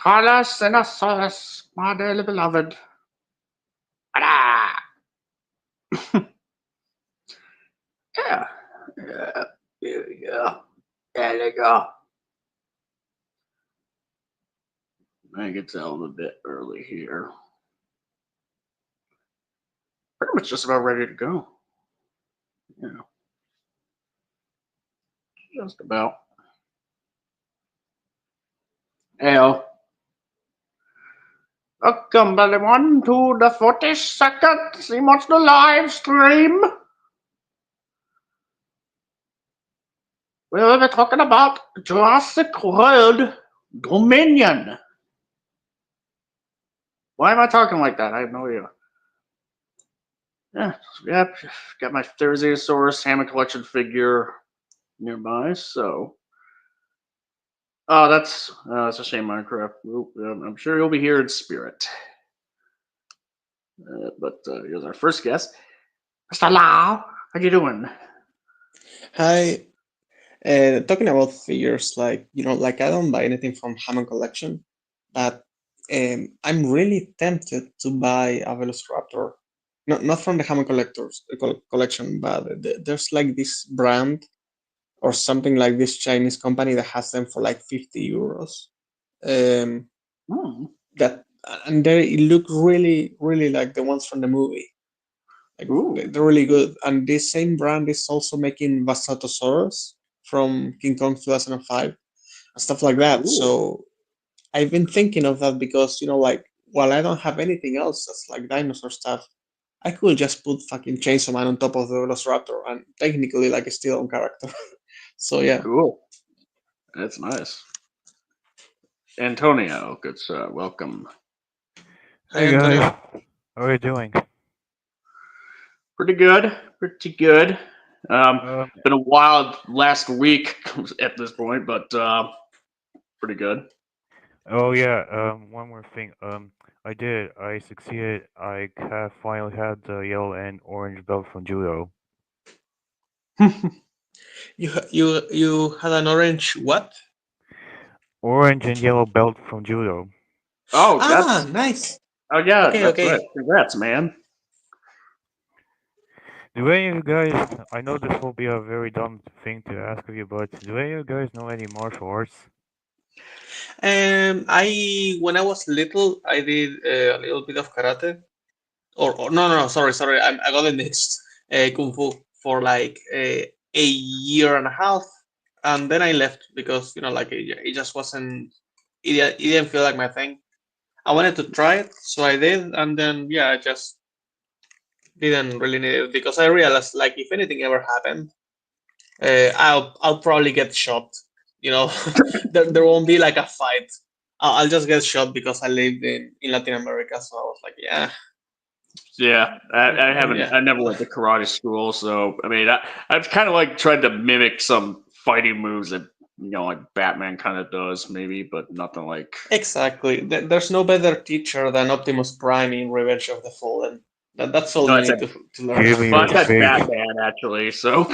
Carlos, my dearly beloved. Ah, yeah, yeah, yeah. There you go. I think it's out a bit early here. Pretty much just about ready to go. Yeah, just about. Hell, welcome everyone to the 42nd Emotional live stream. We will be talking about Jurassic World Dominion. Why am I talking like that? I have no idea. Yeah, yep. Got my Therizinosaurus Hammond collection figure nearby, so. Oh, that's a shame, Minecraft. I'm sure you'll be here in spirit. But here's our first guest, Mr. Lau. How you doing? Hi, talking about figures, like like I don't buy anything from Hammond Collection, but I'm really tempted to buy a Velociraptor. Not from the Hammond Collection, but there's like this brand or something like this Chinese company that has them for like 50 euros. Um, Hmm. that and they look really like the ones from the movie. Like Ooh. they're really good. And this same brand is also making Vasatosaurus from King Kong 2005 and stuff like that. Ooh. So I've been thinking of that because like while I don't have anything else that's like dinosaur stuff, I could just put fucking Chainsaw Man on top of the Velociraptor and technically like it's still on character. So yeah. Cool. That's nice. Antonio, good sir. Welcome. Hi Hey Antonio. guys, how are you doing? Pretty good. Pretty good. Um, Been a wild last week at this point, but pretty good. oh yeah, one more thing. I succeeded. I have finally had the yellow and orange belt from judo. You had an orange what? Orange and yellow belt from judo. Oh, Ah, that's nice. oh yeah, Okay, that's right. okay. Congrats, man. Do any of you guys? I know this will be a very dumb thing to ask of you, but do any of you guys know any martial arts? I when I was little, I did a little bit of karate. Or no, sorry, I got it mixed. Kung Fu for like a year and a half, and then I left because like it just wasn't. It didn't feel like my thing. I wanted to try it, so I did, and then yeah, I just didn't really need it because I realized like if anything ever happened, I'll probably get shot. You know, there won't be like a fight. I'll just get shot because I lived in Latin America, so I was like, yeah, Yeah, I haven't. yeah. I never went to karate school, so I mean, I've kind of like tried to mimic some fighting moves that like Batman kind of does, maybe, but nothing like. Exactly. There's no better teacher than Optimus Prime in Revenge of the Fallen. That's all No, you I need said. to learn. Give me Well, your I said face. Batman actually. So,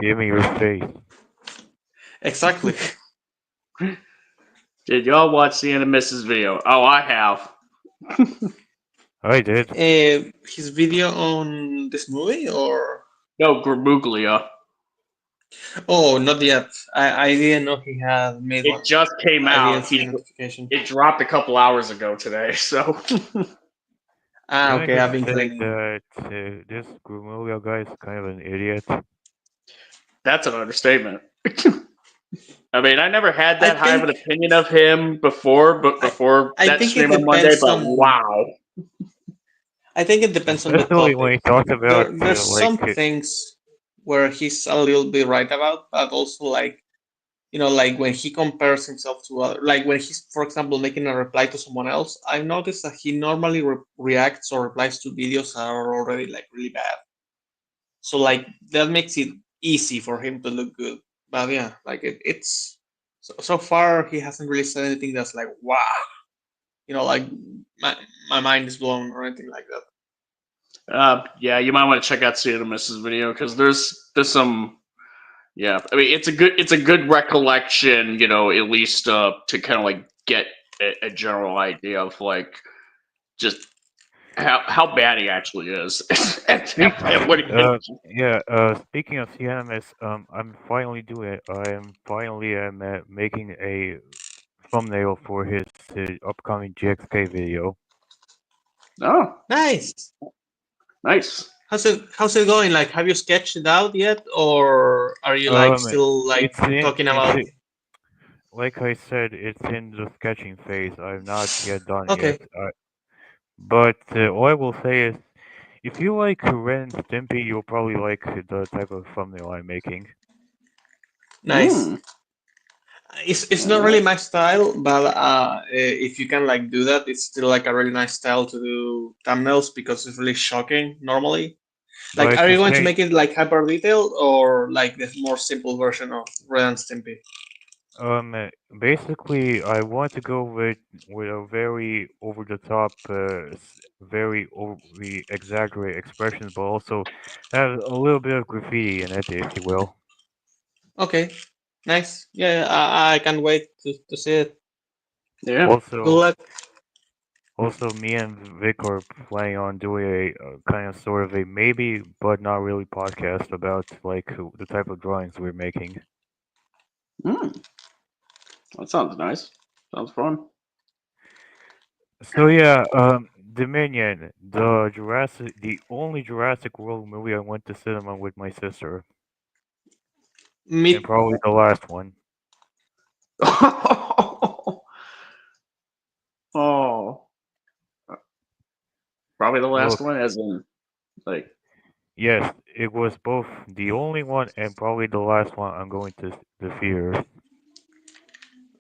Give me your face. Exactly. did y'all watch the Animis's video? Oh, I have. I did. His video on this movie, or No, Gramuglia. oh, not yet. I didn't know he had made It one. just came I didn't out. see a notification. It dropped a couple hours ago today. So, Ah, Can I okay. just I've been say cleaning. that this Grumulio guy is kind of an idiot? that's an understatement. I mean, I never had I that high of an think opinion of him before, but I before I that think it stream on Monday. depends But on. wow, I think it depends on the Especially when topic. he talks about There's some things where he's a little bit right about, but also like like when he compares himself to other, like when he's, for example, making a reply to someone else, I've noticed that he normally reacts or replies to videos that are already like really bad. So like that makes it easy for him to look good. But yeah, like it's so far he hasn't really said anything that's like wow, like my mind is blown or anything like that. yeah, you might want to check out Cinemas's video because there's some. Yeah, I mean it's a good recollection, at least to kind of like get a general idea of like just how bad he actually is at what he does. Yeah, speaking of CMS, I'm finally doing it. I'm making a thumbnail for his upcoming GXK video. Oh, Nice. nice. How's it going? Like, have you sketched it out yet, or are you like Um, still like it's in, talking it's about? i- like I said, it's in the sketching phase. I'm not yet done yet. Okay, But all I will say is, if you like Ren and Stimpy, you'll probably like the type of thumbnail I'm making. nice. Hmm. It's not Yeah. really my style, but if you can like do that, it's still like a really nice style to do thumbnails because it's really shocking normally. Like, But are the you going to thing, make it like hyper detailed or like the more simple version of Ren and Stimpy? basically, I want to go with a very over the top, very overly exaggerated expressions, but also have a little bit of graffiti in it, if you will. Okay, nice. Yeah, I can't wait to see it. Yeah. Good Also, luck. me and Vic are planning on doing a kind of sort of a maybe but not really podcast about like the type of drawings we're making. Hmm. That sounds nice. Sounds fun. So yeah, Dominion, the only Jurassic World movie I went to cinema with my sister, and Meet. probably the last one. Oh, probably the last Look, one, as in like. yes, it was both the only one and probably the last one I'm going to the theater.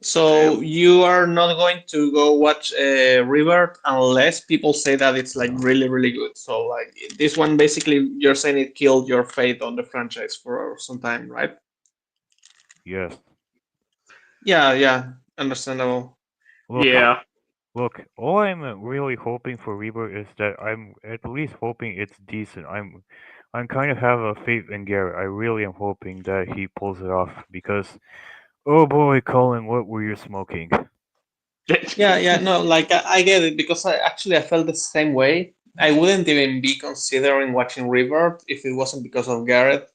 So Damn. you are not going to go watch River unless people say that it's like really really good. So like this one, basically, you're saying it killed your faith on the franchise for some time, right? Yes. Yeah, yeah, understandable. Look, Yeah. all I'm really hoping for Rebirth is that I'm at least hoping it's decent. I'm kind of have a faith in Garrett. I really am hoping that he pulls it off because, oh boy, Colin, what were you smoking? Yeah, yeah, no, like I get it because I felt the same way. I wouldn't even be considering watching River if it wasn't because of Garrett.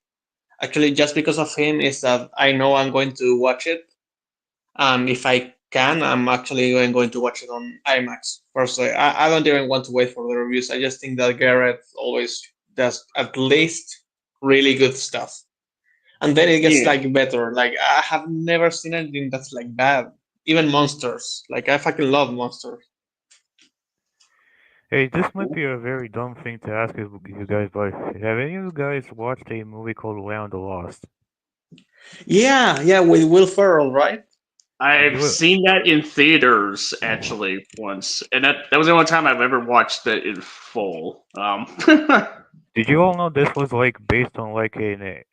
Actually, just because of him is that I know I'm going to watch it, and if I can, I'm actually going to watch it on IMAX. Personally, I don't even want to wait for the reviews. I just think that Garrett always does at least really good stuff, and then it gets Yeah. like better. Like I have never seen anything that's like bad. Even monsters, like I fucking love monsters. Hey, this might be a very dumb thing to ask you guys, but have any of you guys watched a movie called Land of the Lost? Yeah, yeah, with Will Ferrell, right? Did I've you seen that in theaters actually once, and that was the only time I've ever watched it in full. did you all know this was like based on like a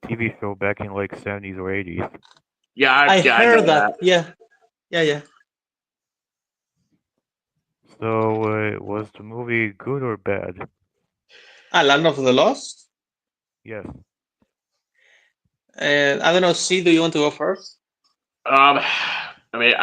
TV show back in like 70s or 80s? I yeah, I know heard that. that. Yeah, yeah, yeah. So, was the movie good or bad? Ah, Land of the Lost. Yes. I don't know. See, do you want to go first? Um, I mean,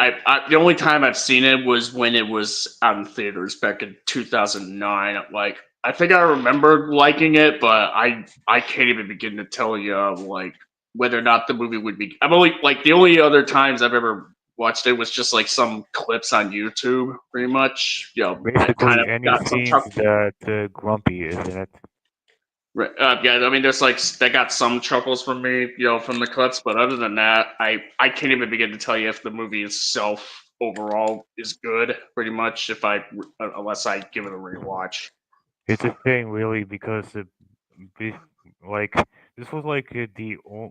the only time I've seen it was when it was out in theaters back in 2009. Like, I think I remember liking it, but I can't even begin to tell you like whether or not the movie would be. I'm only like the only other times I've ever watched it was just like some clips on YouTube, pretty much. That kind Basically, of any got some scenes chuck. that Grumpy is in it. Yeah, I mean, there's like they got some chuckles from me, from the clips, but other than that, I can't even begin to tell you if the movie itself overall is good. Pretty much, if I unless I give it a rewatch. It's a shame, really, because be- like this was like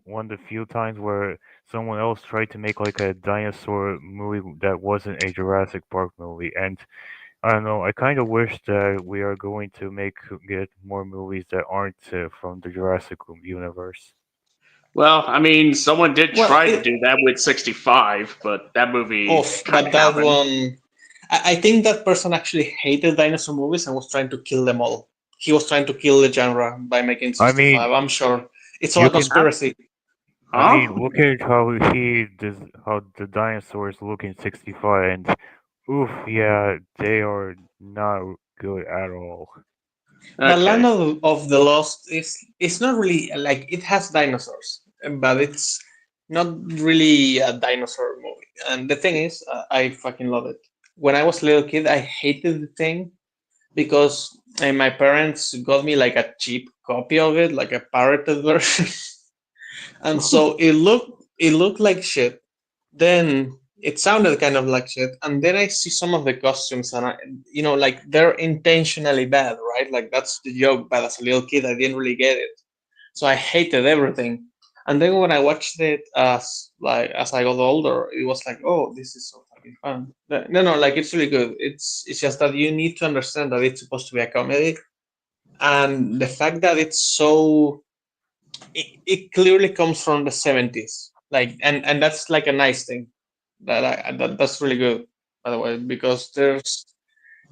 one of the few times where someone else tried to make like a dinosaur movie that wasn't a Jurassic Park movie, and I don't know. I kind of wish that we are going to get more movies that aren't from the Jurassic universe. Well, I mean, someone did Well, try to do that with 65, but that movie off, kind but of that happened. one, I think that person actually hated dinosaur movies and was trying to kill them all. He was trying to kill the genre by making I mean, 65. I'm sure it's all you a can. conspiracy. I Huh? mean, look at how how the dinosaurs look in 65, and Oof, yeah, they are not good at all. The Land Okay. of the Lost is it's not really like it has dinosaurs, but it's not really a dinosaur movie. And the thing is, I fucking love it. When I was a little kid, I hated the thing because my parents got me like a cheap copy of it, like a pirated version, and so it looked like shit. Then it sounded kind of like shit, and then I see some of the costumes, and like they're intentionally bad, right? Like that's the joke. But as a little kid, I didn't really get it, so I hated everything. And then when I watched it as I got older, it was like, oh, this is so fucking fun. No, like it's really good. It's just that you need to understand that it's supposed to be a comedy, and the fact that it's so it clearly comes from the 70s, like, and that's like a nice thing that's really good, by the way, because there's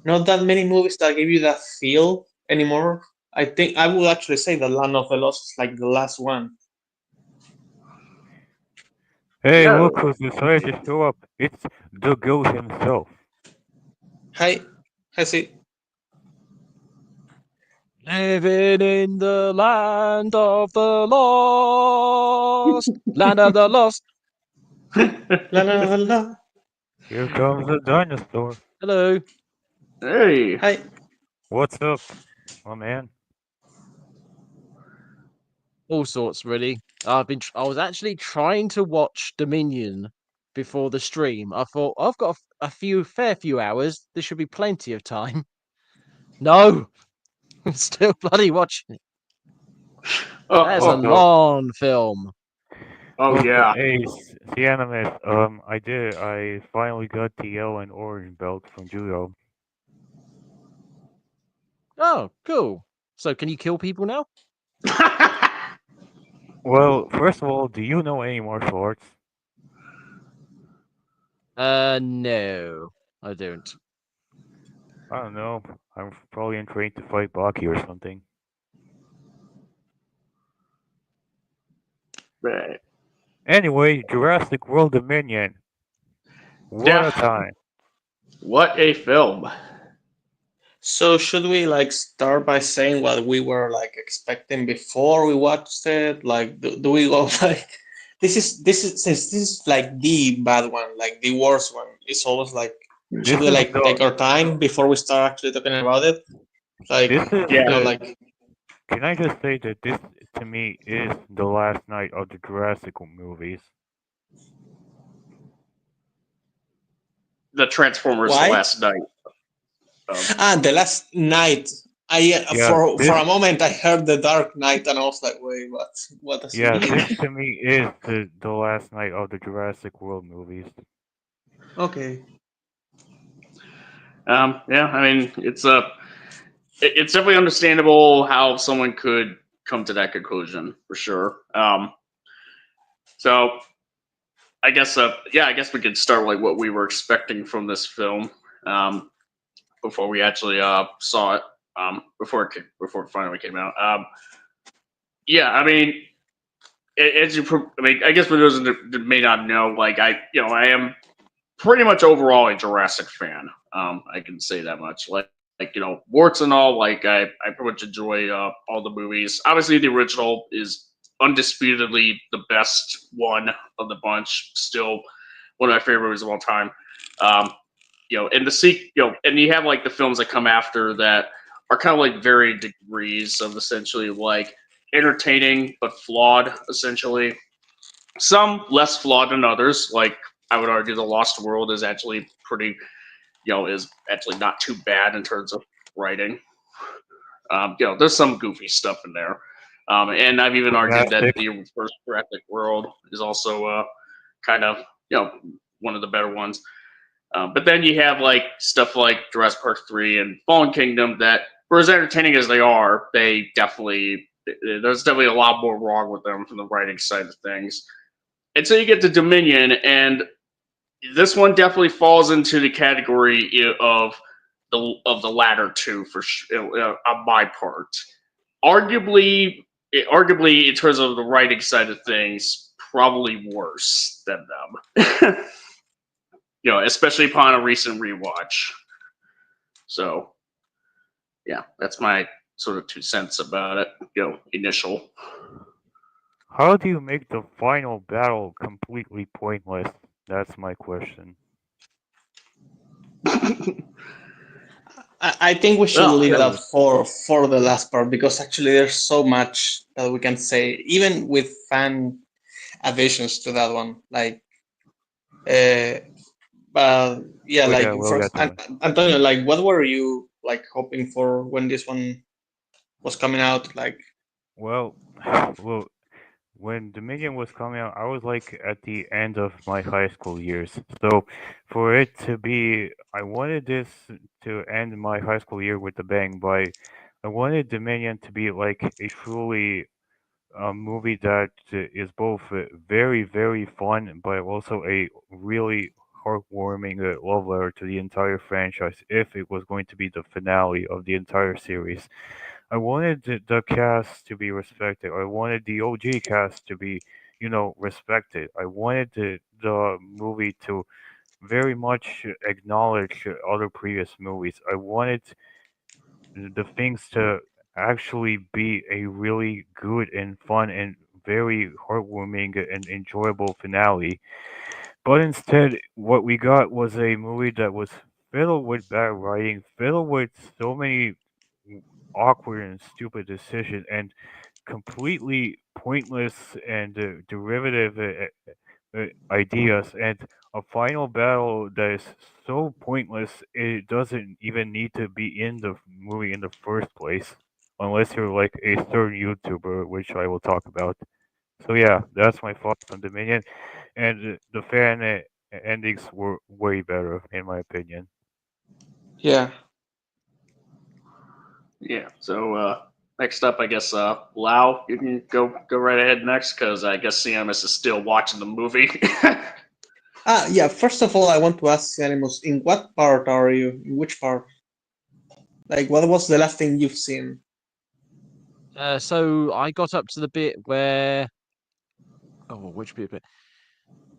not that many movies that give you that feel anymore. I think I would actually say the Land of the Lost is like the last one. Hey, Yeah. look who's decided to show up. It's the goat himself. Hi, I see. Living in the land of the lost. Land of the lost. La la la la. Here comes the dinosaur. Hello. Hey. Hi. What's up, my man? All sorts, really. I was actually trying to watch Dominion before the stream. I thought I've got a fair few hours. There should be plenty of time. No, I'm still bloody watching it. Oh, That is a oh, No. long film. oh, Well, yeah. hey, Cianimous, I did. I finally got the yellow and orange belt from judo. Oh, cool. So can you kill people now? Well, first of all, do you know any martial arts? No, I don't. I don't know. I'm probably in trained to fight Baki or something. Right. Anyway, Jurassic World Dominion. What a Def, time. what a film. So should we like start by saying what we were like expecting before we watched it? Like, do we go like this is since this is like the bad one, like the worst one. It's always like, should This we is like the take our time before we start actually talking about it? Like, this is Yeah. the like can I just say that this to me is the last night of the Jurassic movies. The Transformers The why? Last Night. The last night. I Yeah, for this a moment I heard the Dark Knight and I was like, wait, what does he yeah, mean? this to me is the last night of the Jurassic World movies. Okay. Yeah, I mean, it's definitely understandable how someone could come to that conclusion for sure. So I guess we could start like what we were expecting from this film before we actually saw it before it finally came out. Yeah, I mean, I mean, I guess for those that may not know, like I am pretty much overall a Jurassic fan. I can say that much. Like warts and all. Like I pretty much enjoy all the movies. Obviously, the original is undisputedly the best one of the bunch. Still one of my favorite movies of all time. Um, and and you have like the films that come after that are kind of like varying degrees of essentially like entertaining but flawed. Essentially, some less flawed than others. Like I would argue, The Lost World is actually pretty, is actually not too bad in terms of writing. There's some goofy stuff in there, and I've even argued that Jurassic. the first Jurassic World is also kind of one of the better ones. But then you have like stuff like Jurassic Park 3 and Fallen Kingdom that, for as entertaining as they are, there's definitely a lot more wrong with them from the writing side of things. And so you get to Dominion, and this one definitely falls into the category of the latter two for on my part. Arguably, in terms of the writing side of things, probably worse than them. especially upon a recent rewatch. So yeah, that's my sort of 2 cents about it. Initial. How do you make the final battle completely pointless? That's my question. I think we should Well, leave yeah. that for the last part because actually there's so much that we can say, even with fan additions to that one. Uh, but yeah, Oh like yeah, we'll first, get to it. Antonio, like, what were you like hoping for when this one was coming out? Like, Well, well, when Dominion was coming out, I was like at the end of my high school years. So for it to be, I wanted this to end my high school year with a bang. By I wanted Dominion to be like a truly movie that is both very, very fun, but also a really heartwarming love letter to the entire franchise if it was going to be the finale of the entire series. I wanted the cast to be respected. I wanted the OG cast to be, respected. I wanted the movie to very much acknowledge other previous movies. I wanted the things to actually be a really good and fun and very heartwarming and enjoyable finale. But instead, what we got was a movie that was filled with bad writing, filled with so many awkward and stupid decisions, and completely pointless and derivative ideas, and a final battle that is so pointless it doesn't even need to be in the movie in the first place, unless you're like a third YouTuber, which I will talk about. So yeah, that's my thoughts on Dominion, and the fan endings were way better in my opinion. yeah, Yeah. So next up, I guess Lau, you can go right ahead next because I guess CMS is still watching the movie. yeah. First of all, I want to ask Animus, in what part are you? In which part? Like, what was the last thing you've seen? So I got up to the bit where, oh, which bit?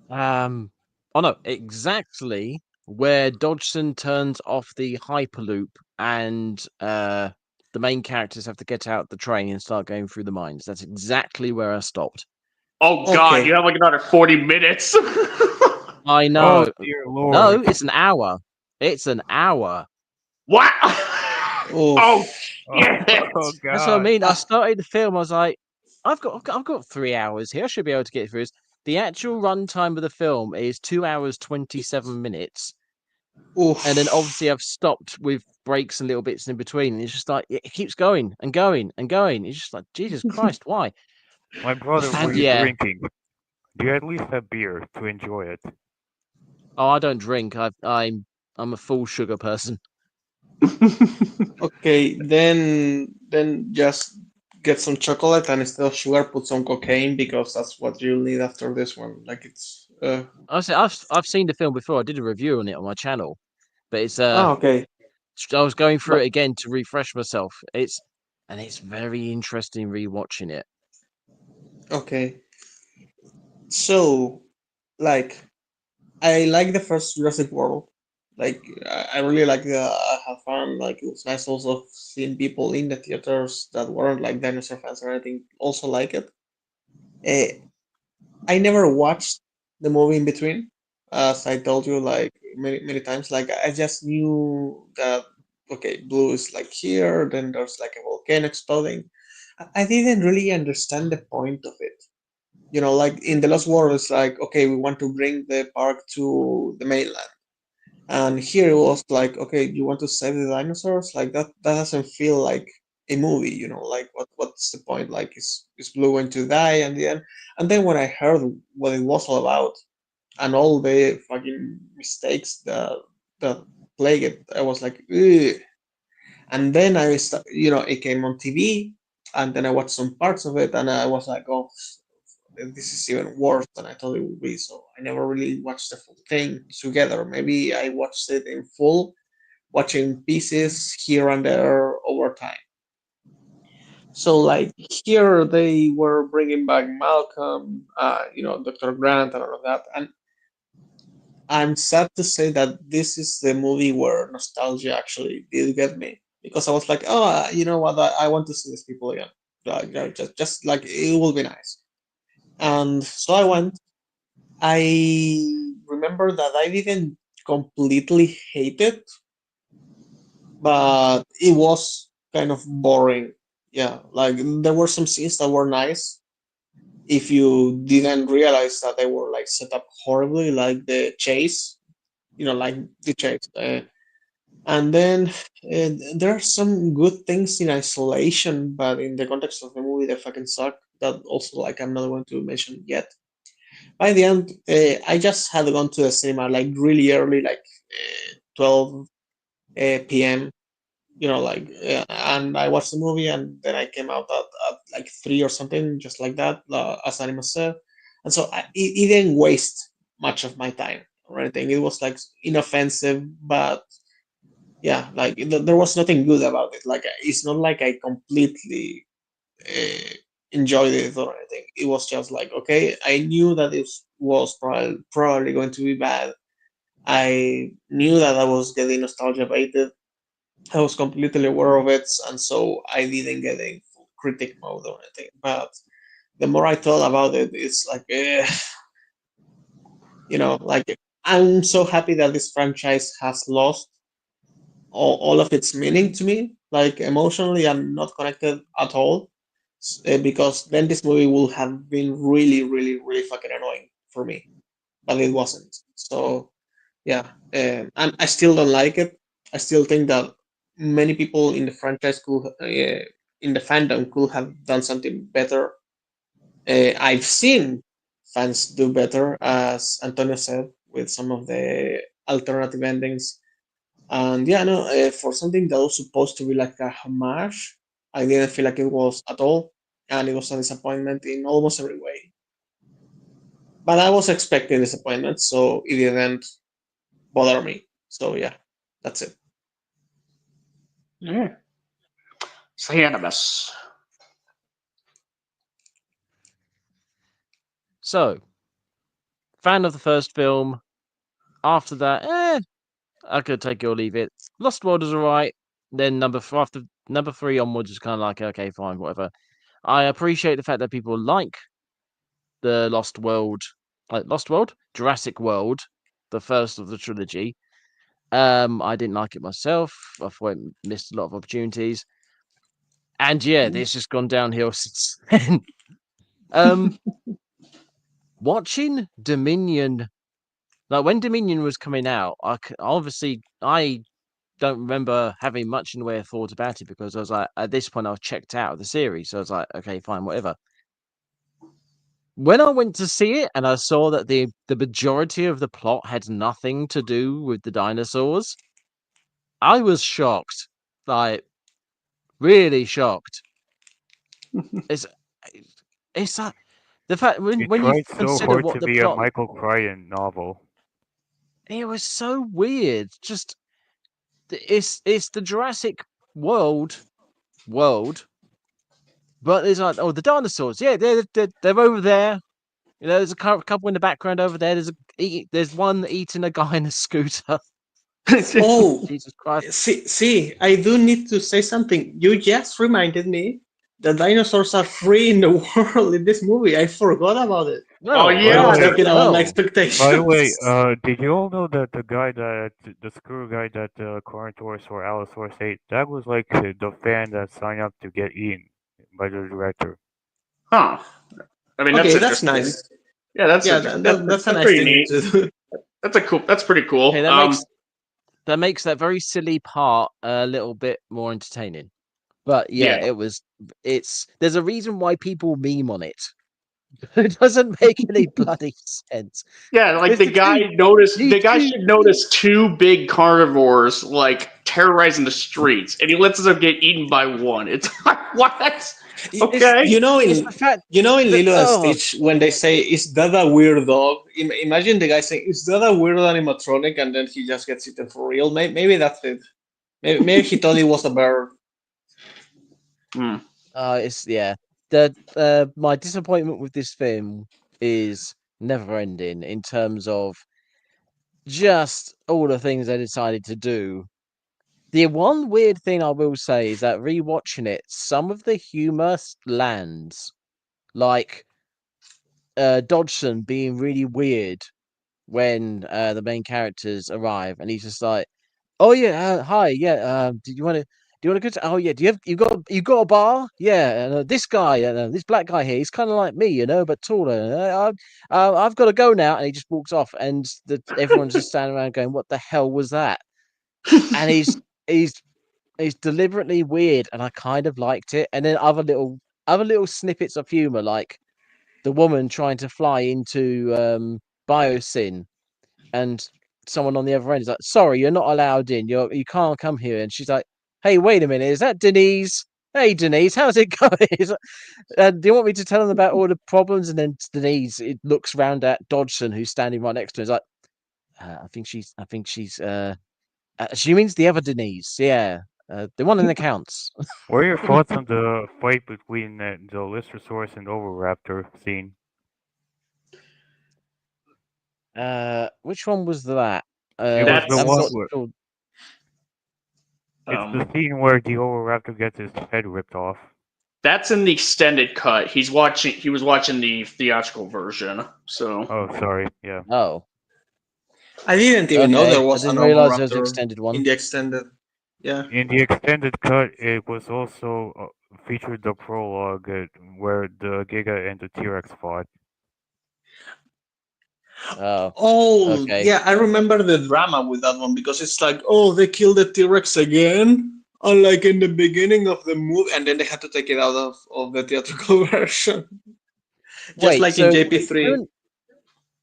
Oh no, exactly where Dodgson turns off the hyperloop and the main characters have to get out the train and start going through the mines. That's exactly where I stopped. Oh God, you Okay. have like another 40 minutes. I Oh know. dear No, lord! it's an hour. It's an hour. What? Oh Oof. shit! Oh That's what I god! mean. I Ah, started the film. I was like, I've got 3 hours here. I should be able to get through this. The actual runtime of the film is 2 hours 27 minutes, and then oof. obviously I've stopped with breaks and little bits in between. And it's just like it keeps going and going and going. It's just like Jesus Christ, why? My brother, what And are you yeah, drinking? Do you at least have beer to enjoy it? oh, I don't drink. I'm a full sugar person. Okay, then just get some chocolate and instead of sugar, put some cocaine because that's what you'll need after this one. Like it's Honestly, I've seen the film before. I did a review on it on my channel, but it's okay. I was going through But it again to refresh myself. It's very interesting rewatching it. okay. So like I like the first Jurassic World. Like I really like the I have fun. Like it was nice also seeing people in the theaters that weren't like dinosaur fans or anything also like it. Uh, I never watched the movie in between, as I told you like many times. Like I just knew that okay, blue is like here, then there's like a volcano exploding. I didn't really understand the point of it. You know, like in the Lost World, it's like okay, we want to bring the park to the mainland, and here it was like okay, you want to save the dinosaurs? Like that doesn't feel like a movie. You know, like what's the point? Like is Blue going to die and the end? And then when I heard what it was all about and all the fucking mistakes that plague it, I was like, ugh. And then it came on TV, and then I watched some parts of it, and I was like, oh, this is even worse than I thought it would be. So I never really watched the full thing together. Maybe I watched it in full, watching pieces here and there over time. So like here they were bringing back Malcolm, Dr. Grant, and all of that, and I'm sad to say that this is the movie where nostalgia actually did get me because I was like, oh, you know what? I want to see these people again. Just like it will be nice. And so I went. I remember that I didn't completely hate it, but it was kind of boring. Yeah, like there were some scenes that were nice if you didn't realize that they were like set up horribly, like the chase, like the chase. And then there are some good things in isolation, but in the context of the movie, they fucking suck. That also, like, I'm not going to mention yet. By the end, I just had gone to the cinema like really early, like 12 p.m. And I watched the movie, and then I came out at like 3 or something, just like that, as Anima said. And so it didn't waste much of my time or anything. It was like inoffensive, but yeah, like there was nothing good about it. Like it's not like I completely uh, enjoyed it or anything. It was just like, okay, I knew that it was probably going to be bad. I knew that I was getting nostalgia baited. I was completely aware of it, and so I didn't get in full critic mode or anything. But the more I thought about it, it's like, like I'm so happy that this franchise has lost all of its meaning to me. Like emotionally, I'm not connected at all because then this movie will have been really, really, really fucking annoying for me, but it wasn't. So yeah, and I still don't like it. I still think that many people in the franchise in the fandom could have done something better. I've seen fans do better, as Antonio said, with some of the alternative endings. And yeah, no, for something that was supposed to be like a homage, I didn't feel like it was at all, and it was a disappointment in almost every way. But I was expecting disappointment, so it didn't bother me. So yeah, that's it. Yeah. Animus. So, fan of the first film. After that, I could take it or leave it. Lost World is alright. Then after number 3 onwards is kind of like, okay, fine, whatever. I appreciate the fact that people like the Lost World, Jurassic World, the first of the trilogy. I didn't like it myself. I thought it missed a lot of opportunities. And yeah, it's just gone downhill since then. Watching Dominion, like when Dominion was coming out, I don't remember having much in the way of thought about it because I was like, at this point, I was checked out of the series. So I was like, okay, fine, whatever. When I went to see it and I saw that the majority of the plot had nothing to do with the dinosaurs, I was shocked. Like, really shocked. It's that the fact It when you tried so consider hard what to the be a plot, Michael Crichton novel. it was so weird. Just it's the Jurassic World, but there's like, oh, the dinosaurs, yeah, they're over there. You know, there's a couple in the background over there. There's one eating a guy in a scooter. Oh, Jesus Christ! see, I do need to say something. You just reminded me that dinosaurs are free in the world in this movie. I forgot about it. Oh No, By When the I yeah, was way, talking about my no. expectations. did you all know that the screw guy that Carnotaurus or Allosaurus ate, that was like the fan that signed up to get eaten by the director? huh. I mean, that's Okay, that's interesting. nice. Yeah, that's Yeah, interesting. that's a That's nice pretty thing neat. to do. That's a cool. That's pretty cool. Okay, that makes that very silly part a little bit more entertaining. But yeah, Yeah, there's a reason why people meme on it. It doesn't make any bloody sense. yeah. Like It's the guy noticed. The guy should notice two big carnivores like terrorizing the streets, and he lets them get eaten by one. It's like what? It's, Okay. it's the fact in that Lilo and Stitch when they say, "Is that a weird dog?" Imagine the guy saying, "Is that a weird animatronic?" and then he just gets eaten for real. Maybe that's it. Maybe he thought it was a bird. Hmm. it's yeah. My disappointment with this film is never ending in terms of just all the things they decided to do. The one weird thing I will say is that rewatching it, some of the humor lands, like Dodgson being really weird when the main characters arrive, and he's just like, "Oh yeah, hi, yeah. Do you want to? Do you want to go to? Oh yeah. Do you got a bar? Yeah. And this guy, this black guy here, he's kind of like me, but taller. I've got to go now." And he just walks off, and everyone's just standing around going, "What the hell was that?" And he's deliberately weird, and I kind of liked it. And then other little snippets of humor, like the woman trying to fly into Biosyn, and someone on the other end is like, "Sorry, you're not allowed in. You can't come here." And she's like, "Hey, wait a minute, is that Denise? Hey, Denise, how's it going?" He's like, do you want me to tell them about all the problems?" And then Denise looks round at Dodgson, who's standing right next to her. Is like, I think she means the other Denise. Yeah, the one in accounts. What are your thoughts on the fight between the Lystrosaurus and Oviraptor scene? Which one was that? It was That's the I've one got. where oh, it's the scene where the Oviraptor gets his head ripped off. That's in the extended cut. He was watching the theatrical version. So Oh, sorry. Yeah. Oh, I didn't even know there okay. I was an didn't realize there was an Oviraptor extended in one. the extended. Yeah. In the extended cut, it was also featured the prologue where the Giga and the T-Rex fought. Oh, Oh, okay. yeah, I remember the drama with that one because it's like, oh, they killed the T-Rex again, unlike in the beginning of the movie, and then they had to take it out of the theatrical version. Just Wait, like in so JP3.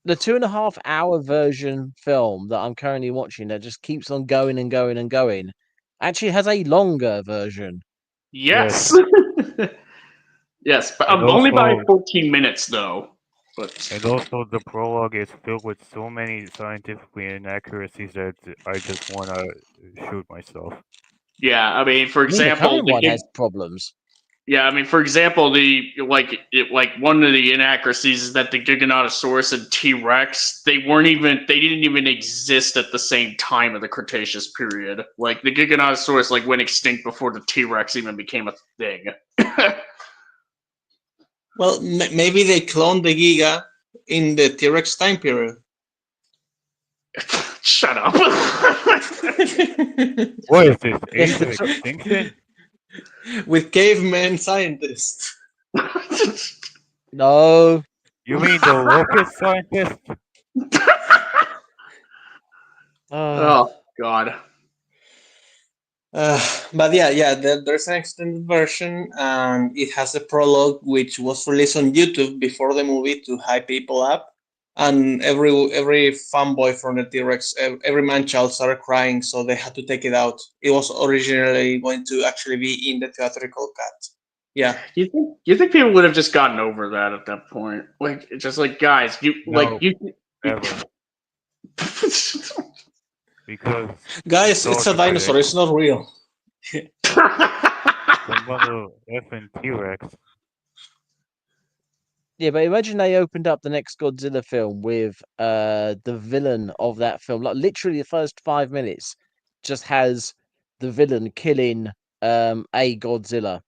the 2.5 hour version film that I'm currently watching that just keeps on going and going and going actually has a longer version. yes, yes, but And only by also, 14 minutes though. But and also, the prologue is filled with so many scientifically inaccuracies that I just want to shoot myself. yeah, I mean, for I mean, the example, current one has problems. yeah, I mean, for example, one of the inaccuracies is that the Giganotosaurus and T Rex they didn't even exist at the same time of the Cretaceous period. Like the Giganotosaurus went extinct before the T Rex even became a thing. Well, maybe they cloned the Giga in the T-Rex time period. Shut up. What is this? Yes, Age the of Extinction? With caveman scientists. no. You mean the locust scientist? Oh God. But yeah, there's an extended version, and it has a prologue which was released on YouTube before the movie to hype people up. And every fanboy from the T-Rex, every man-child started crying, so they had to take it out. It was originally going to actually be in the theatrical cut. Yeah. You think people would have just gotten over that at that point? Like, it's just like, guys, No, never. Because Guys, it's a nostalgia dinosaur. critic, It's not real. some mother effing T-Rex. Yeah, but imagine they opened up the next Godzilla film with the villain of that film. Like literally the first 5 minutes just has the villain killing a Godzilla.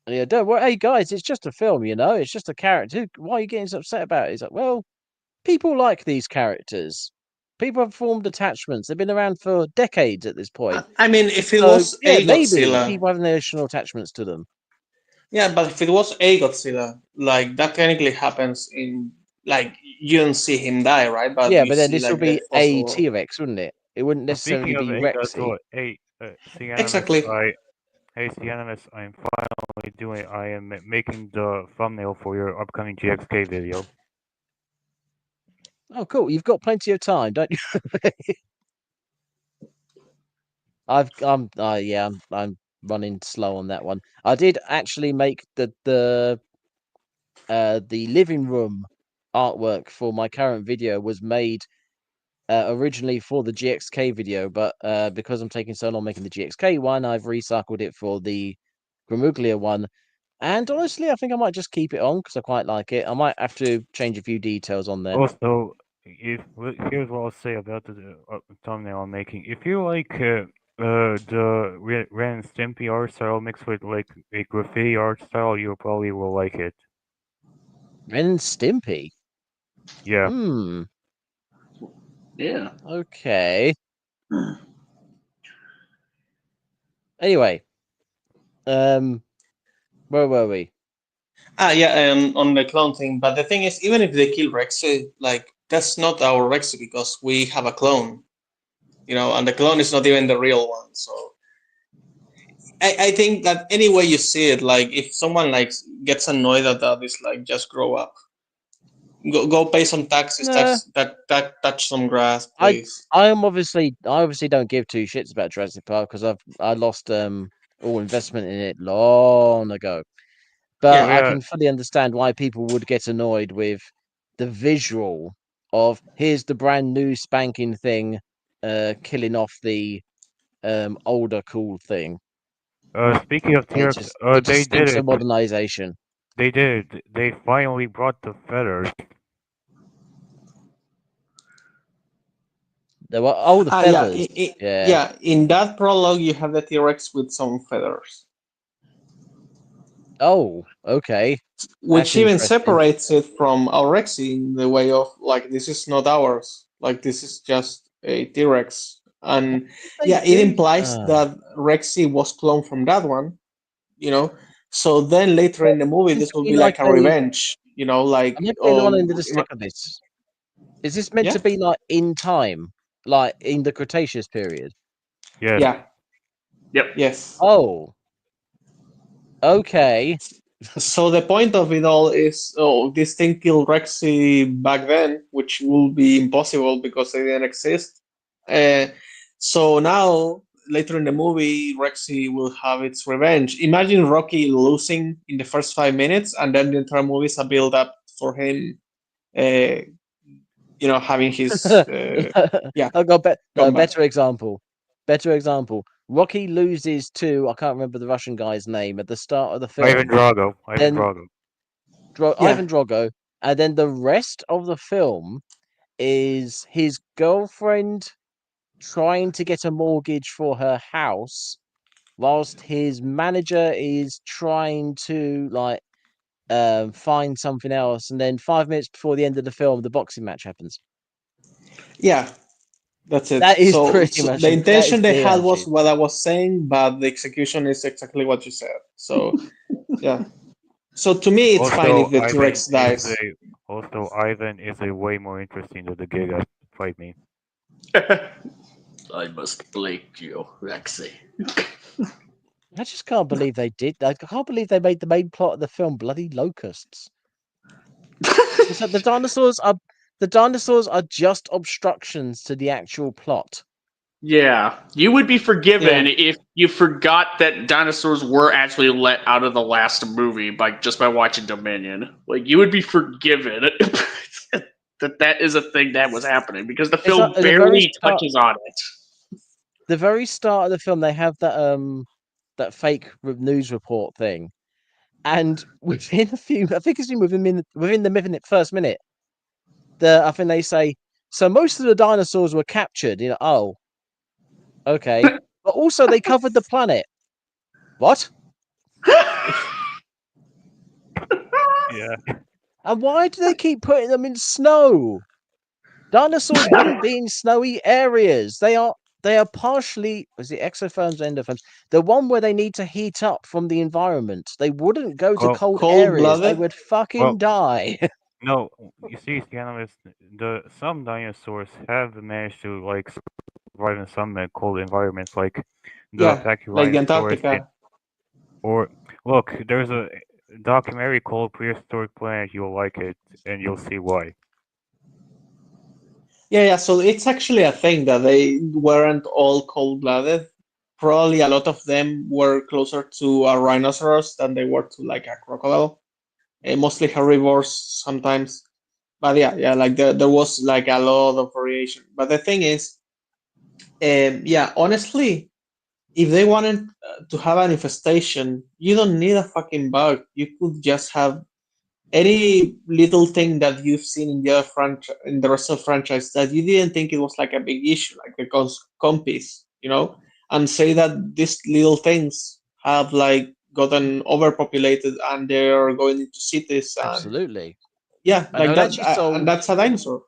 And yeah, don't worry, hey guys, it's just a film, it's just a character. Why are you getting so upset about it? He's like, well, people like these characters. People have formed attachments. They've been around for decades at this point. I mean, if it So was yeah, a maybe Godzilla, people have emotional attachments to them. yeah, but if it was a Godzilla, like that technically happens in like you don't see him die, right? But Yeah, you but then see this will like the be a fossil. T-Rex, wouldn't it? It wouldn't necessarily Speaking of be A Rexy. Godzilla, Cianimus, Exactly. hey Cianimus, I'm finally I am making the thumbnail for your upcoming GXK video. Oh, cool! You've got plenty of time, don't you? I'm running slow on that one. I did actually make the living room artwork for my current video was made originally for the GXK video, but because I'm taking so long making the GXK one, I've recycled it for the Gramuglia one. And honestly, I think I might just keep it on because I quite like it. I might have to change a few details on there. Also, here's what I'll say about the thumbnail I'm making. If you like the Ren and Stimpy art style mixed with like a graffiti art style, you probably will like it. Ren and Stimpy. Yeah. Hmm. Yeah. Okay. Anyway, where were we? Yeah, on the clone thing. But the thing is, even if they kill Rexy, like that's not our Rexy because we have a clone, and the clone is not even the real one. So I think that any way you see it, like if someone like gets annoyed at that, it's like just grow up. Go pay some taxes, Nah, touch some grass, I please. I obviously don't give two shits about Jurassic Park because I lost all investment in it long ago. But Yeah. I Yeah. can fully understand why people would get annoyed with the visual of here's the brand new spanking thing, killing off the older cool thing. Speaking of It T-Rex, just it just they did stinks of it. modernization. They did it. They finally brought the feathers. There were the Yeah, feathers. Yeah. yeah. In that prologue, you have the T-Rex with some feathers, Oh, okay. That's which even interesting. separates it from our Rexy in the way of like this is not ours. Like this is just a T-Rex, and They yeah, it do. implies that Rexy was cloned from that one. You know, so then later in the movie, Meant this to will be be like like a a. revenge. Like I'm looking on into the stick of this. Is this meant yeah, to be like in time, like in the Cretaceous period? Yes. yeah, Yep. yes. Oh, okay. So the point of it all is, this thing killed Rexy back then, which will be impossible because they didn't exist. Uh, so now, later in the movie, Rexy will have its revenge. Imagine Rocky losing in the first 5 minutes, and then the entire movie is a build up for him, having his yeah I got no comeback. better example. Better example. Rocky loses to I can't remember the Russian guy's name at the start of the Ivan film. Drago. Then Yeah, Ivan Drago, and then the rest of the film is his girlfriend trying to get a mortgage for her house, whilst his manager is trying to find something else, and then 5 minutes before the end of the film, the boxing match happens. yeah. That's it. That is So, pretty so much the it. That is intention they pretty had much was it. what I was saying, but the execution is exactly what you said. So, yeah. So to me, it's fine if Also, the T-Rex dies. Ivan is a way more interesting than the Giga fight me. I must break you, Rexy. I just can't believe they did. I can't believe they made the main plot of the film bloody locusts. It's like the dinosaurs are just obstructions to the actual plot. Yeah, you would be forgiven Yeah. if you forgot that dinosaurs were actually let out of the last movie by watching Dominion. Like you would be forgiven that is a thing that was happening because the It's like film at barely touches on it. the very start of the film. They have that fake news report thing, and within a few, I think it's within the first minute, I think they say so. Most of the dinosaurs were captured. Oh, okay, but also they covered the planet. What? Yeah. And why do they keep putting them in snow? Dinosaurs wouldn't be in snowy areas. They are partially was it exotherms or endotherms? The one where they need to heat up from the environment. They wouldn't go to Well, cold areas. They Cold-blooded. would fucking well, die. no. You see, Scanner, some dinosaurs have managed to like survive in some cold environments, like the Yeah, like the Pachyrhinosaurus. Antarctica. Or look, there's a documentary called Prehistoric Planet. You'll like it, and you'll see why. Yeah, yeah. So it's actually a thing that they weren't all cold-blooded. Probably a lot of them were closer to a rhinoceros than they were to like a crocodile. Mostly herbivores sometimes. But yeah, yeah, like there was like a lot of variation. But the thing is, yeah, honestly, if they wanted to have an infestation, you don't need a fucking bug. You could just have any little thing that you've seen in the in the rest of the franchise that you didn't think it was like a big issue, like the compies, and say that these little things have like gotten overpopulated and they're going into cities and Absolutely. yeah, And that like would that, actually solve and that's a dinosaur.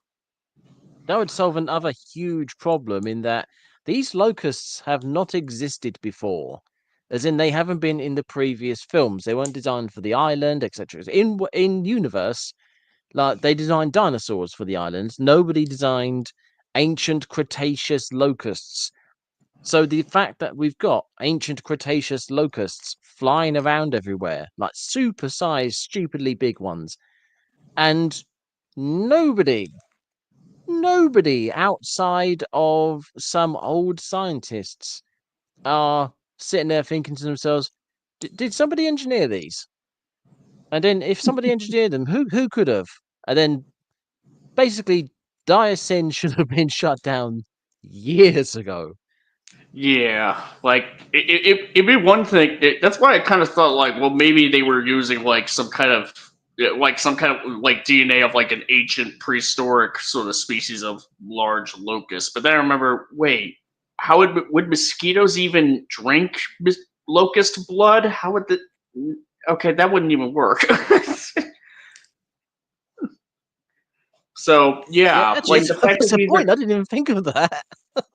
that would solve another huge problem in that these locusts have not existed before. As in, they haven't been in the previous films. They weren't designed for the island, etc. In universe, like they designed dinosaurs for the island. Nobody designed ancient Cretaceous locusts. So the fact that we've got ancient Cretaceous locusts flying around everywhere, like super-sized, stupidly big ones, and nobody outside of some old scientists are sitting there thinking to themselves, did somebody engineer these? And then if somebody engineered them, who could have? And then basically Diacin should have been shut down years ago. Yeah, like it'd be one thing. That's why I kind of thought like, well, maybe they were using like some kind of like DNA of like an ancient prehistoric sort of species of large locust. But then I remember, wait, how would mosquitoes even drink locust blood? How would the okay, that wouldn't even work. So yeah, actually, like the fact that's that the these point. are I didn't even think of that.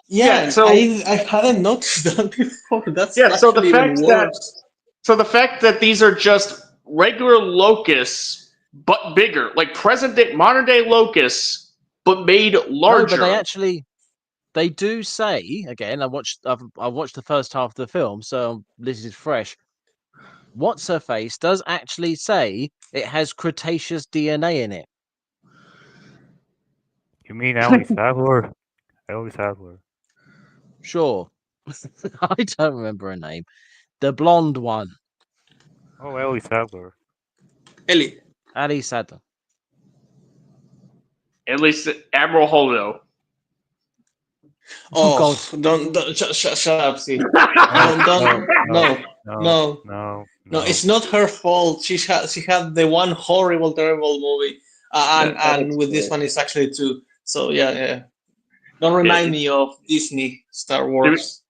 Yeah, so I hadn't noticed that before. That's yeah, so the actually even fact that worse. So the fact that these are just regular locusts, but bigger, like present day, modern day locusts, but made larger. No, but they do say again. I've watched the first half of the film, so this is fresh. What's her face does actually say it has Cretaceous DNA in it. You mean Ellie Sattler? Ellie Sattler. Sure, I don't remember her name. The blonde one, Oh, Ellie Sattler. Ellie. Ali Sadler. At least Admiral Holdo. Oh, God. Don't shut up, see. No, No, it's not her fault. She had the one horrible, terrible movie, and with this one, it's actually two. So yeah. Don't remind me of Disney Star Wars.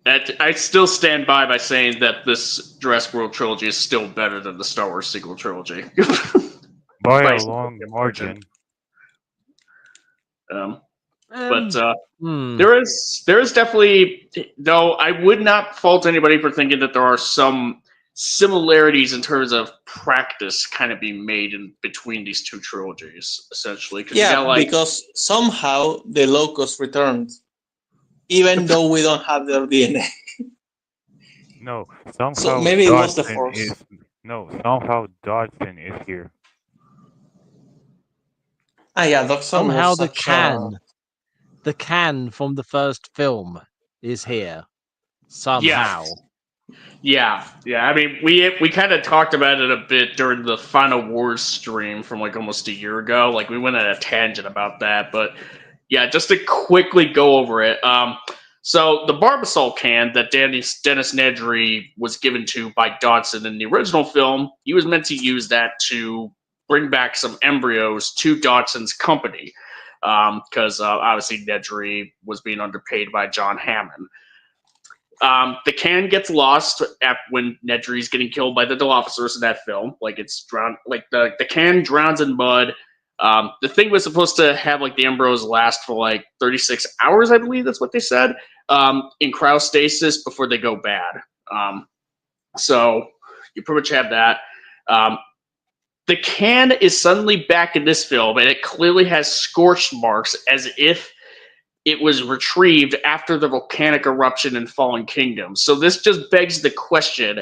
I still stand by saying that this Jurassic World trilogy is still better than the Star Wars sequel trilogy. by By a long margin. But Hmm. there is definitely, though I would not fault anybody for thinking that there are some similarities in terms of practice kind of being made in between these two trilogies, essentially. Yeah, because somehow the Locust returned, even though we don't have their DNA. No, somehow So maybe it was the Dodson Force. somehow Dodson is here. Ah, yeah, Dodson Somehow was the can from the first film is here. Somehow. Yeah. I mean, we kind of talked about it a bit during the Final Wars stream from like almost a year ago. Like we went on a tangent about that, but yeah, just to quickly go over it. So the Barbasol can that Dennis Nedry was given to by Dodson in the original film, he was meant to use that to bring back some embryos to Dodson's company, because obviously Nedry was being underpaid by John Hammond. The can gets lost when Nedry's getting killed by the officers in that film. Like it's drowned. Like the can drowns in mud. The thing was supposed to have like the embryos last for like 36 hours, I believe that's what they said, in cryostasis before they go bad. So you pretty much have that. The can is suddenly back in this film, and it clearly has scorch marks as if it was retrieved after the volcanic eruption in Fallen Kingdom. So this just begs the question,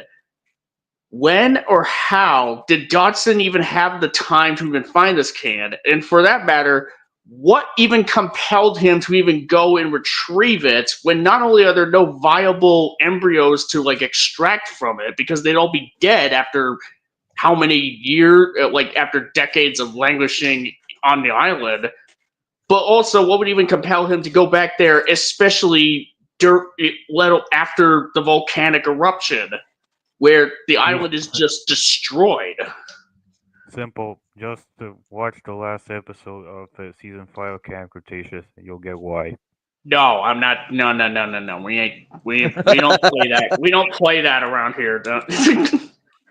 when or how did Dodson even have the time to even find this can? And for that matter, what even compelled him to even go and retrieve it when not only are there no viable embryos to like extract from it because they'd all be dead after how many years, like after decades of languishing on the island, but also what would even compel him to go back there, especially after the volcanic eruption, where the island is just destroyed. simple. Just to watch the last episode of season 5 of Camp Cretaceous, and you'll get why. No, I'm not. No, no, no, no, no. We don't play that. We don't play that around here.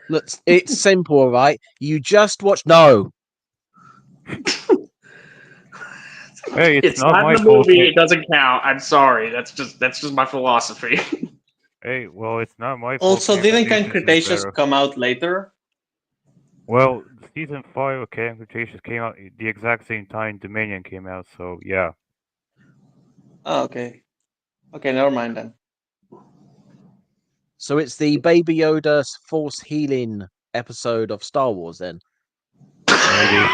Look, it's simple, all right? You just watch. No, Hey, it's It's not not my in the fault. movie. It doesn't count. I'm sorry. That's just my philosophy. Hey, well, it's not my fault. Also, Camp didn't Camp Cretaceous is Cretaceous better. come out later? Well, season 5 of Camp Cretaceous came out the exact same time Dominion came out, so yeah. Oh, okay. Okay, never mind then. so it's the Baby Yoda Force healing episode of Star Wars, then. Maybe.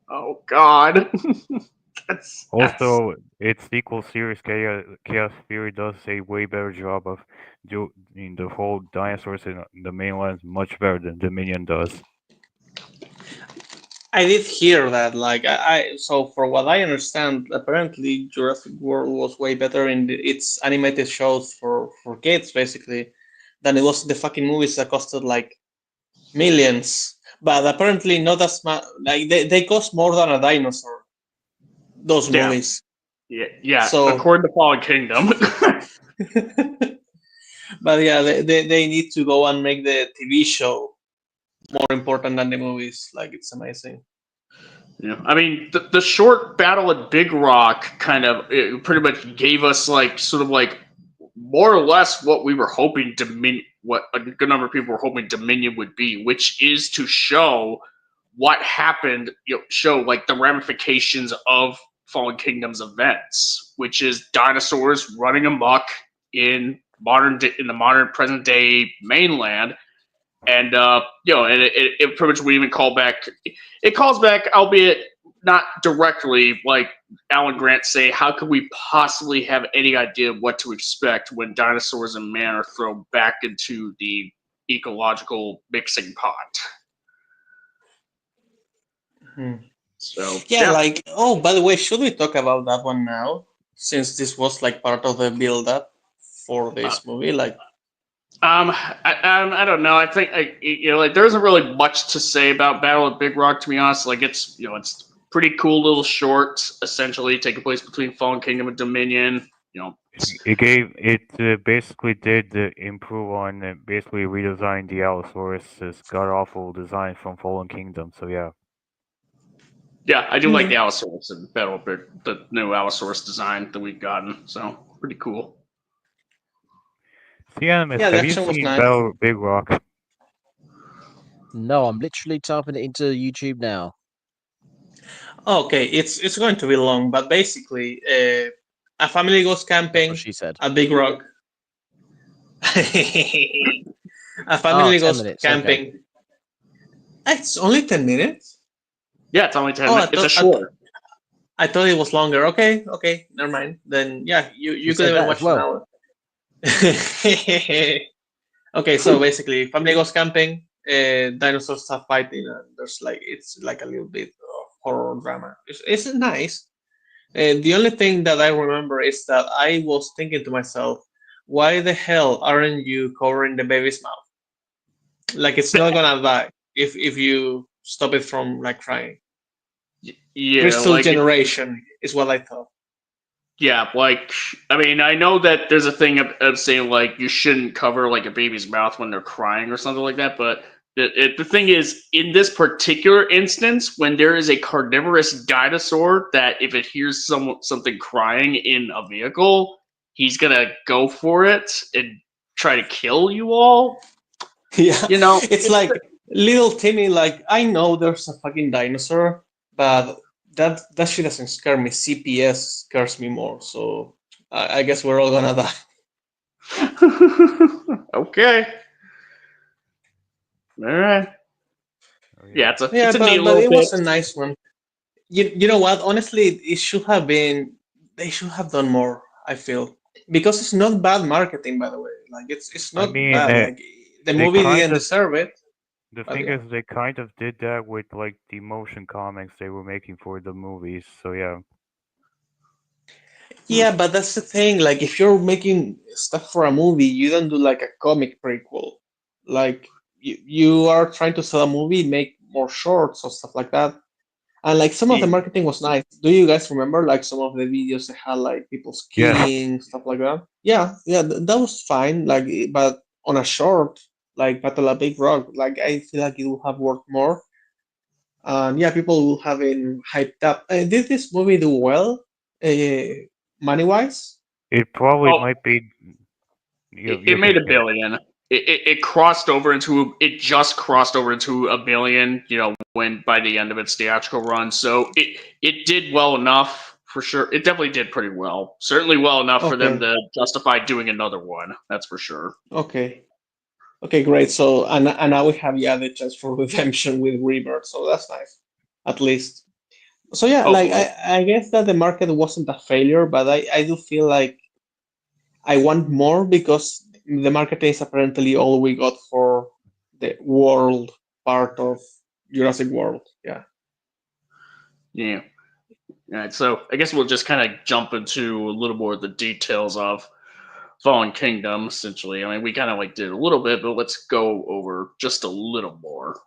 Oh God. that's Also, its sequel series Chaos Theory does a way better job of doing the whole dinosaurs in the mainland much better than Dominion does. I did hear that. Like, so for what I understand, apparently Jurassic World was way better in its animated shows for kids, basically, than it was the fucking movies that costed like millions. But apparently not as much. Like they cost more than a dinosaur. Those Yeah. movies. yeah. So- According to Fallen Kingdom. But yeah, they need to go and make the TV show more important than the movies. Like, it's amazing. Yeah, I mean, the short battle at Big Rock kind of it pretty much gave us like sort of like more or less what we were hoping what a good number of people were hoping Dominion would be, which is to show what happened, show like the ramifications of Fallen Kingdom's events, which is dinosaurs running amok in in the modern present day mainland. And and it pretty much we even call back. It calls back, albeit not directly, like Alan Grant say. How could we possibly have any idea of what to expect when dinosaurs and man are thrown back into the ecological mixing pot? Hmm. So Yeah, like, oh, by the way, should we talk about that one now? Since this was like part of the build up for this movie, like, I don't know. I think like there isn't really much to say about Battle of Big Rock. To be honest, like it's it's pretty cool little short, essentially taking place between Fallen Kingdom and Dominion. It basically did improve on basically redesign the Allosaurus' god awful design from Fallen Kingdom. So yeah. Yeah, I do like the Allosaurus and Battle of the new Allosaurus design that we've gotten. So pretty cool. CMS, Yeah, the have you action was seen nice. Battle of Big Rock? No, I'm literally typing it into YouTube now. Okay, it's going to be long, but basically, a family goes That's camping what she said. at Big Rock. A family 10 goes minutes, camping. It's only 10 minutes. Yeah, it's only 10 Oh, minutes. It's a short. I thought it was longer. Okay, never mind. Then yeah, you could said even that watch as well. an hour. Okay, so basically, family goes camping. Dinosaurs start fighting, and there's like it's like a little bit of horror drama. It's nice. The only thing that I remember is that I was thinking to myself, why the hell aren't you covering the baby's mouth? Like, it's not gonna die if you stop it from like crying. Yeah, Crystal like generation is what I thought. yeah, like I mean, I know that there's a thing of saying like you shouldn't cover like a baby's mouth when they're crying or something like that, but the thing is, in this particular instance, when there is a carnivorous dinosaur that if it hears something crying in a vehicle, he's gonna go for it and try to kill you all. Yeah, it's like it's little Timmy. Like, I know there's a fucking dinosaur, but that shit doesn't scare me. CPS scares me more. So I guess we're all gonna die. okay. All right. Yeah, it's a Yeah, neat but little it bit. was a nice one. You know what? Honestly, it should have been. They should have done more. I feel, because it's not bad marketing, by the way. Like, it's I not mean, bad. Like, the they movie kind didn't of- deserve it. The But thing yeah. is, they kind of did that with like the motion comics they were making for the movies. So yeah. Yeah, but that's the thing. Like, if you're making stuff for a movie, you don't do like a comic prequel. Like, you are trying to sell a movie, make more shorts or stuff like that. And like some of the Yeah. marketing was nice. Do you guys remember like some of the videos that had like people Yes. skiing, stuff like that? Yeah, yeah, that was fine. Like, but on a short, like Battle at Big Rock, like I feel like it would have worked more. And yeah, people will have been hyped up. Did this movie do well, money wise? It probably Oh, might be. it You made can a finish. billion. It crossed over into it just crossed over into a billion. When by the end of its theatrical run, so it did well enough for sure. It definitely did pretty well. Certainly well enough for them Okay, to justify doing another one. That's for sure. okay, okay, great. So and now we have yeah the chance for redemption with Rebirth, so that's nice, at least. So yeah, like Hopefully. I guess that the market wasn't a failure, but I do feel like I want more because the market is apparently all we got for the world part of Jurassic World. Yeah. Yeah. All right. So I guess we'll just kind of jump into a little more of the details of Fallen Kingdom. Essentially, I mean, we kind of like did a little bit, but let's go over just a little more.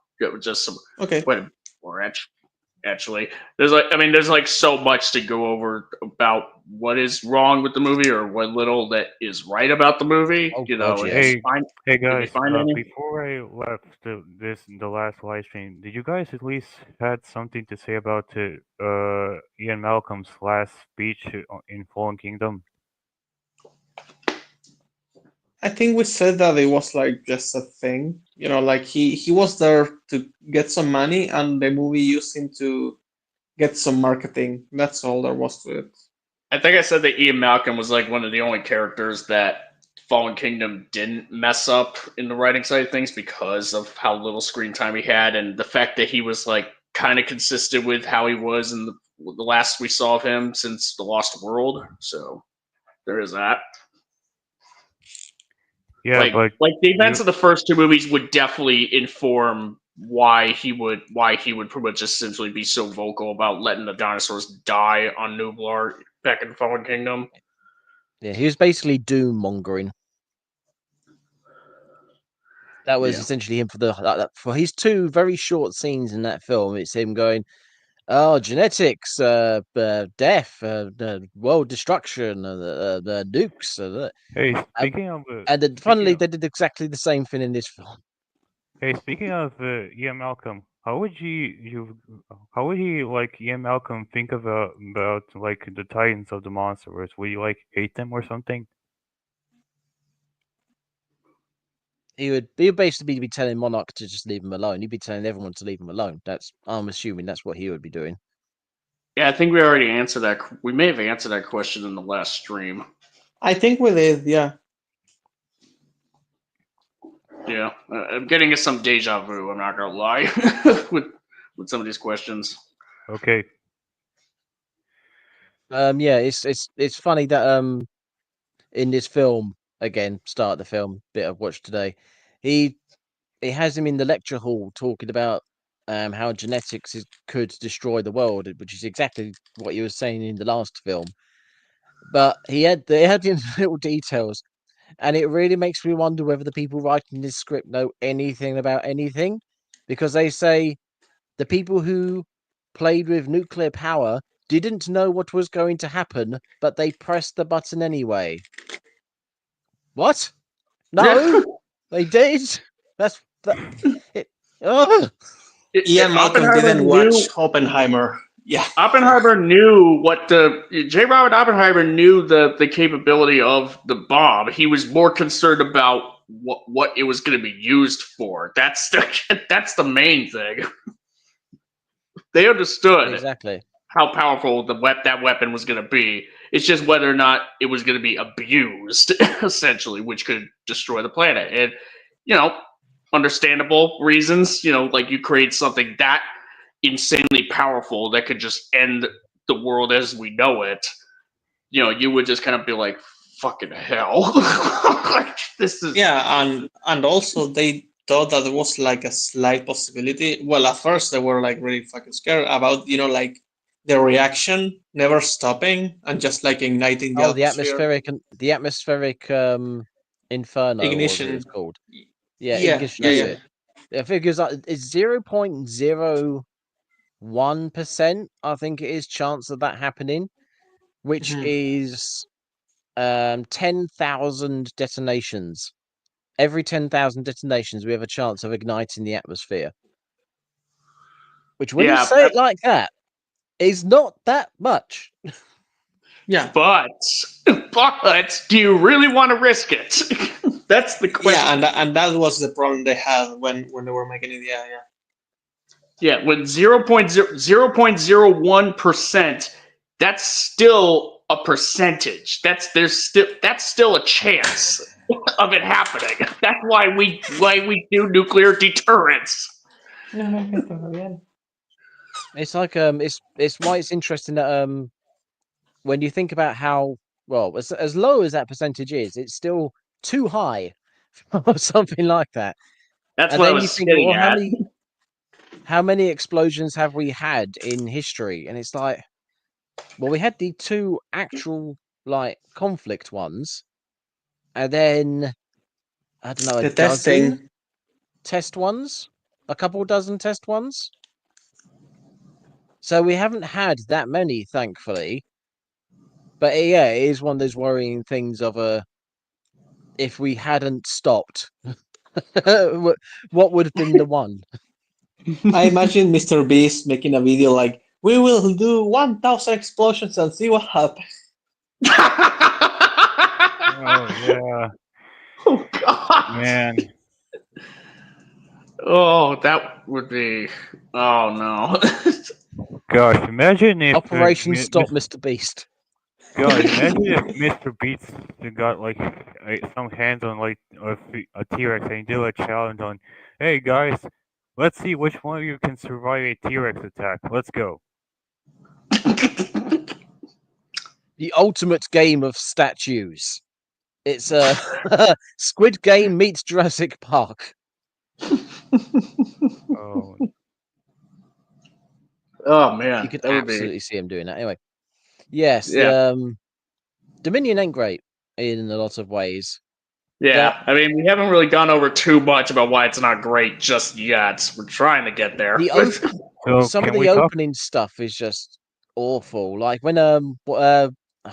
Just some Okay. quite a more actually. There's like so much to go over about what is wrong with the movie or what little that is right about the movie. Oh God, If yes. you Hey, find hey if you guys! find any, Before I left the last live stream, did you guys at least had something to say about Ian Malcolm's last speech in Fallen Kingdom? I think we said that it was like just a thing, like he was there to get some money, and the movie used him to get some marketing. That's all there was to it. I think I said that Ian Malcolm was like one of the only characters that Fallen Kingdom didn't mess up in the writing side of things because of how little screen time he had and the fact that he was like kind of consistent with how he was in the last we saw of him since The Lost World. So there is that. Yeah, but Like the events you of the first two movies would definitely inform why he would pretty much essentially be so vocal about letting the dinosaurs die on Nublar back in Fallen Kingdom. Yeah, he was basically doom mongering. That was Yeah. essentially him for his two very short scenes in that film. It's him going, "Oh, genetics, death, world destruction, the nukes." hey, Uh, speaking of and then, speaking funnily, of they did exactly the same thing in this film. hey, speaking of Ian Malcolm, how would he like Ian Malcolm think about like the Titans of the Monsterverse? Would you like hate them or something? He would basically be telling Monarch to just leave him alone. He'd be telling everyone to leave him alone. I'm assuming that's what he would be doing. Yeah, I think we already answered that. We may have answered that question in the last stream. I think we did. Yeah. Yeah, I'm getting some deja vu. I'm not gonna lie with some of these questions. Okay. Yeah, it's funny that in this film again, start of the film bit I've watched today, he it has him in the lecture hall talking about how could destroy the world, which is exactly what you were saying in the last film. But they had in little details, and it really makes me wonder whether the people writing this script know anything about anything, because they say the people who played with nuclear power didn't know what was going to happen, but they pressed the button anyway. What? No, they did. That's that. It, ugh. Ian Malcolm Oppenheimer didn't watch knew. Oppenheimer. Yeah. Oppenheimer knew what the J. Robert Oppenheimer knew the capability of the bomb. He was more concerned about what it was going to be used for. That's the main thing. They understood Exactly. how powerful that weapon was going to be. It's just whether or not it was going to be abused, essentially, which could destroy the planet. And you know, understandable reasons. Like you create something that insanely powerful that could just end the world as we know it. You would just kind of be like, "Fucking hell!" Like, this is Yeah, and also they thought that there was like a slight possibility. Well, at first they were like really fucking scared about, like the reaction never stopping and just like igniting the Oh, atmosphere. the atmospheric inferno, or whatever it's Ignition. called. Yeah, Yeah, ignition. yeah, That's yeah. it. The figures it's 0.01%, I think it is, chance of that happening, which Mhm. is 10,000 detonations. Every 10,000 detonations, we have a chance of igniting the atmosphere. Which, when you Yeah, say it like that, is not that much. Yeah, but do you really want to risk it? That's the question. yeah, and that was the problem they had when they were making it. Yeah, yeah. Yeah, with 0.01%, that's still a percentage. That's still a chance of it happening. That's why we do nuclear deterrence. It's like it's why it's interesting that when you think about how well as low as that percentage is, it's still too high or something like that. That's And what I then you was think, getting well, at. how many explosions have we had in history? And it's like, well, we had the two actual like conflict ones, and then I don't know, a The dozen testing. test ones, a couple dozen test ones. So we haven't had that many, thankfully. But yeah, it is one of those worrying things of if we hadn't stopped, what would have been the one? I imagine Mr. Beast making a video like, "We will do 1,000 explosions and see what happens." Oh yeah, Oh God! man. Oh, that would be. Oh no! Gosh, imagine if Operation Stop Mr. Beast. God, imagine if Mr. Beats got like some hands on like a T-Rex and do a challenge on, hey guys, let's see which one of you can survive a T-Rex attack. Let's go. The ultimate game of statues. It's a Squid Game meets Jurassic Park. Oh, Oh You man, could that would be. absolutely see him doing that. Anyway, yes, Yeah, the Dominion ain't great in a lot of ways. yeah. I mean, we haven't really gone over too much about why it's not great just yet. We're trying to get there. so Some of can the we talk? opening stuff is just awful. Like when I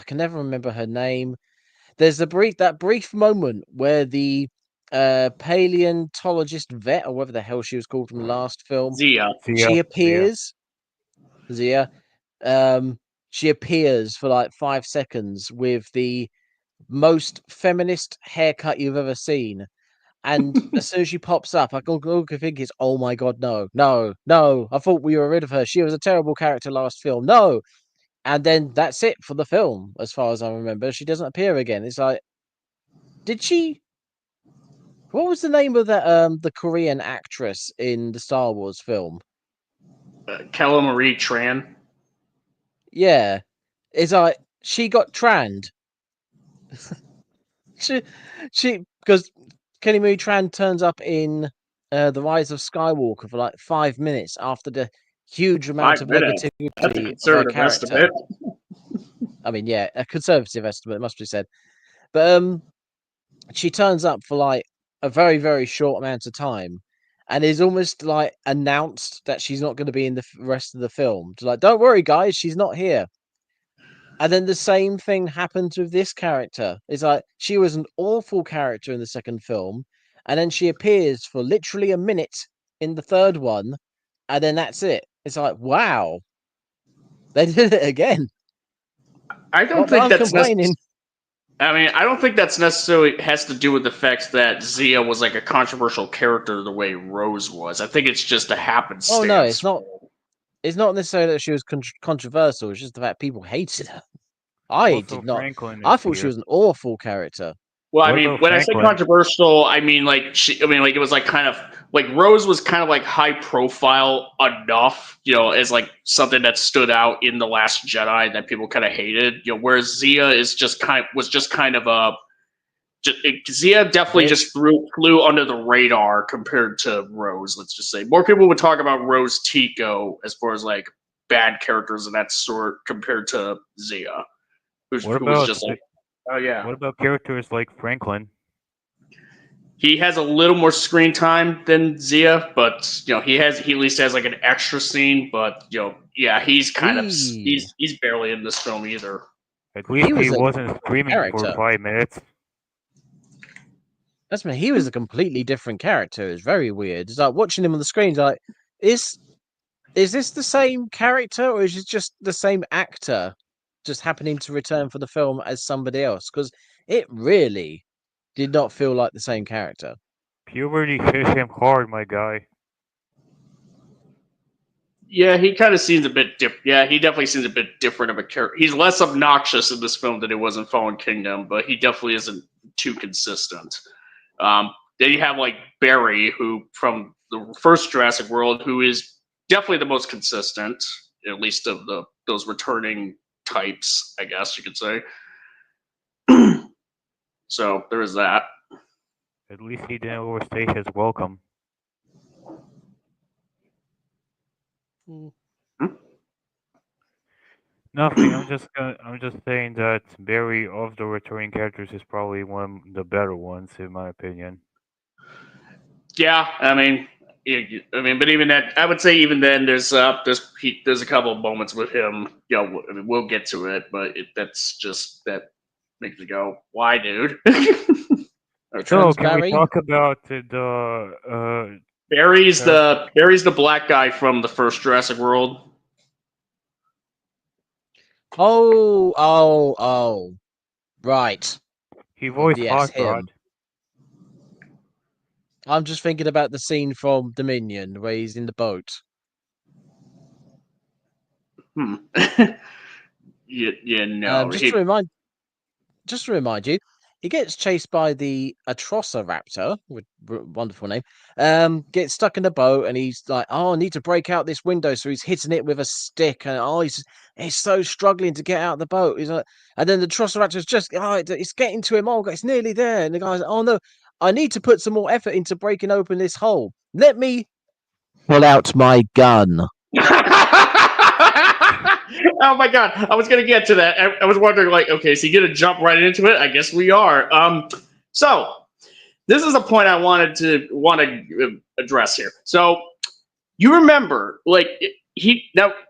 can never remember her name. There's that brief moment where the paleontologist vet, or whatever the hell she was called from the last film, Zia. she Yeah. appears. Zia, she appears for like 5 seconds with the most feminist haircut you've ever seen. And as soon as she pops up, I go think it's, oh my god, no, no, no. I thought we were rid of her. She was a terrible character last film. No. And then that's it for the film, as far as I remember. She doesn't appear again. It's like, did she? What was the name of that the Korean actress in the Star Wars film? Kella Marie Tran. Yeah. It's like she got tranned. she because Kelly Marie Tran turns up in The Rise of Skywalker for like 5 minutes after the huge amount 5 of minutes. That's a negativity of her conservative character. estimate. I mean, yeah, a conservative estimate, must be said. But she turns up for like a very, very short amount of time and is almost like announced that she's not going to be in the rest of the film. Just like, don't worry, guys, she's not here. And then the same thing happens with this character. It's like she was an awful character in the second film, and then she appears for literally a minute in the third one, and then that's it. It's like, wow, they did it again. I don't Not that think I'm that's complaining. I mean, I don't think that's necessarily has to do with the fact that Zia was like a controversial character the way Rose was. I think it's just a happenstance. Oh no, it's not. It's not necessarily that she was controversial. It's just the fact people hated her. I Also, did not. Franklin I is thought she here. was an awful character. Well, I What mean, about when I say Franklin? controversial, I mean like it was like kind of like Rose was kind of like high profile enough, as like something that stood out in the Last Jedi that people kind of hated. Whereas Zia was just kind of a Zia definitely Bitch. just flew under the radar compared to Rose. Let's just say more people would talk about Rose Tico as far as like bad characters of that sort compared to Zia, What who was about just like, oh yeah. what about characters like Franklin? He has a little more screen time than Zia, but he at least has like an extra scene. But yeah, he's kind of He he's barely in this film either. At least was he a wasn't screaming for character. 5 minutes. That's me. He was a completely different character. It's very weird. It's like watching him on the screen. It's like, is this the same character, or is it just the same actor, just happening to return for the film as somebody else? Because it really did not feel like the same character. Puberty hit him hard, my guy. Yeah, he kind of seems a bit different. Yeah, he definitely seems a bit different of a character. He's less obnoxious in this film than he was in Fallen Kingdom, but he definitely isn't too consistent. Then you have like Barry, who from the first Jurassic World, who is definitely the most consistent, at least of those returning types, I guess you could say. So there is that. At least he didn't overstay his welcome. Nothing. I'm just saying that Barry of the returning characters is probably one of the better ones in my opinion. Yeah, I mean, but even that, I would say even then, there's a couple of moments with him. I mean, we'll get to it, but that's just that makes me go, "Why, dude?" So can Barry? we talk about the Barry's the black guy from the first Jurassic World. Oh, right. he voiced Yes, Hot Rod? him. I'm just thinking about the scene from Dominion where he's in the boat. No. Just to remind you, he gets chased by the Atrociraptor, with wonderful name. Gets stuck in the boat, and he's like, "Oh, I need to break out this window." So he's hitting it with a stick, and he's so struggling to get out of the boat. He's like, and then the Atrociraptor's just, it's getting to him. Oh, it's nearly there, and the guy's like, "Oh no, I need to put some more effort into breaking open this hole. Let me pull out my gun." Oh my god, I was gonna get to that. I was wondering, like, okay, so you're gonna jump right into it? I guess we are. So this is a point I want to address here. So you remember, like,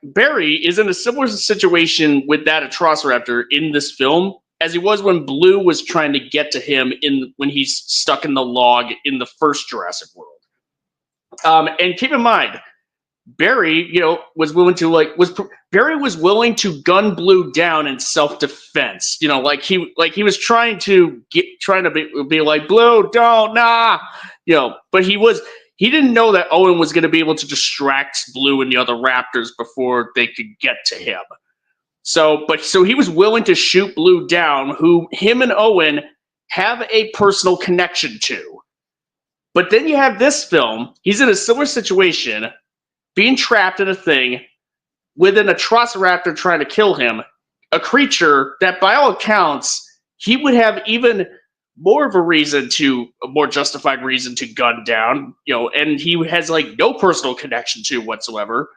Barry is in a similar situation with that Atrociraptor in this film as he was when Blue was trying to get to him when he's stuck in the log in the first Jurassic World. And keep in mind, Barry, was willing to gun Blue down in self-defense. Like he was trying to be like, Blue, don't, nah. But he didn't know that Owen was going to be able to distract Blue and the other raptors before they could get to him. So he was willing to shoot Blue down, who him and Owen have a personal connection to. But then you have this film. He's in a similar situation, being trapped in a thing with an Atrociraptor trying to kill him, a creature that, by all accounts, he would have even more of a more justified reason to gun down, and he has like no personal connection to whatsoever.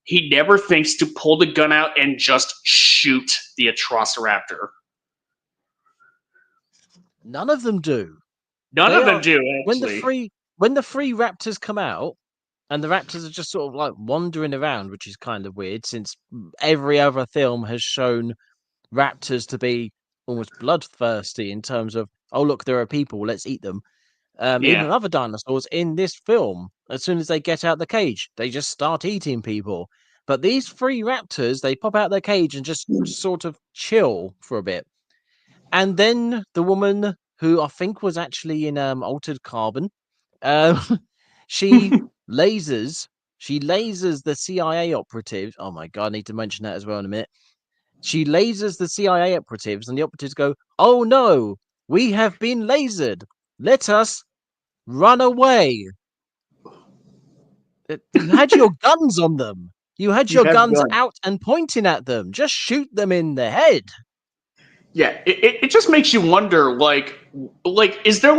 He never thinks to pull the gun out and just shoot the Atrociraptor. None of them do. None of them do, actually. When the three raptors come out, and the raptors are just sort of like wandering around, which is kind of weird since every other film has shown raptors to be almost bloodthirsty in terms of, oh, look, there are people, let's eat them. Even other dinosaurs in this film, as soon as they get out the cage, they just start eating people. But these three raptors, they pop out their cage and just sort of chill for a bit. And then the woman, who I think was actually in Altered Carbon, she lasers the CIA operatives. Oh my god, I need to mention that as well in a minute. She lasers the CIA operatives, and the operatives go, "Oh no, we have been lasered. Let us run away." You had your guns on them. You had your guns out and pointing at them. Just shoot them in the head. Yeah, it just makes you wonder, like, is there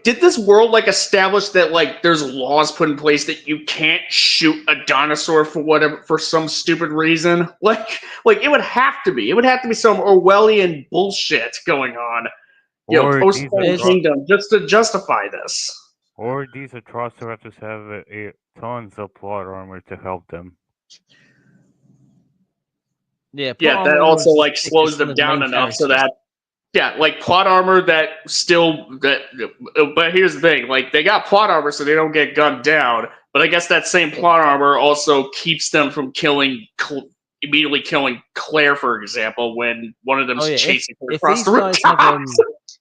did this world establish that there's laws put in place that you can't shoot a dinosaur for some stupid reason? Like it would have to be some Orwellian bullshit going on. Or post these Fallen There's- Kingdom just to justify this. or these Atrocitoraptors have tons of plot armor to help them. Yeah, Yeah, plot that armor also was like thick slows as one them of the down main enough so characters. that like plot armor that still that. But here's the thing: like they got plot armor so they don't get gunned down. But I guess that same plot armor also keeps them from immediately killing Claire, for example, when one of them's Oh, yeah, chasing her if across these the guys have rooftops.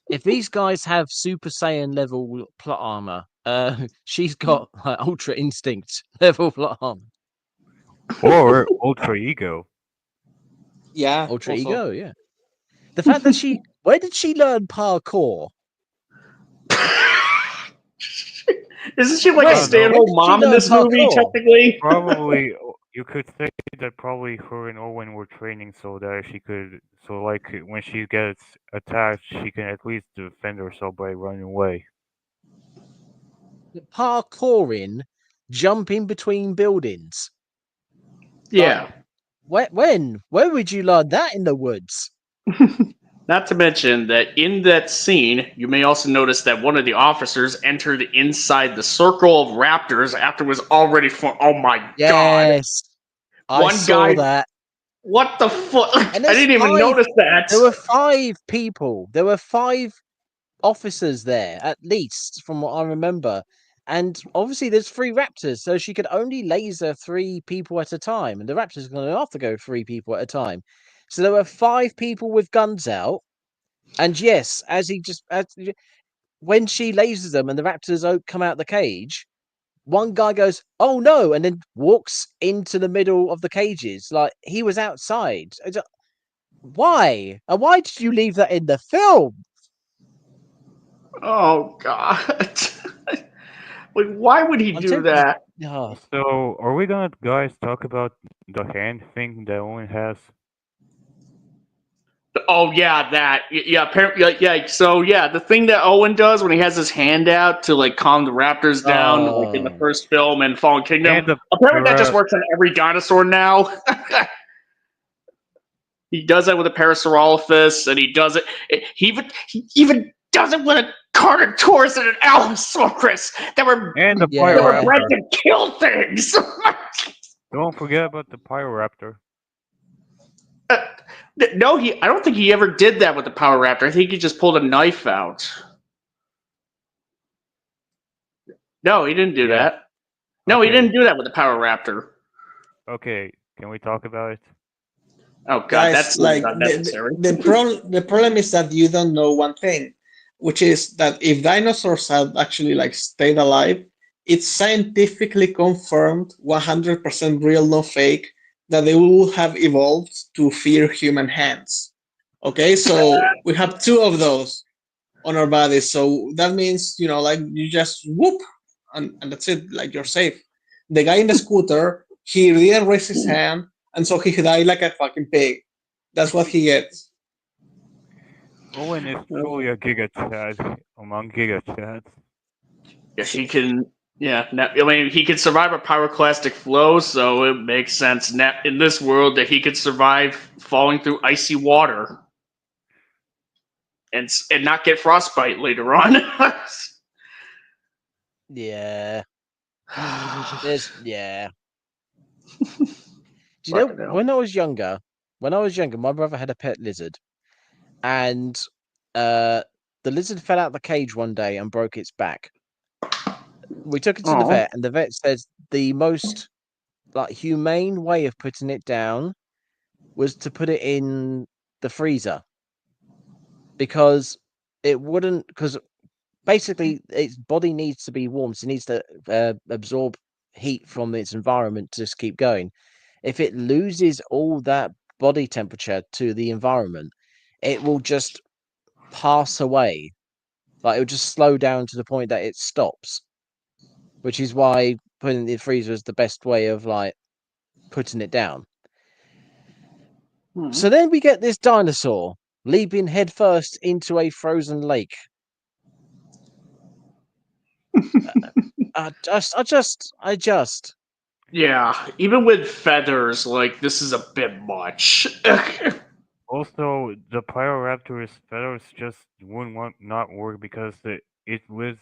if these guys have Super Saiyan level plot armor, she's got like, Ultra Instinct level plot armor. Or Ultra Ego. Yeah. Ultra also. Ego, yeah. The fact that where did she learn parkour? Isn't she like I a don't know. stay-at-home When did she mom in learn this movie? parkour? Technically, Probably, you could say that probably her and Owen were training so that she could, so like when she gets attacked, she can at least defend herself by running away. Parkouring, jumping between buildings. yeah. Where would you learn that in the woods? Not to mention that in that scene, you may also notice that one of the officers entered inside the circle of raptors after it was already formed. Oh my god! Yes, I One saw guy. that. What the fuck? And I there's didn't even 5 notice that. There were 5 people. There were 5 officers there, at least, from what I remember. And obviously, there's 3 raptors, so she could only laser 3 people at a time. And the raptors are going to have to go 3 people at a time. So there were 5 people with guns out. And yes, when she lasers them and the raptors come out the cage, one guy goes, "Oh no!" and then walks into the middle of the cages like he was outside. Why? And why did you leave that in the film? Oh god! Like, why would he I'm do tempted to- that? Oh, So, are we gonna, guys, talk about the hand thing that Owen has? Oh yeah, that yeah. Apparently, yeah. So yeah, the thing that Owen does when he has his hand out to like calm the raptors down, like in the Oh. first film and Fallen Kingdom. And the Apparently, that just para- works on every dinosaur now. He does that with a Parasaurolophus, and he does it. He even does it with a Carnotaurus and an Allosaurus that were and the Yeah. that were bred Pyroraptor. to kill things. Don't forget about the Pyroraptor. No, I don't think he ever did that with the Power Raptor. I think he just pulled a knife out. No, he didn't do Yeah. that. No, he Okay. didn't do that with the Power Raptor. Okay, can we talk about it? Oh god, Guys, that's like unnecessary. the problem is that you don't know one thing, which is that if dinosaurs had actually like stayed alive, it's scientifically confirmed 100% real, no fake, that they will have evolved to fear human hands. Okay, so we have 2 of those on our bodies, so that means, like you just whoop and that's it, like you're safe. The guy in the scooter, he didn't raise his hand, and so he died like a fucking pig. That's what he gets. Owen is truly a Giga Chad among Giga Chads. Yeah, he can. Yeah, I mean, he could survive a pyroclastic flow, so it makes sense in this world that he could survive falling through icy water and not get frostbite later on. yeah. Yeah. Do you Fucking know hell. when I was younger, my brother had a pet lizard, and the lizard fell out the cage one day and broke its back. We took it to the Aw. vet, and the vet says the most like humane way of putting it down was to put it in the freezer because it wouldn't. Because basically, its body needs to be warm, so it needs to absorb heat from its environment to just keep going. If it loses all that body temperature to the environment, it will just pass away. Like it will just slow down to the point that it stops. Which is why putting it in the freezer is the best way of like putting it down. Hmm. So then we get this dinosaur leaping headfirst into a frozen lake. I just. Yeah, even with feathers, like this is a bit much. also the Pyroraptor's feathers just wouldn't not work because it was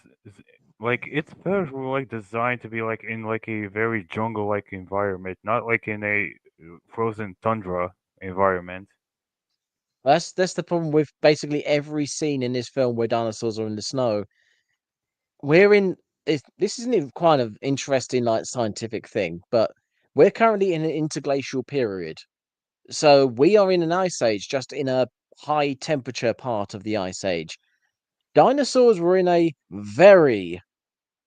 like its feathers were like designed to be like in like a very jungle-like environment, not like in a frozen tundra environment. That's the problem with basically every scene in this film where dinosaurs are in the snow. We're in this isn't even quite an interesting like scientific thing, but we're currently in an interglacial period. So we are in an ice age, just in a high temperature part of the ice age. Dinosaurs were in a very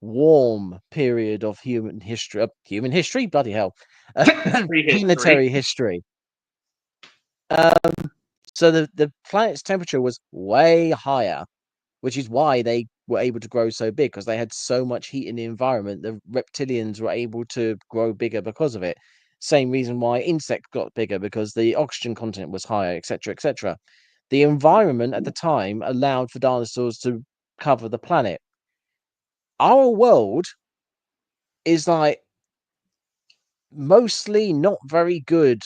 warm period of human history. Human history, bloody hell, planetary history. So the planet's temperature was way higher, which is why they were able to grow so big because they had so much heat in the environment. The reptilians were able to grow bigger because of it. Same reason why insects got bigger because the oxygen content was higher, etc., etc. The environment at the time allowed for dinosaurs to cover the planet. Our world is like mostly not very good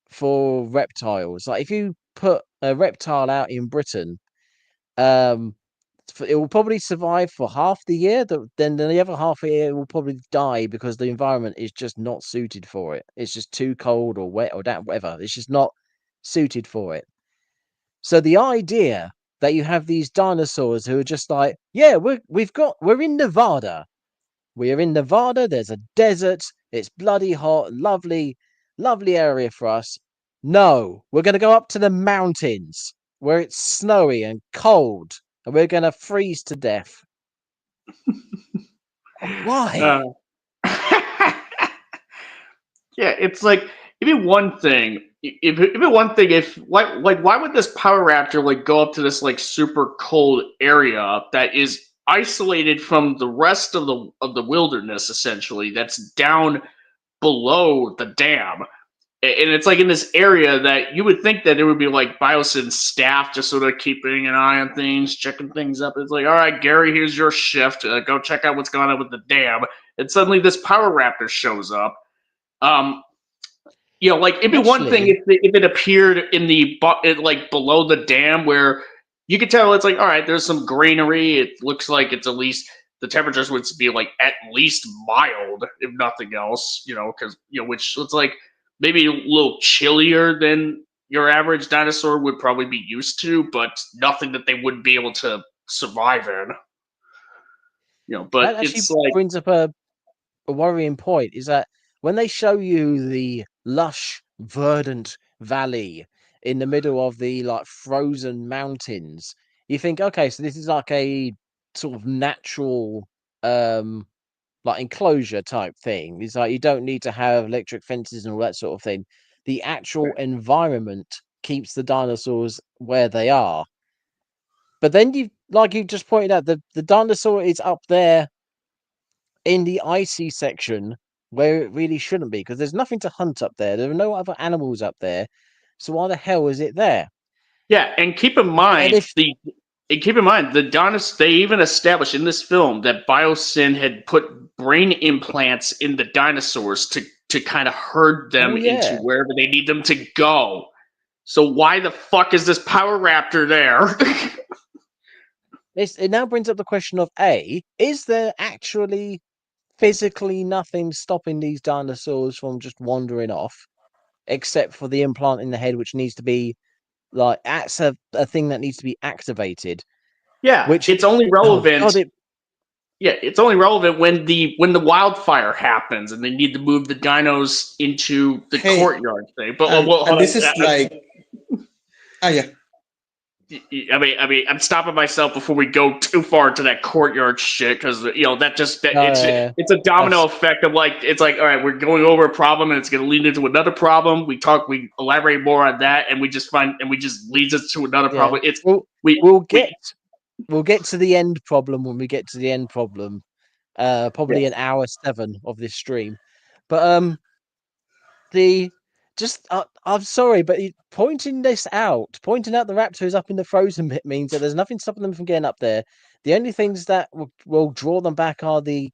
for reptiles. Like if you put a reptile out in Britain, um, it will probably survive for half the year. Then the other half of the year it will probably die because the environment is just not suited for it. It's just too cold or wet or damp, whatever. It's just not suited for it. So the idea that you have these dinosaurs who are just like, yeah, we're in Nevada. We're in Nevada. There's a desert. It's bloody hot. Lovely, lovely area for us. No, we're going to go up to the mountains where it's snowy and cold and we're going to freeze to death. Why? Yeah, it's like it'd be one thing if why would this Power Raptor like go up to this like super cold area that is isolated from the rest of the wilderness essentially that's down below the dam. And it's like in this area that you would think that it would be like Biosyn's staff just sort of keeping an eye on things, checking things up. It's like, all right, Gary, here's your shift. Go check out what's going on with the dam. And suddenly this Power Raptor shows up. Um, like it'd be one thing if it appeared in like below the dam where you could tell it's like, all right, there's some greenery. It looks like it's at least the temperatures would be like at least mild, if nothing else. Because which it's like maybe a little chillier than your average dinosaur would probably be used to, but nothing that they wouldn't be able to survive in. But that actually it's like brings up a worrying point is that when they show you the lush, verdant valley in the middle of the like frozen mountains, you think, okay, so this is like a sort of natural like enclosure type thing. It's like you don't need to have electric fences and all that sort of thing. The actual environment keeps the dinosaurs where they are. But then you just pointed out, the dinosaur is up there in the icy section where it really shouldn't be because there's nothing to hunt up there. There are no other animals up there. So why the hell is it there? Yeah, and keep in mind the dinosaurs. They even established in this film that Biosyn had put brain implants in the dinosaurs to kind of herd them into wherever they need them to go. So why the fuck is this Power Raptor there? It now brings up the question of is there actually physically nothing stopping these dinosaurs from just wandering off, except for the implant in the head, which needs to be like that's a thing that needs to be activated. Yeah, which it's only relevant. Oh, God, it's only relevant when the wildfire happens and they need to move the dinos into the courtyard thing. But and this is like, yeah. I mean, I'm stopping myself before we go too far into that courtyard shit because it's a domino effect of like it's like all right, we're going over a problem and it's going to lead into another problem. We elaborate more on that, and we just leads us to another problem. We'll get to the end problem when we get to the end problem. Probably an hour 7 of this stream, but I'm sorry, but pointing out the raptors up in the frozen pit means that there's nothing stopping them from getting up there. The only things that will draw them back are the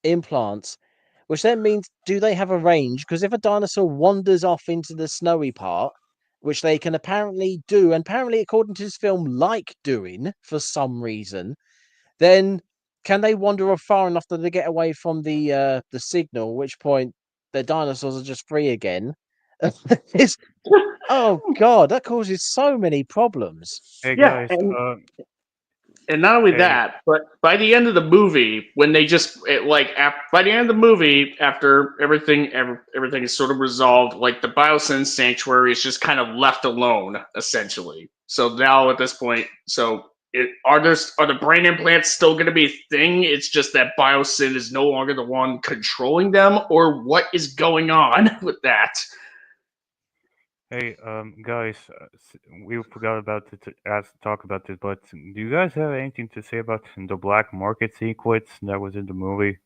implants, which then means do they have a range? Because if a dinosaur wanders off into the snowy part which they can apparently do, and apparently, according to this film, like doing for some reason, then can they wander off far enough that they get away from the signal? At which point the dinosaurs are just free again. Oh god, that causes so many problems. Hey Yeah, guys, and not only hey, that, but by the end of the movie, when they just by the end of the movie, after everything is sort of resolved, like the Biosyn sanctuary is just kind of left alone, essentially. So now at this point, are the brain implants still going to be a thing? It's just that Biosyn is no longer the one controlling them, or what is going on with that? hey, guys, we forgot about to talk about this, but do you guys have anything to say about the black market sequence that was in the movie?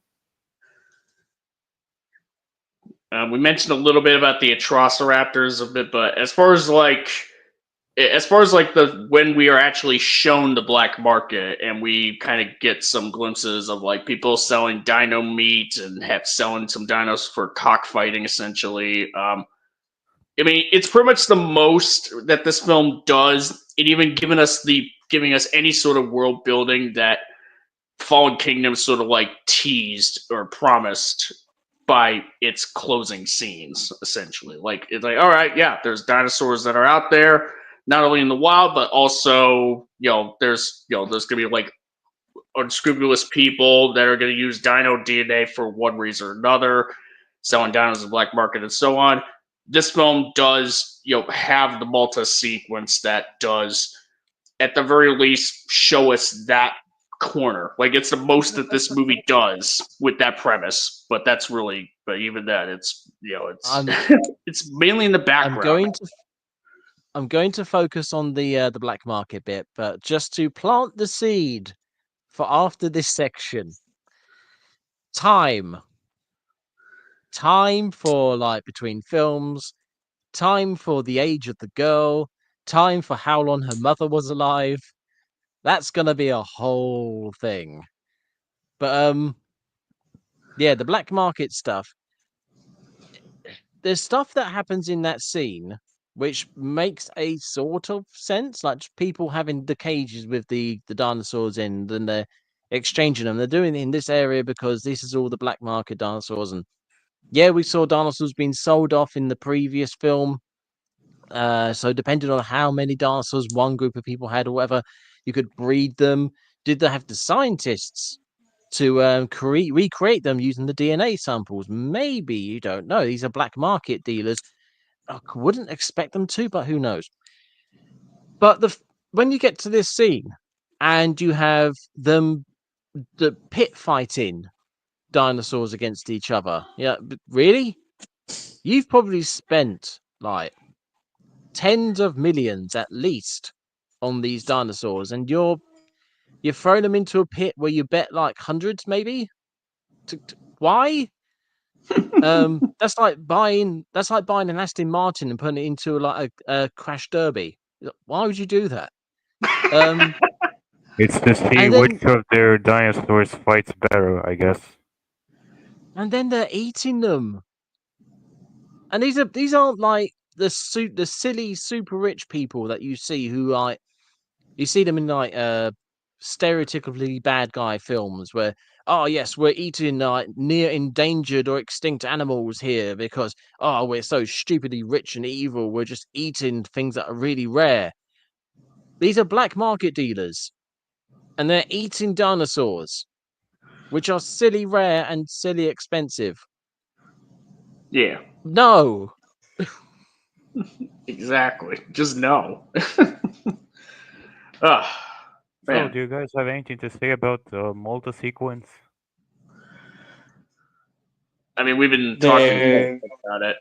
We mentioned a little bit about the Atrociraptors a bit, but as far as the when we are actually shown the black market and we kind of get some glimpses of like people selling dino meat and selling some dinos for cockfighting, essentially. I mean, it's pretty much the most that this film does. It even giving us any sort of world building that Fallen Kingdom sort of like teased or promised by its closing scenes, essentially. Like it's like, all right, yeah, there's dinosaurs that are out there, not only in the wild, but also, there's gonna be like unscrupulous people that are gonna use dino DNA for one reason or another, selling dinos in the black market and so on. This film does, have the Malta sequence that does, at the very least, show us that corner. Like it's the most that this movie does with that premise, but even then, it's I'm it's mainly in the I'm background. going to focus on the black market bit, but just to plant the seed for after this section. Time for like between films, time for the age of the girl, time for how long her mother was alive. That's gonna be a whole thing. But yeah, the black market stuff. There's stuff that happens in that scene which makes a sort of sense, like people having the cages with the dinosaurs in, and they're exchanging them. They're doing it in this area because this is all the black market dinosaurs, and yeah, we saw dinosaurs being sold off in the previous film. So depending on how many dinosaurs one group of people had or whatever, you could breed them. Did they have the scientists to recreate them using the DNA samples? Maybe, you don't know. These are black market dealers. I wouldn't expect them to, but who knows? But when you get to this scene and you have the pit fighting dinosaurs against each other, yeah, really? You've probably spent like tens of millions at least on these dinosaurs, and you're throwing them into a pit where you bet like hundreds, maybe. Why? That's like buying an Aston Martin and putting it into like a Crash Derby. Why would you do that? It's to see And which then of their dinosaurs fights better, I guess. they're eating them. And these aren't like the silly super rich people that you see who like you see them in like stereotypically bad guy films where, oh yes, we're eating near endangered or extinct animals here because we're so stupidly rich and evil, we're just eating things that are really rare. These are black market dealers and they're eating dinosaurs, which are silly rare and silly expensive. Yeah, No. exactly. Just no. Ugh, So, man. do you guys have anything to say about the Malta sequence? I mean, we've been talking about it.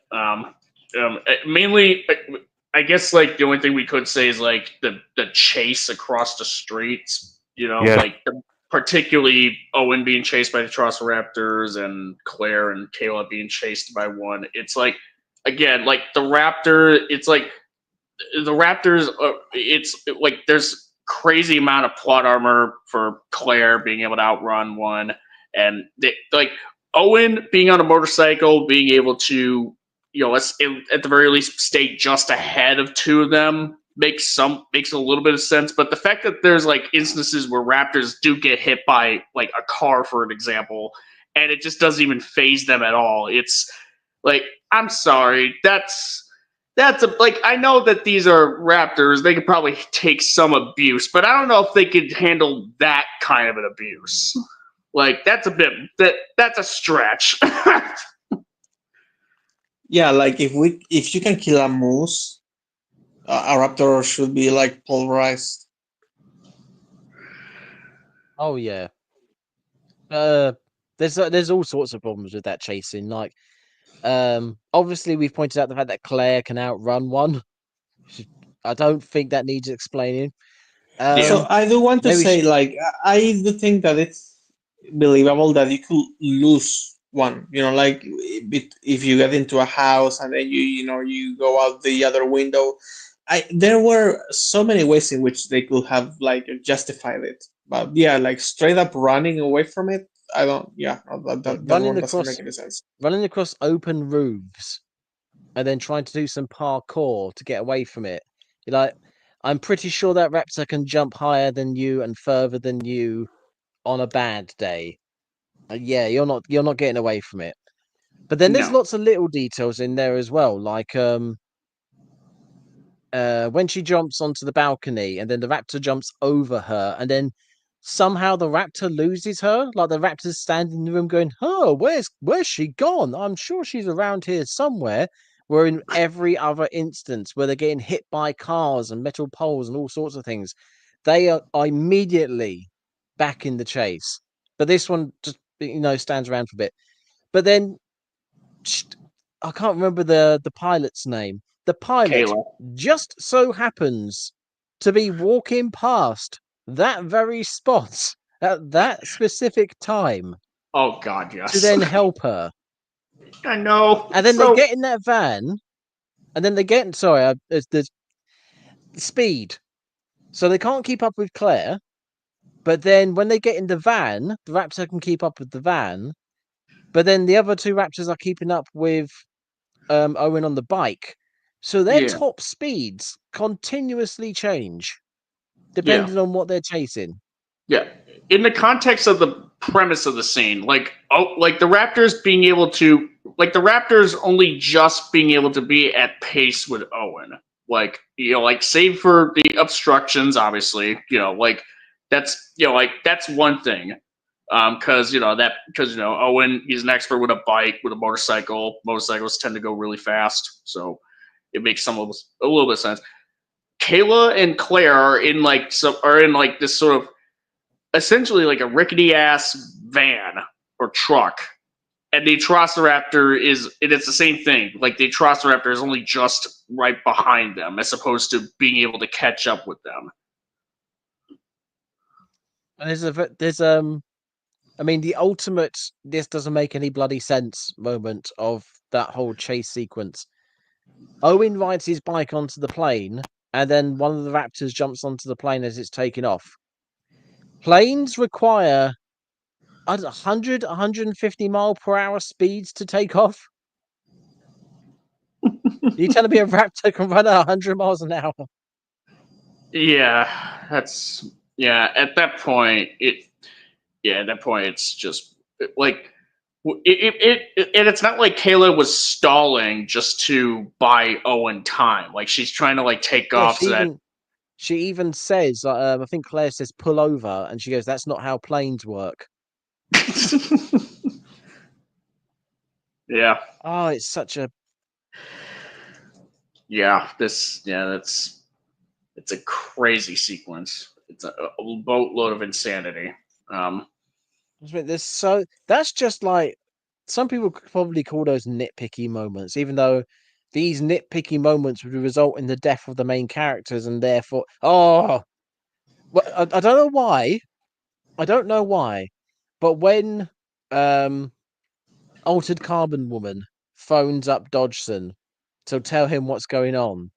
Mainly, I guess like the only thing we could say is like the chase across the streets. Yes. Like particularly Owen being chased by the Velociraptors and Claire and Kayla being chased by one. It's like again, like the raptor. It's like the Raptors. It's like there's crazy amount of plot armor for Claire being able to outrun one, and they like Owen being on a motorcycle, being able to let's at the very least stay just ahead of two of them makes a little bit of sense. But the fact that there's like instances where raptors do get hit by like a car, for an example, and it just doesn't even phase them at all. It's like, I'm sorry, that's like, I know that these are raptors, they could probably take some abuse, but I don't know if they could handle that kind of an abuse. Like, that's a stretch. Yeah, like if you can kill a moose, a raptor should be like pulverized. Oh yeah. There's all sorts of problems with that chasing. Like, obviously we've pointed out the fact that Claire can outrun one. I don't think that needs explaining. So I do want to maybe say, like, I do think that it's believable that you could lose one. You know, like if you get into a house and then you go out the other window. There were so many ways in which they could have like justified it, but yeah, like straight up running away from it, I don't. Yeah, that running one doesn't across make any sense. running across open roofs and then trying to do some parkour to get away from it. You're like, I'm pretty sure that raptor can jump higher than you and further than you on a bad day. Yeah, you're not getting away from it. But then there's No. lots of little details in there as well, like when she jumps onto the balcony and then the raptor jumps over her and then somehow the raptor loses her. Like the raptor's standing in the room going, oh, where's she gone? I'm sure she's around here somewhere. Where in every other instance where they're getting hit by cars and metal poles and all sorts of things, they are immediately back in the chase. But this one just stands around for a bit. But then I can't remember the pilot's name. The pilot Kayla. just so happens to be walking past that very spot at that specific time Oh God, yes. to then help her. I know. And then they get in that van, and then they get there's speed, so they can't keep up with Claire. But then when they get in the van, the raptor can keep up with the van. But then the other two raptors are keeping up with Owen on the bike. So their Yeah. top speeds continuously change Yeah. depending on what they're chasing. Yeah. In the context of the premise of the scene, like the Raptors being able to, like the Raptors only just being able to be at pace with Owen, like save for the obstructions, obviously, that's that's one thing, because Owen, he's an expert with a bike, with a motorcycle. Motorcycles tend to go really fast, so it makes a little bit of sense. Kayla and Claire are in this sort of essentially like a rickety ass van or truck, and the Atrociraptor it's the same thing. Like the Atrociraptor is only just right behind them, as opposed to being able to catch up with them. And I mean, the ultimate this doesn't make any bloody sense moment of that whole chase sequence. Owen rides his bike onto the plane, and then one of the raptors jumps onto the plane as it's taking off. Planes require 100, 150 mile per hour speeds to take off. You telling me a raptor can run at 100 miles an hour? Yeah, at that point it's just like and it's not like Kayla was stalling just to buy Owen time. Like she's trying to take off she even says, I think Claire says, pull over, and she goes, that's not how planes work. Yeah. Oh, it's such a it's a crazy sequence. It's a boatload of insanity. that's just like some people could probably call those nitpicky moments, even though these nitpicky moments would result in the death of the main characters, and therefore, I don't know why. I don't know why, but when Altered Carbon Woman phones up Dodgson to tell him what's going on,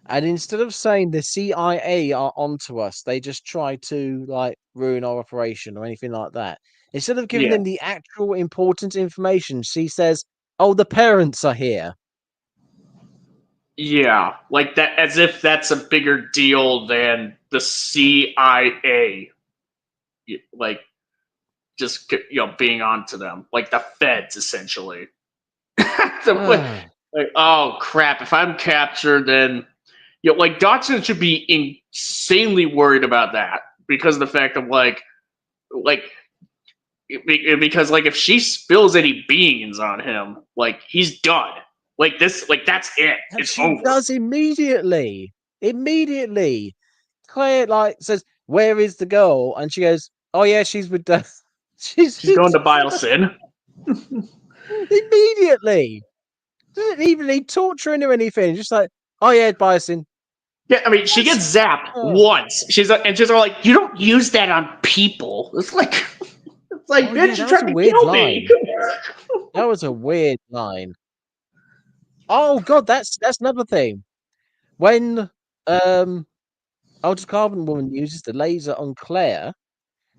and instead of saying the CIA are onto us, they just try to ruin our operation or anything like that. Instead of giving Yeah. them the actual important information, she says, "Oh, the parents are here." Yeah, like that, as if that's a bigger deal than the CIA. Like just being onto them, like the feds essentially. Ah, Like, oh crap! If I'm captured, then like Dodson should be insanely worried about that because of the fact of like because like if she spills any beans on him, like he's done. Like this, like that's it. and It's she over. does immediately. Immediately. Claire like says, "Where is the girl?" And she goes, "Oh yeah, she's with the." She's going to Biosyn. Immediately. Doesn't even need torturing or anything. Just like, "Oh yeah, Bison." Yeah, I mean, she That's gets zapped oh, once. She's all like, "You don't use that on people." It's like, oh yeah, bitch, you that was tried a to weird kill me. line. That was a weird line. Oh god, that's another thing. When Altered Carbon Woman uses the laser on Claire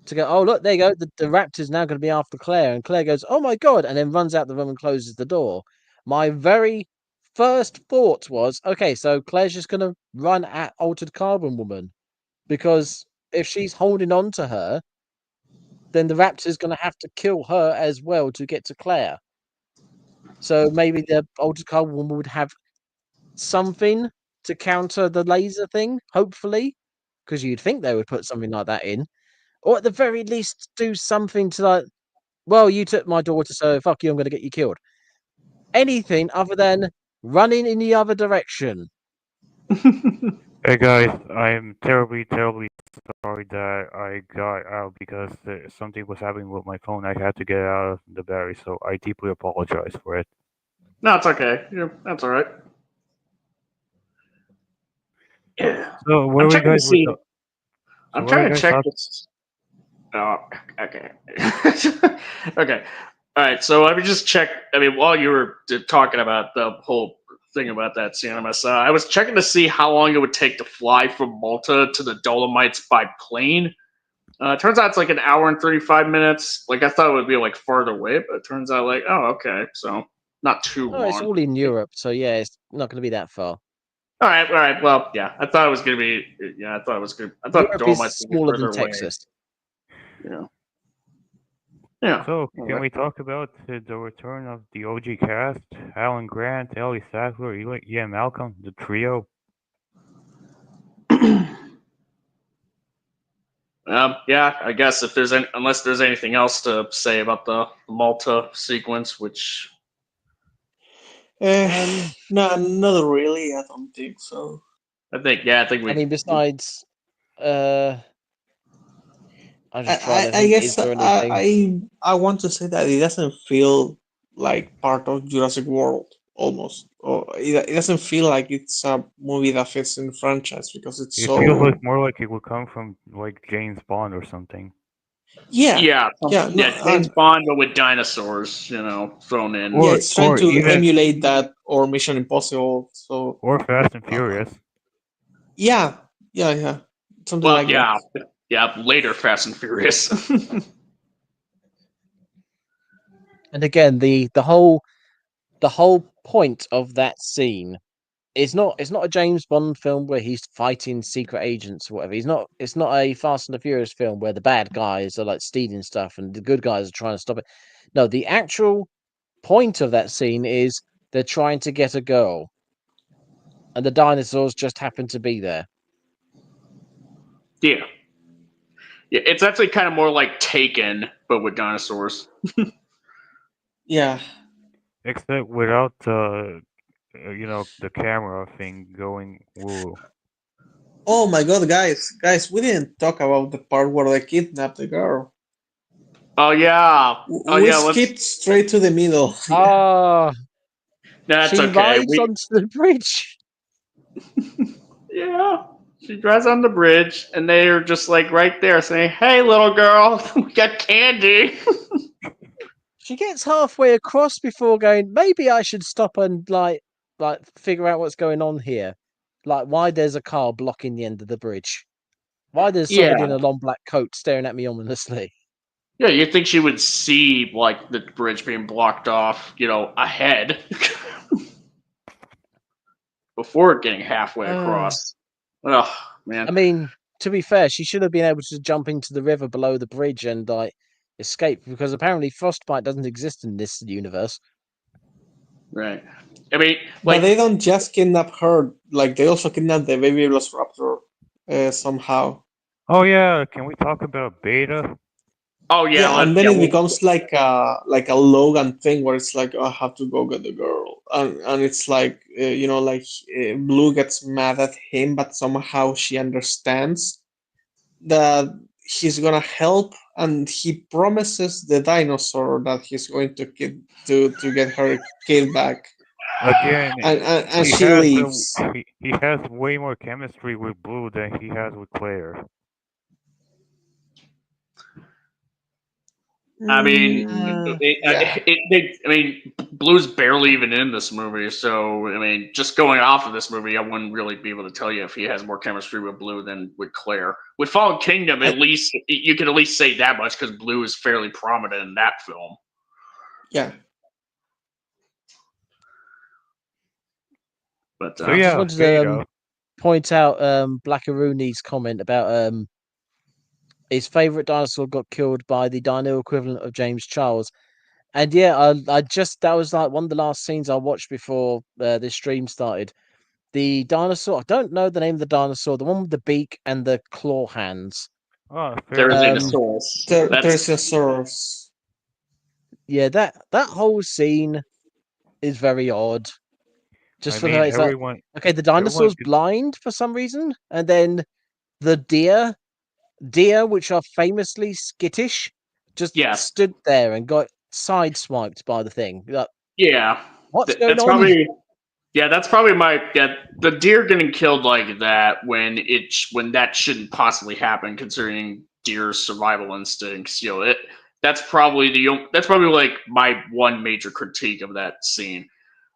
to go, oh look, there you go, the raptor's now going to be after Claire, and Claire goes, oh my god, and then runs out the room and closes the door. My very first thought was, okay, so Claire's just going to run at Altered Carbon Woman because if she's holding on to her, then the raptor's going to have to kill her as well to get to Claire. So maybe the Altered Carbon Woman would have something to counter the laser thing, hopefully, because you'd think they would put something like that in, or at the very least do something to like, well, you took my daughter, so fuck you, I'm going to get you killed. Anything other than running in the other direction. Hey guys, I'm terribly, terribly sorry that I got out because something was happening with my phone. I had to get out of the battery, so I deeply apologize for it. No, it's okay. Yeah, that's all right. Yeah. So, where I'm were you checking to guys with see. the? So, I'm what were you trying to guys check talking? this. Oh, okay. Okay. All right. So let me just check. I mean, while you were talking about the whole thing about that CNMS, I was checking to see how long it would take to fly from Malta to the Dolomites by plane. Turns out it's like an hour and 35 minutes. Like I thought it would be like farther away, but it turns out like, oh, okay. So not too Oh, it's long. all in Europe, so yeah, it's not going to be that far. All right. All right. Well, yeah. I thought it was gonna be. Yeah. I thought it was good. I thought Europe is Dolomites would be smaller than further away. Texas. Yeah. Yeah. So, All can right. we talk about the return of the OG cast? Alan Grant, Ellie Sattler, Ian Malcolm, the trio. Yeah, I guess if there's unless there's anything else to say about the Malta sequence, which No, not really. I don't think so. I think we. I mean, besides, uh, I'm just trying to I think, is guess there anything? I want to say that it doesn't feel like part of Jurassic World almost, or it doesn't feel like it's a movie that fits in the franchise because it's It feels so like more like it would come from like James Bond or something. yeah no Yeah, James Bond, but with dinosaurs, thrown in. yeah Or it's trying or to even emulate that or Mission Impossible. So or Fast and uh, Furious. yeah something Well, like that. yeah, later Fast and Furious. And again, the whole point of that scene is not a James Bond film where he's fighting secret agents or whatever. It's not a Fast and the Furious film where the bad guys are like stealing stuff and the good guys are trying to stop it. No, the actual point of that scene is they're trying to get a girl, and the dinosaurs just happen to be there. Yeah, it's actually kind of more like Taken, but with dinosaurs. Yeah. Except without the camera thing going woo. Oh my god, guys, we didn't talk about the part where they kidnapped the girl. Oh yeah, We Let's. skipped straight to the middle. Ah, That's she okay. rides onto the bridge. Yeah. She drives on the bridge, and they are just like right there saying, "Hey, little girl, we got candy." She gets halfway across before going, maybe I should stop and like figure out what's going on here. Like why there's a car blocking the end of the bridge. Why there's Yeah, somebody in a long black coat staring at me ominously. yeah. You'd think she would see like the bridge being blocked off, ahead. before getting halfway across. Oh man. I mean, to be fair, she should have been able to jump into the river below the bridge and like escape because apparently frostbite doesn't exist in this universe. Right. I mean, But like, they don't just kidnap her; like they also kidnap the baby velociraptor somehow. Oh yeah, can we talk about Beta? oh yeah, Yeah, and then it we'll- becomes like a Logan thing where it's like, oh, I have to go get the girl, and it's like Blue gets mad at him, but somehow she understands that he's gonna help, and he promises the dinosaur that he's going to get her kid back, Again, and he she has leaves. he has way more chemistry with Blue than he has with Claire. I mean, Yeah. I mean, Blue's barely even in this movie, so I mean, just going off of this movie, I wouldn't really be able to tell you if he has more chemistry with Blue than with Claire. With Fallen Kingdom, at least you can at least say that much because Blue is fairly prominent in that film. Yeah. But So I just yeah, wanted to Beta. point out Blackarooni's comment about his favorite dinosaur got killed by the dino equivalent of James Charles. And yeah, that was like one of the last scenes I watched before this stream started. The dinosaur, I don't know the name of the dinosaur, the one with the beak and the claw hands. Oh, fair there's enough. a source. There's a source. Yeah, that whole scene is very odd. Just I for mean, her, it's like everyone, okay, the dinosaur's could- blind for some reason, and then the deer, which are famously skittish, just Yes. stood there and got sideswiped by the thing. Like, Yeah, what's going that's on? probably that's probably the deer getting killed like that when that shouldn't possibly happen considering deer's survival instincts. That's probably like my one major critique of that scene.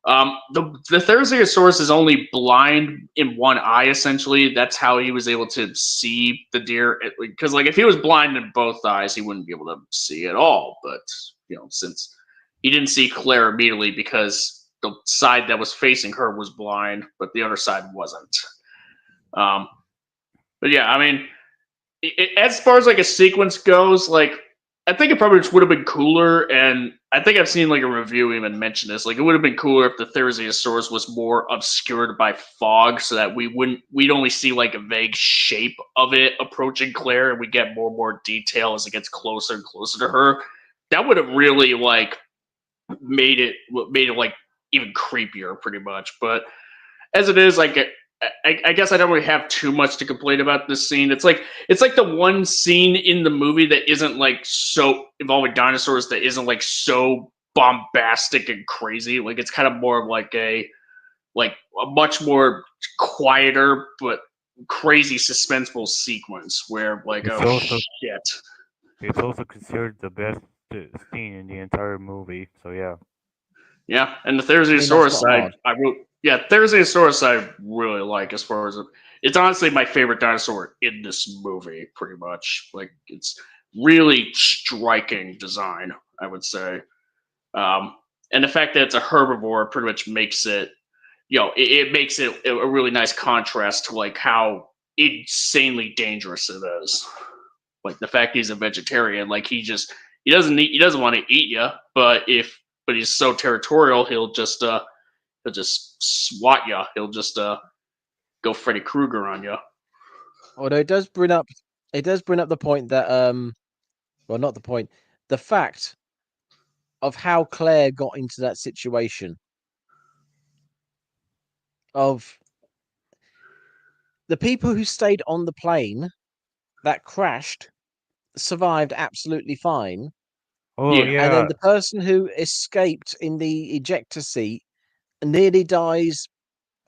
The Therizinosaurus is only blind in one eye essentially. That's how he was able to see the deer because like if he was blind in both eyes, he wouldn't be able to see at all. But since he didn't see Claire immediately because the side that was facing her was blind, but the other side wasn't. But yeah, I mean, as far as like a sequence goes, like I think it probably just would have been cooler, and I think I've seen like a review even mention this. Like it would have been cooler if the Therizinosaurus was more obscured by fog, so that we'd only see like a vague shape of it approaching Claire, and we get more and more detail as it gets closer and closer to her. That would have really like made it like even creepier, pretty much. But as it is, like I guess I don't really have too much to complain about this scene. It's like the one scene in the movie that isn't like so involving dinosaurs that isn't like so bombastic and crazy. Like it's kind of more of like a much more quieter but crazy suspenseful sequence where like It's oh also- shit. it's also considered the best scene in the entire movie. So yeah. Yeah, and the that's Therizinosaurus not hard. Therizinosaurus I really like as far as it's honestly my favorite dinosaur in this movie, pretty much. Like it's really striking design, I would say. And the fact that it's a herbivore pretty much makes it, it makes it a really nice contrast to like how insanely dangerous it is. Like the fact he's a vegetarian, like he doesn't want to eat you, but he's so territorial, he'll just swat you. He'll just go Freddy Krueger on you. Although it does bring up the point that well, not the point, the fact of how Claire got into that situation of the people who stayed on the plane that crashed survived absolutely fine. Oh Yeah. And then yeah. the person who escaped in the ejector seat nearly dies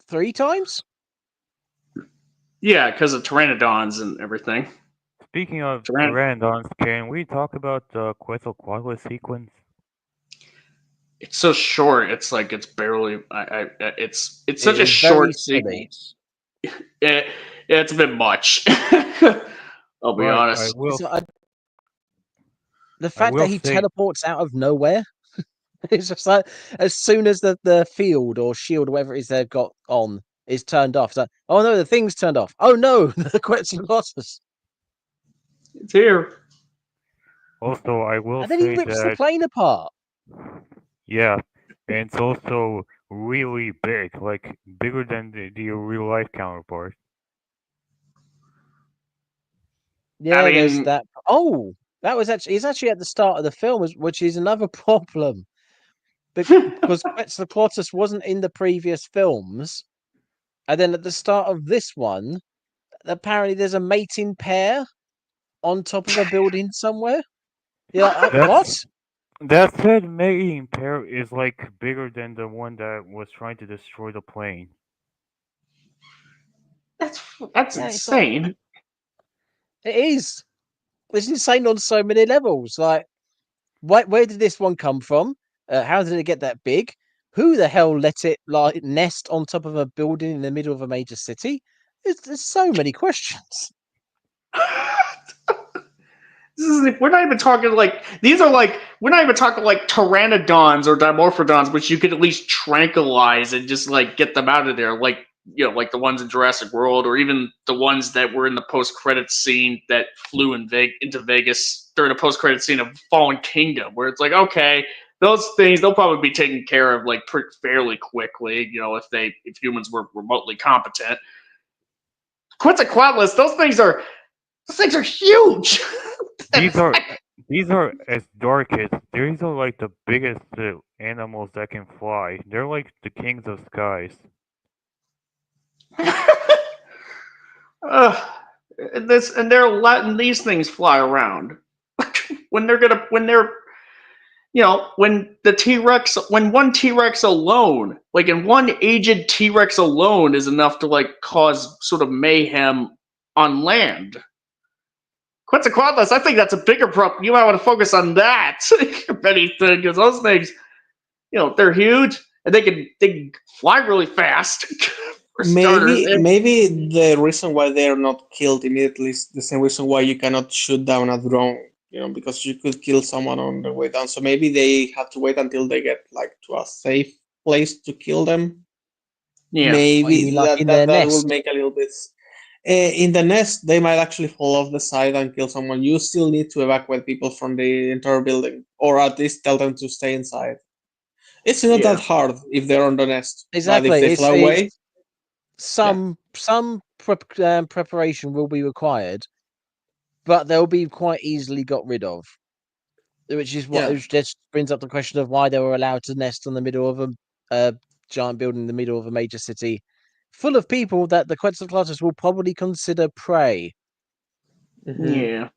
3 times. Yeah, because of pteranodons and everything. Speaking of Tyran- pteranodons, can we talk about the Quetzalcoatl sequence? It's so short. It's like it's barely. It's such It a is very short silly. sequence. It's a bit much. I'll be But honest. The fact will that he say- teleports out of nowhere, it's just like as soon as the field or shield, whatever it is they've got on, is turned off. It's like, oh no, the thing's turned off. Oh no, the Quetzalcoatlus. It's here. Also, I will And then he say rips the that plane apart. yeah, and it's also really big, like bigger than the real life counterpart. Yeah, there's mean- that. Oh, that was actually it's actually at the start of the film, which is another problem because Quetzalcoatlus wasn't in the previous films, and then at the start of this one, apparently there's a mating pair on top of a building somewhere. Yeah, what? That said mating pair is like bigger than the one that was trying to destroy the plane. That's Yeah, it's insane. It is. It's insane on so many levels. Like, where did this one come from? How did it get that big? Who the hell let it like nest on top of a building in the middle of a major city? There's so many questions. We're not even talking like these are like we're not even talking like pteranodons or dimorphodons, which you could at least tranquilize and just like get them out of there, like like the ones in Jurassic World, or even the ones that were in the post-credit scene that flew into Vegas during the post-credit scene of Fallen Kingdom, where it's like, okay, those things they'll probably be taken care of like fairly quickly, if humans were remotely competent. Quetzalcoatlus, those things are huge. These are as dark as these are like the biggest animals that can fly. They're like the kings of skies. uh, and they're letting these things fly around when when one T-Rex alone, like in one aged T-Rex alone, is enough to like cause sort of mayhem on land. Quetzalcoatlus, I think that's a bigger problem. You might want to focus on that if anything, because those things, they're huge and they can fly really fast. For starters. Maybe the reason why they are not killed immediately is the same reason why you cannot shoot down a drone. Because you could kill someone on the way down. So maybe they have to wait until they get like to a safe place to kill them. Yeah. Maybe Like in that their will nest. make a little bit. In the nest, they might actually fall off the side and kill someone. You still need to evacuate people from the entire building, or at least tell them to stay inside. It's not that hard if they're on the nest. Exactly. But if they fly away, some preparation will be required, but they'll be quite easily got rid of. Which is what which just brings up the question of why they were allowed to nest in the middle of a giant building in the middle of a major city, full of people that the Quetzalcoatlus will probably consider prey. Yeah.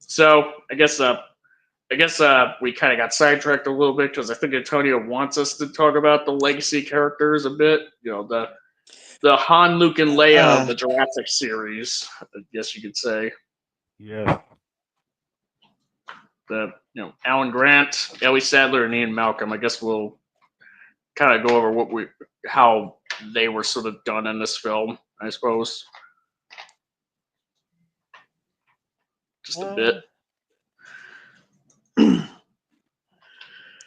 So I guess we kind of got sidetracked a little bit because I think Antonio wants us to talk about the legacy characters a bit. The Han, Luke, and Leia of the Jurassic series, I guess you could say. Yes. Alan Grant, Ellie Sadler, and Ian Malcolm. I guess we'll kind of go over how they were sort of done in this film, I suppose. Just a bit.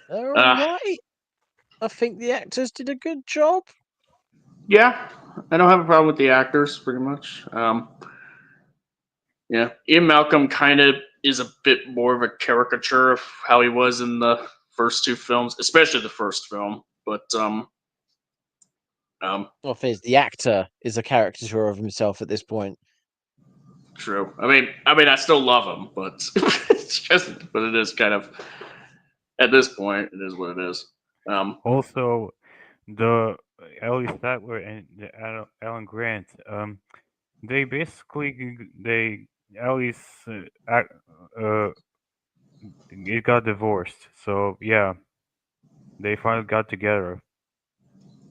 All right. I think the actors did a good job. Yeah, I don't have a problem with the actors, pretty much. Ian Malcolm kind of is a bit more of a caricature of how he was in the first two films, especially the first film. But Well, the actor is a caricature of himself at this point. True. I mean, I still love him, but but it is kind of at this point, it is what it is. Also, the Ellie Sattler and the Alan Grant, they basically Ellie's it got divorced. So yeah, they finally got together.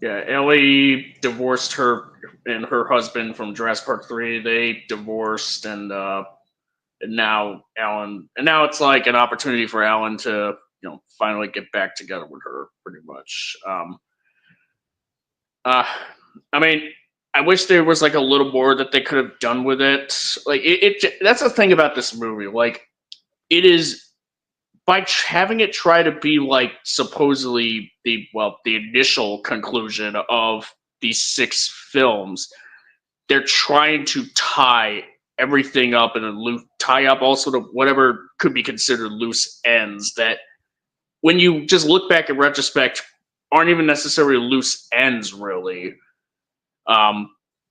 Yeah, Ellie divorced her and her husband from Jurassic Park 3. They divorced, and now it's like an opportunity for Alan to finally get back together with her, pretty much. I mean, I wish there was like a little more that they could have done with it. Like that's the thing about this movie. Like it is by having it try to be like supposedly the initial conclusion of these 6 films, they're trying to tie everything up and tie up also to whatever could be considered loose ends that when you just look back in retrospect aren't even necessarily loose ends really.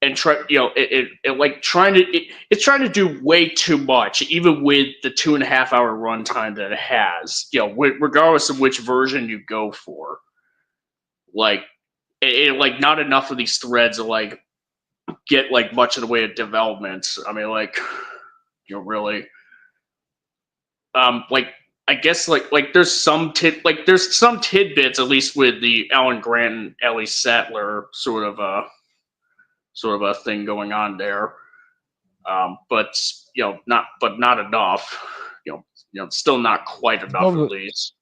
And try, it's trying to do way too much, even with the 2.5 hour runtime that it has. Regardless of which version you go for, like like not enough of these threads to like get like much of the way of development. I mean, like really, like I guess like there's some tidbits at least with the Alan Grant and Ellie Sattler sort of a thing going on there, but not enough. Still not quite enough at least.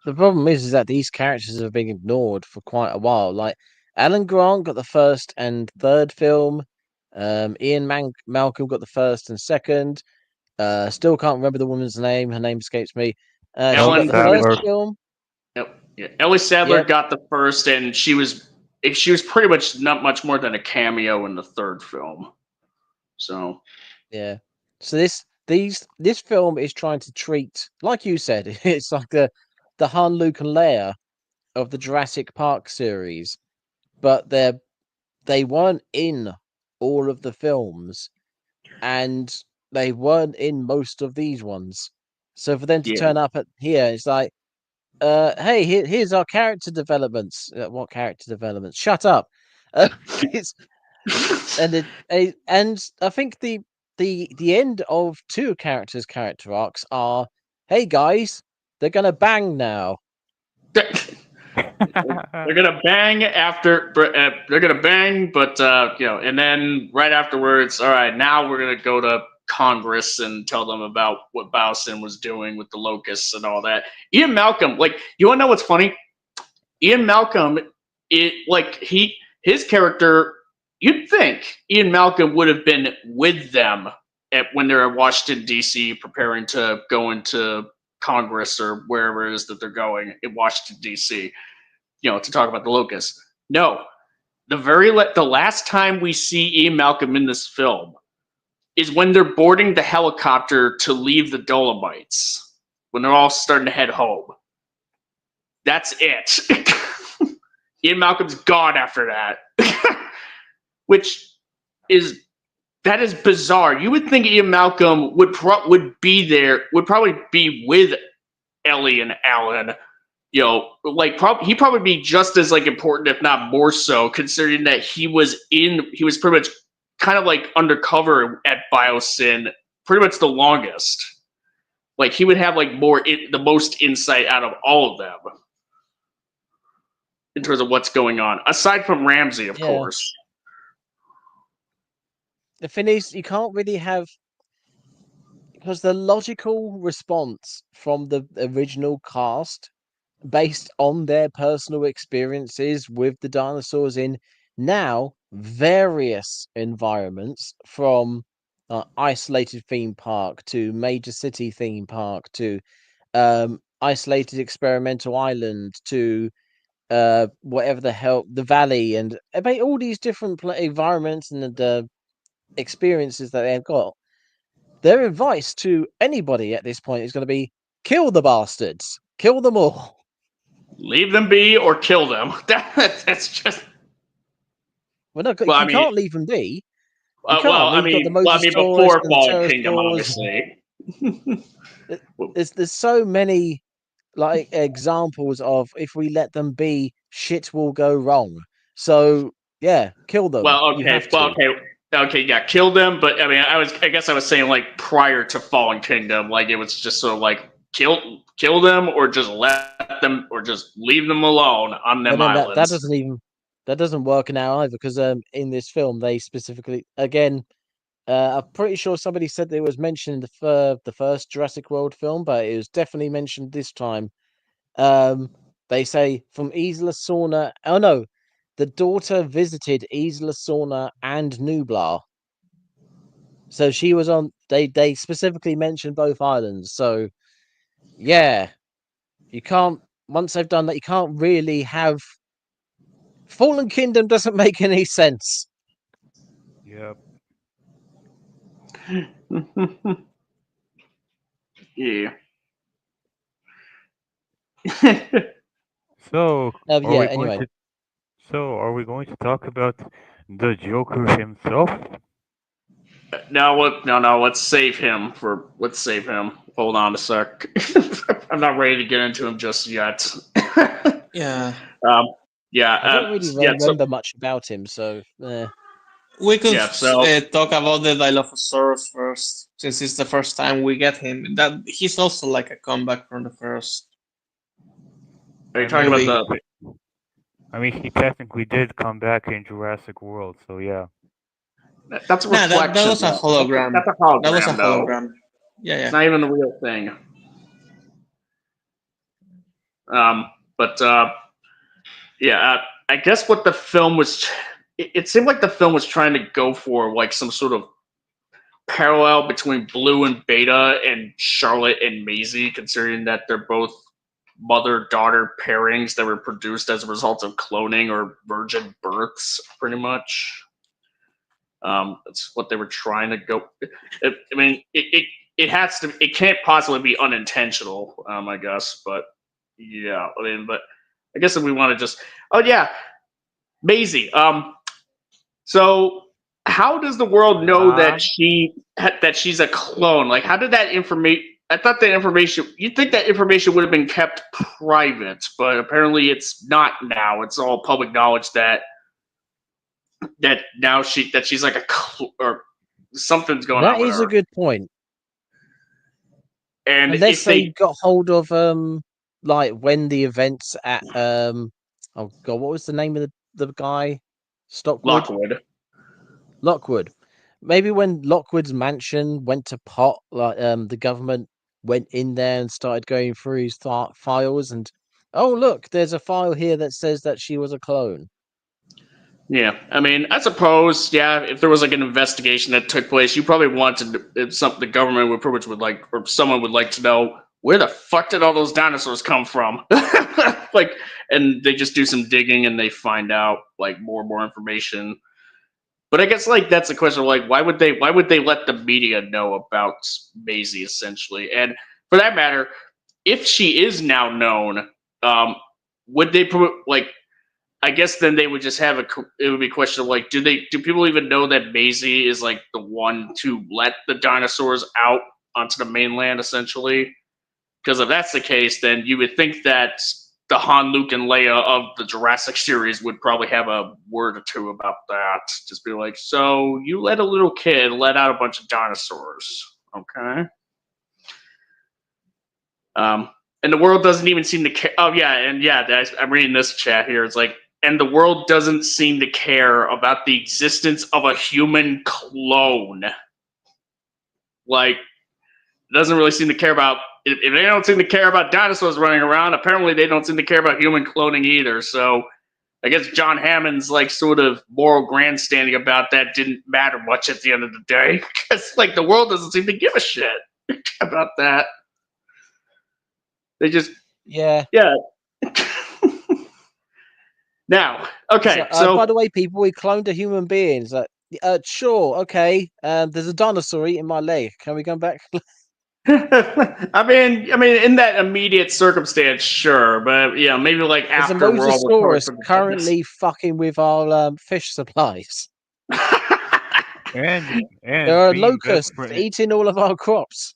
The problem is that these characters have been ignored for quite a while. Like Alan Grant got the first and third film. Ian Malcolm got the first and second. Still can't remember the woman's name. Her name escapes me. She got the first film. Yep. Yeah. Ellie Sattler got the first, and she was pretty much not much more than a cameo in the third film. So yeah. So this film is trying to treat, like you said, it's like the Han, Luke, and Leia of the Jurassic Park series, but they weren't in all of the films, and they weren't in most of these ones. So for them to turn up at here, it's like, hey, here's our character developments. What character developments? Shut up. It's and I think the end of 2 characters' character arcs are, hey guys, they're gonna bang now. They're gonna bang after. They're gonna bang, but and then right afterwards, all right, now we're gonna go to Congress and tell them about what Bowson was doing with the locusts and all that. Ian Malcolm, like, you want to know what's funny? Ian Malcolm, his character. You'd think Ian Malcolm would have been with them when they're in Washington D.C. preparing to go into Congress or wherever it is that they're going in Washington D.C. To talk about the locusts. No, the last time we see Ian Malcolm in this film is when they're boarding the helicopter to leave the Dolomites, when they're all starting to head home. That's it. Ian Malcolm's gone after that, which is bizarre. You would think Ian Malcolm would be there, would probably be with Ellie and Alan. He'd probably be just as like important, if not more so, considering that he was pretty much kind of like undercover at Biosyn pretty much the longest. Like he would have like the most insight out of all of them in terms of what's going on, aside from Ramsey, of course. The thing is, you can't really have, because the logical response from the original cast, based on their personal experiences with the dinosaurs in now various environments, from isolated theme park to major city theme park to isolated experimental island to whatever the hell, the valley, and about all these different environments and experiences that they've got. Their advice to anybody at this point is going to be, kill the bastards, kill them all. Leave them be or kill them. That's just. Well, no, you can't leave them be. Before Fallen Kingdom, obviously. There's so many like examples of, if we let them be, shit will go wrong. So yeah, kill them. Kill them. But I mean, I guess I was saying like prior to Fallen Kingdom, like it was just sort of like kill them, or just let them, or just leave them alone on them islands. That doesn't work now either, because in this film they specifically, again, I'm pretty sure somebody said that it was mentioned in the first Jurassic World film, but it was definitely mentioned this time. They say from Isla Sorna. Oh no, the daughter visited Isla Sorna and Nublar. So she was on. They specifically mentioned both islands. So Yeah, you can't. Once they've done that, you can't really have Fallen Kingdom. Doesn't make any sense. Yep. Yeah. So are Yeah. we going Anyway, to? So are we going to talk about the Joker himself? No, what? No. Let's save him for. Let's save him. Hold on a sec. I'm not ready to get into him just yet. Yeah, um. Yeah. I don't really Yeah. So. remember much about him, so we could Yeah. So. talk about the Dilophosaurus first, since it's the first time we get him. That he's also like a comeback from the first. Are you I talking mean, about the? I mean, he technically did come back in Jurassic World, so yeah. That's a Nah, reflection. that was a though. hologram. That's a hologram. That was a though. hologram. Yeah, It's yeah. not even the real thing. But yeah, I guess what the film was, it seemed like the film was trying to go for like some sort of parallel between Blue and Beta and Charlotte and Maisie, considering that they're both mother-daughter pairings that were produced as a result of cloning or virgin births, pretty much. That's what they were trying to go. I mean, it has to. It can't possibly be unintentional. I guess, but yeah. I mean, but I guess if we want to just. Oh yeah, Maisie. So how does the world know that she's a clone? Like, how did that information? I thought that information. You'd think that information would have been kept private, but apparently it's not now. It's all public knowledge that now she's like or something's going on that with is a her. good point. And Unless if they they got hold of like when the events at oh god, what was the name of the guy? Stockwood? Lockwood, Maybe when Lockwood's mansion went to pot, like the government went in there and started going through his files, and oh look, there's a file here that says that she was a clone. yeah, I mean, I suppose, yeah, if there was like an investigation that took place, you probably wanted the government would pretty much would like, or someone would like to know where the fuck did all those dinosaurs come from, like, and they just do some digging and they find out like more and more information. But I guess like that's a question of like why would they let the media know about Maisie essentially? And for that matter, if she is now known, would they like? I guess then they would just have it would be a question of like, do people even know that Maisie is like the one to let the dinosaurs out onto the mainland essentially? Because if that's the case, then you would think that the Han, Luke, and Leia of the Jurassic series would probably have a word or two about that. Just be like, so you let a little kid let out a bunch of dinosaurs, okay? And the world doesn't even seem to care. Oh yeah, and yeah, I'm reading this chat here. It's like, and the world doesn't seem to care about the existence of a human clone. Like, doesn't really seem to care about. If they don't seem to care about dinosaurs running around, apparently they don't seem to care about human cloning either. So I guess John Hammond's like sort of moral grandstanding about that didn't matter much at the end of the day, because like the world doesn't seem to give a shit about that. They just Yeah. Now, okay, So, by the way, people, we cloned a human being. It's like, sure, okay. There's a dinosaur eating my leg. Can we come back? I mean, in that immediate circumstance, sure, but yeah, maybe like There's a after we're all recovered Mosasaurus from the currently fucking with our fish supplies. And There are being locusts eating all of our crops.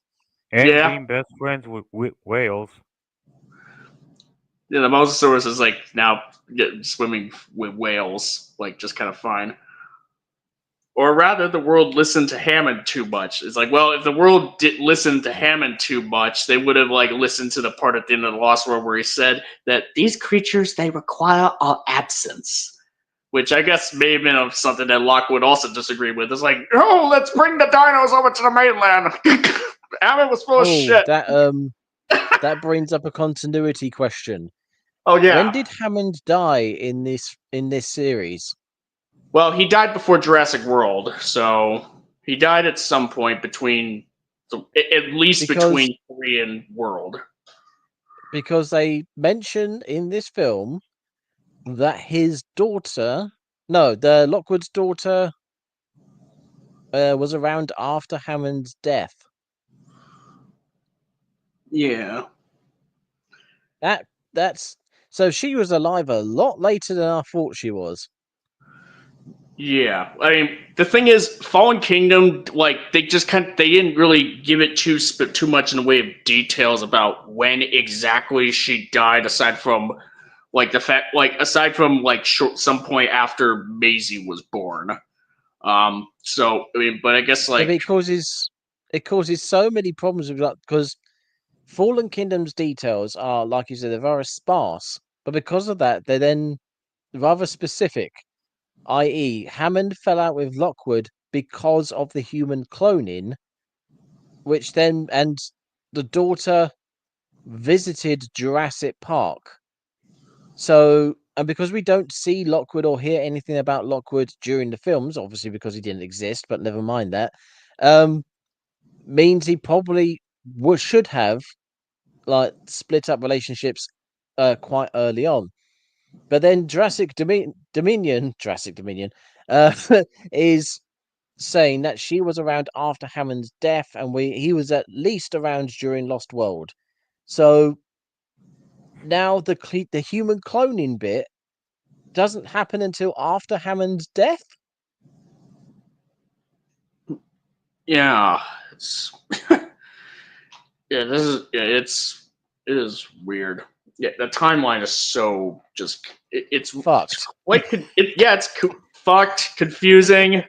Yeah. being best friends with whales. Yeah, the Mosasaurus is like now swimming with whales, like just kind of fine. Or rather, the world listened to Hammond too much. It's like, well, if the world did listen to Hammond too much, they would have like listened to the part at the end of the Lost World where he said that these creatures they require our absence, which I guess may have been something that Lockwood also disagreed with. It's like, oh, let's bring the dinos over to the mainland. Hammond was full of shit. That brings up a continuity question. Oh yeah. When did Hammond die in this series? Well, he died before Jurassic World, so he died at some point between, at least between 3 and World. because they mention in this film that his daughter, no, the Lockwood's daughter, was around after Hammond's death. Yeah. That's so she was alive a lot later than I thought she was. Yeah, I mean, the thing is, Fallen Kingdom, like they didn't really give it too much in the way of details about when exactly she died, aside from like the fact, like aside from like some point after Maisie was born. So I mean, but I guess But like it causes so many problems with that because Fallen Kingdom's details are, like you said, they're very sparse. But because of that, they're then rather specific. I.e., Hammond fell out with Lockwood because of the human cloning, which then and the daughter visited Jurassic Park. So, and because we don't see Lockwood or hear anything about Lockwood during the films, obviously because he didn't exist, but never mind that, means he probably should have like split up relationships quite early on. But then Jurassic Dominion, uh, is saying that she was around after Hammond's death, and he was at least around during Lost World. So now the human cloning bit doesn't happen until after Hammond's death. yeah, it's it is weird. Yeah, the timeline is so just it's Fucked. quite fucked, confusing.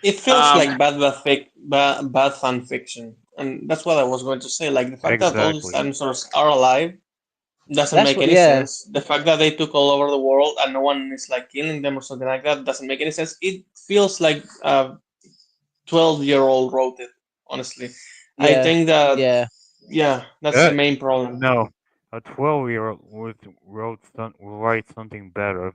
It feels Um, like bad fan fiction, and that's what I was going to say. Like the fact that all these Exactly. dinosaurs are alive doesn't That's make what, any yeah. sense. The fact that they took all over the world and no one is like killing them or something like that doesn't make any sense. It feels like a 12-year-old wrote it. Honestly, I Yeah, think that yeah. that's the main problem. No, a 12-year-old would write something better.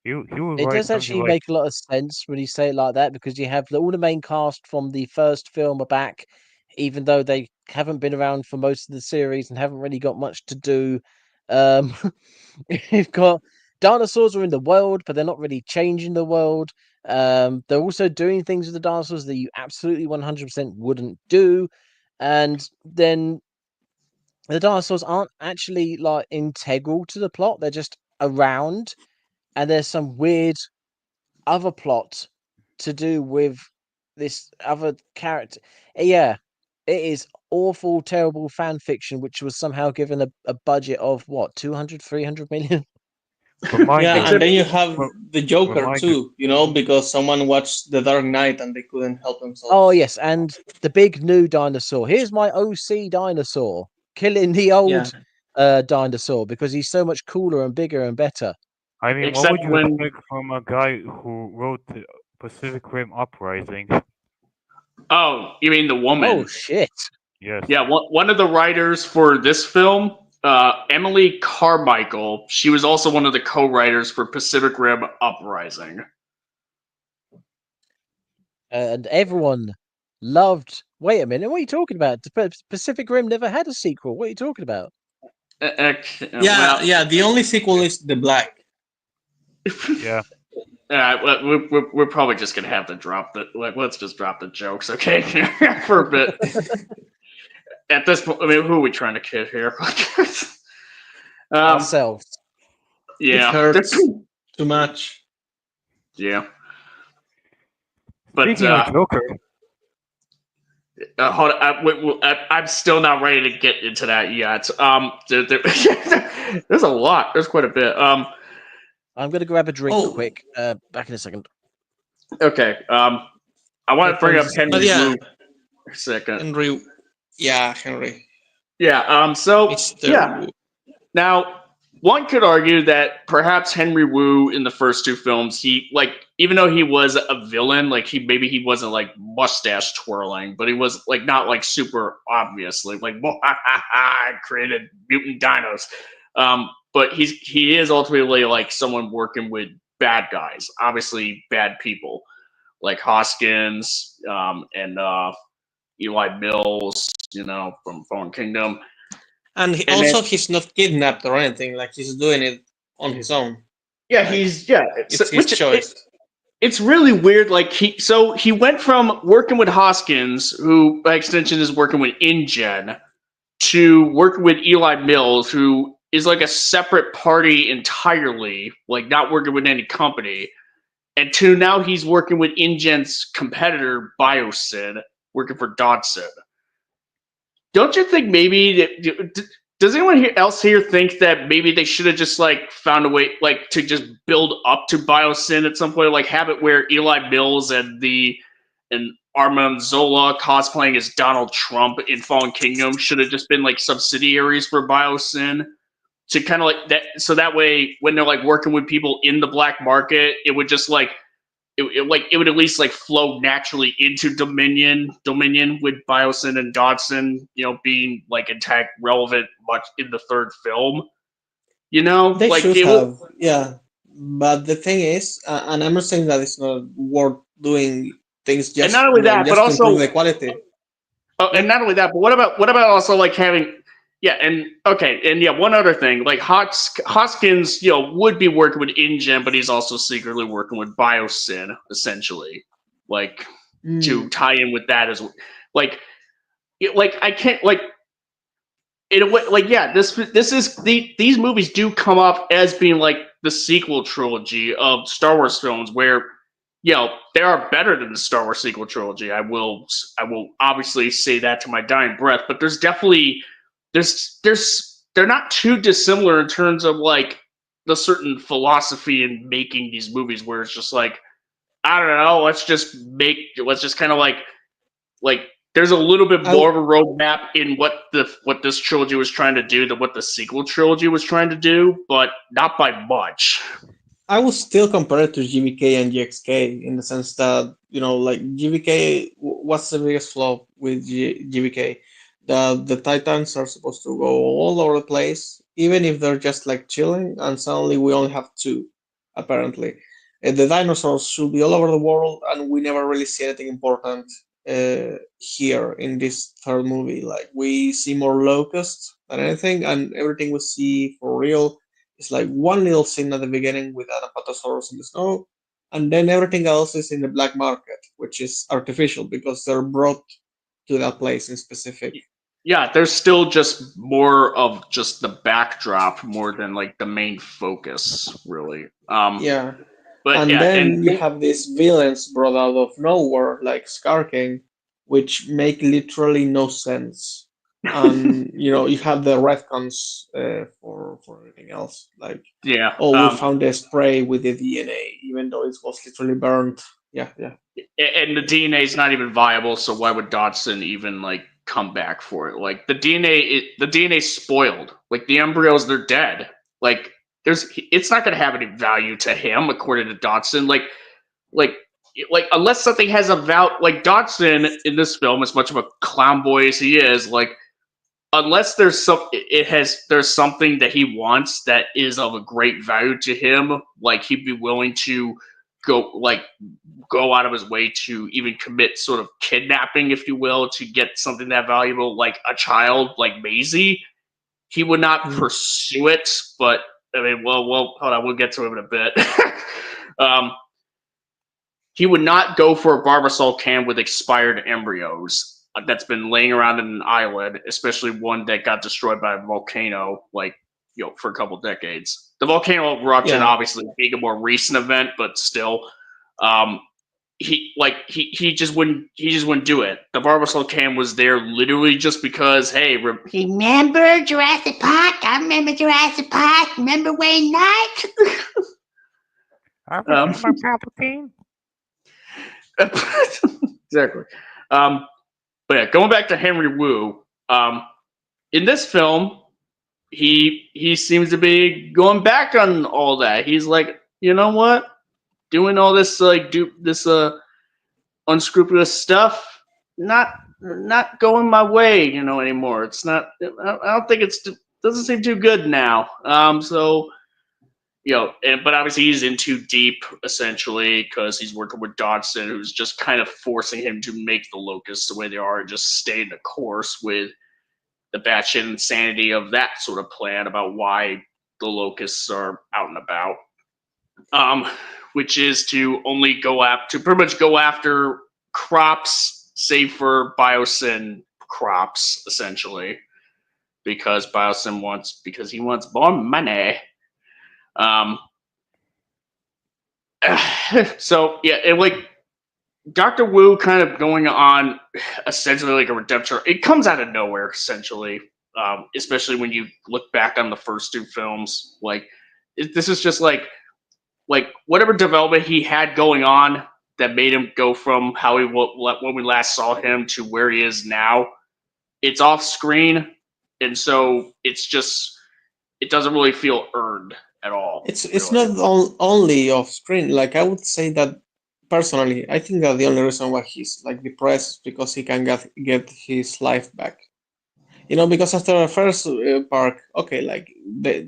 He would It write does something actually like, make a lot of sense when you say it like that because you have all the main cast from the first film are back, even though they haven't been around for most of the series and haven't really got much to do. Um, you've got dinosaurs are in the world, but they're not really changing the world. They're also doing things with the dinosaurs that you absolutely 100% wouldn't do. And then the dinosaurs aren't actually like integral to the plot, they're just around. And there's some weird other plot to do with this other character. Yeah, it is awful, terrible fan fiction, which was somehow given a budget of what 200, 300 million. remind Yeah, you, and except then you have re- the Joker remind you. too, because someone watched The Dark Knight and they couldn't help Oh themselves. yes, and the big new dinosaur. Here's my OC dinosaur killing the Yeah. old dinosaur because he's so much cooler and bigger and better. I mean, what except would you when expect from a guy who wrote the Pacific Rim Uprising? oh, you mean the Oh woman? shit! Yes. Yeah, one of the writers for this film, Emily Carmichael, she was also one of the co-writers for Pacific Rim Uprising. And everyone loved. Wait a minute, what are you talking about? Pacific Rim never had a sequel. What are you talking about? Yeah, Well, yeah. The only sequel is The Black. Yeah. we're probably just gonna have to drop the like. Let's just drop the jokes, okay, for a bit. At this point, I mean, who are we trying to kid here? um, Ourselves. It yeah, hurts too much. yeah. But Speaking of Joker, hold on, I'm still not ready to get into that yet. There's a lot. There's quite a bit. I'm gonna grab a drink Oh, quick. Back in a second. Okay. I want to bring up Headphones. but Henry yeah, Wu for a second. Henry. Yeah, Henry. Yeah. So Mr. yeah. Wu. Now, one could argue that perhaps Henry Wu in the first two films, he like even though he was a villain, like he wasn't like mustache twirling, but he was like not like super obviously like I created mutant dinos. But he is ultimately like someone working with bad guys, obviously bad people like Hoskins and Eli Mills, from Fallen Kingdom. And And also, then, he's not kidnapped or anything. Like he's doing it on his own. yeah, Like it's it's his choice. it's really weird. Like he went from working with Hoskins, who by extension is working with InGen, to working with Eli Mills, who is like a separate party entirely, like not working with any company. And to now he's working with InGen's competitor, Biosyn, working for Dodson. Don't you think maybe does anyone else here think that maybe they should have just like found a way like to just build up to Biosyn at some point, like have it where Eli Mills and Armand Zola cosplaying as Donald Trump in Fallen Kingdom should have just been like subsidiaries for Biosyn to kind of like that, so that way when they're like working with people in the black market, it would just like it would at least like flow naturally into Dominion with Biosyn and Dodson, being like intact, relevant much in the third film. They Like should it will, have, yeah. But the thing is, and I'm not saying that it's not worth doing things and just not only that, but just to improve also, the quality. and Yeah. not only that, but what about also like having, yeah, and okay, and yeah, one other thing, like Hoskins, would be working with InGen, but he's also secretly working with Biosyn, essentially, like to Mm. tie in with that as like like I can't like in a way like yeah this is these movies do come off as being like the sequel trilogy of Star Wars films where they are better than the Star Wars sequel trilogy. I will obviously say that to my dying breath, but there's definitely they're not too dissimilar in terms of like the certain philosophy in making these movies where it's just like I don't know, let's just kind of like there's a little bit I more of a roadmap in what this trilogy was trying to do than what the sequel trilogy was trying to do, but not by much. I would still compare it to GVK and GXK in the sense that like GVK, what's the biggest flaw with GVK? The Titans are supposed to go all over the place, even if they're just like chilling, and suddenly we only have two, apparently. The dinosaurs should be all over the world, and we never really see anything important here in this third movie. Like we see more locusts than anything, and everything we see for real it's like one little scene at the beginning with Anapatosaurus in the snow, and then everything else is in the black market, which is artificial because they're brought to that place in specific. Yeah, there's still just more of just the backdrop more than like the main focus, really. Yeah. But And yeah, then you and have these villains brought out of nowhere, like Scar King, which make literally no sense. And you have the retcons for everything else, like yeah, oh, we found a spray with the DNA, even though it was literally burnt. Yeah, yeah. and the DNA is not even viable, so why would Dodson even like come back for it? Like the DNA spoiled. Like the embryos, they're dead. Like it's not going to have any value to him, according to Dodson. Like unless something has a value, like Dodson in this film, as much of a clown boy as he is, like unless there's something that he wants that is of a great value to him, like he'd be willing to go out of his way to even commit sort of kidnapping, if you will, to get something that valuable, like a child, like Maisie. He would not Mm. pursue it, but I mean, well, hold on, we'll get to him in a bit. um, he would not go for a Barbasol can with expired embryos that's been laying around in an island, especially one that got destroyed by a volcano, like for a couple decades. The volcano eruption, Yeah. obviously, being a more recent event, but still, um, he just wouldn't do it. The Barbasol can was there literally just because, hey, remember Jurassic Park? I remember Jurassic Park. Remember Wayne Knight? I remember Palpatine. Exactly. But yeah, going back to Henry Wu, in this film, he seems to be going back on all that. He's like, you know what, doing all this unscrupulous stuff, not going my way, anymore. It's not. I don't think doesn't seem too good now. So but obviously he's in too deep, essentially, because he's working with Dodson, who's just kind of forcing him to make the locusts the way they are and just stay the course with batshit insanity of that sort of plan about why the locusts are out and about, which is to only pretty much go after crops, save for biosyn crops, essentially, because he wants more money. So yeah, Dr. Wu kind of going on essentially like a redemption. It comes out of nowhere, essentially, especially when you look back on the first two films. This is just like whatever development he had going on that made him go from when we last saw him to where he is now. It's off screen, and so it doesn't really feel earned at all. It's really. not only off screen. Like I would say that personally, I think that the only reason why he's like depressed is because he can get his life back. Because after the first park, okay, like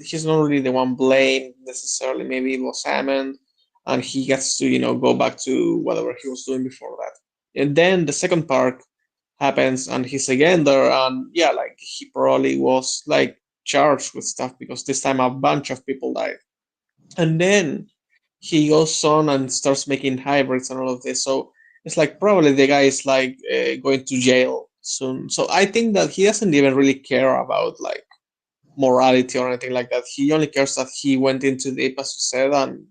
he's not really the one blamed necessarily. Maybe it was Hammond, and he gets to go back to whatever he was doing before that. And then the second park happens, and he's again there, and yeah, like he probably was like charged with stuff because this time a bunch of people died, and then he goes on and starts making hybrids and all of this. So it's like probably the guy is like going to jail soon. So I think that he doesn't even really care about like morality or anything like that. He only cares that he went into deep, as you said, and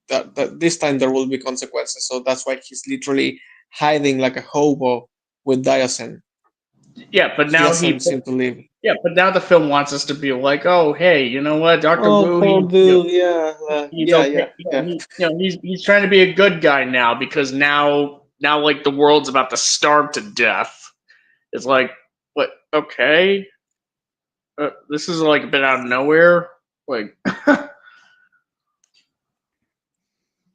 that this time there will be consequences. So that's why he's literally hiding like a hobo with Diocene. Yeah, but now he doesn't seem to live. Yeah, but now the film wants us to be like, oh, hey, you know what, Dr. Wu, poor dude, yeah, he's okay. He's trying to be a good guy now because now like the world's about to starve to death. It's like, what? Okay, this is like a bit out of nowhere. Like,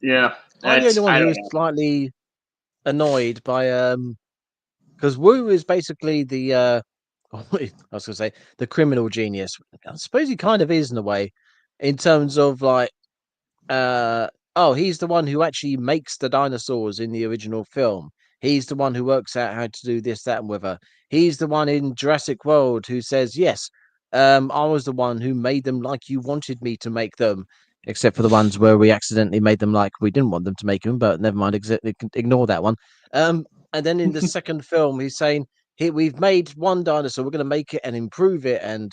yeah, I'm the only one who was slightly annoyed by because Wu is basically the I was gonna say the criminal genius. I suppose he kind of is in a way, in terms of like he's the one who actually makes the dinosaurs in the original film. He's the one who works out how to do this, that, and whether. He's the one in Jurassic World who says, yes, I was the one who made them like you wanted me to make them, except for the ones where we accidentally made them like we didn't want them to make them, but never mind, ignore that one. And then in the second film, he's saying, here, we've made one dinosaur, we're going to make it and improve it. And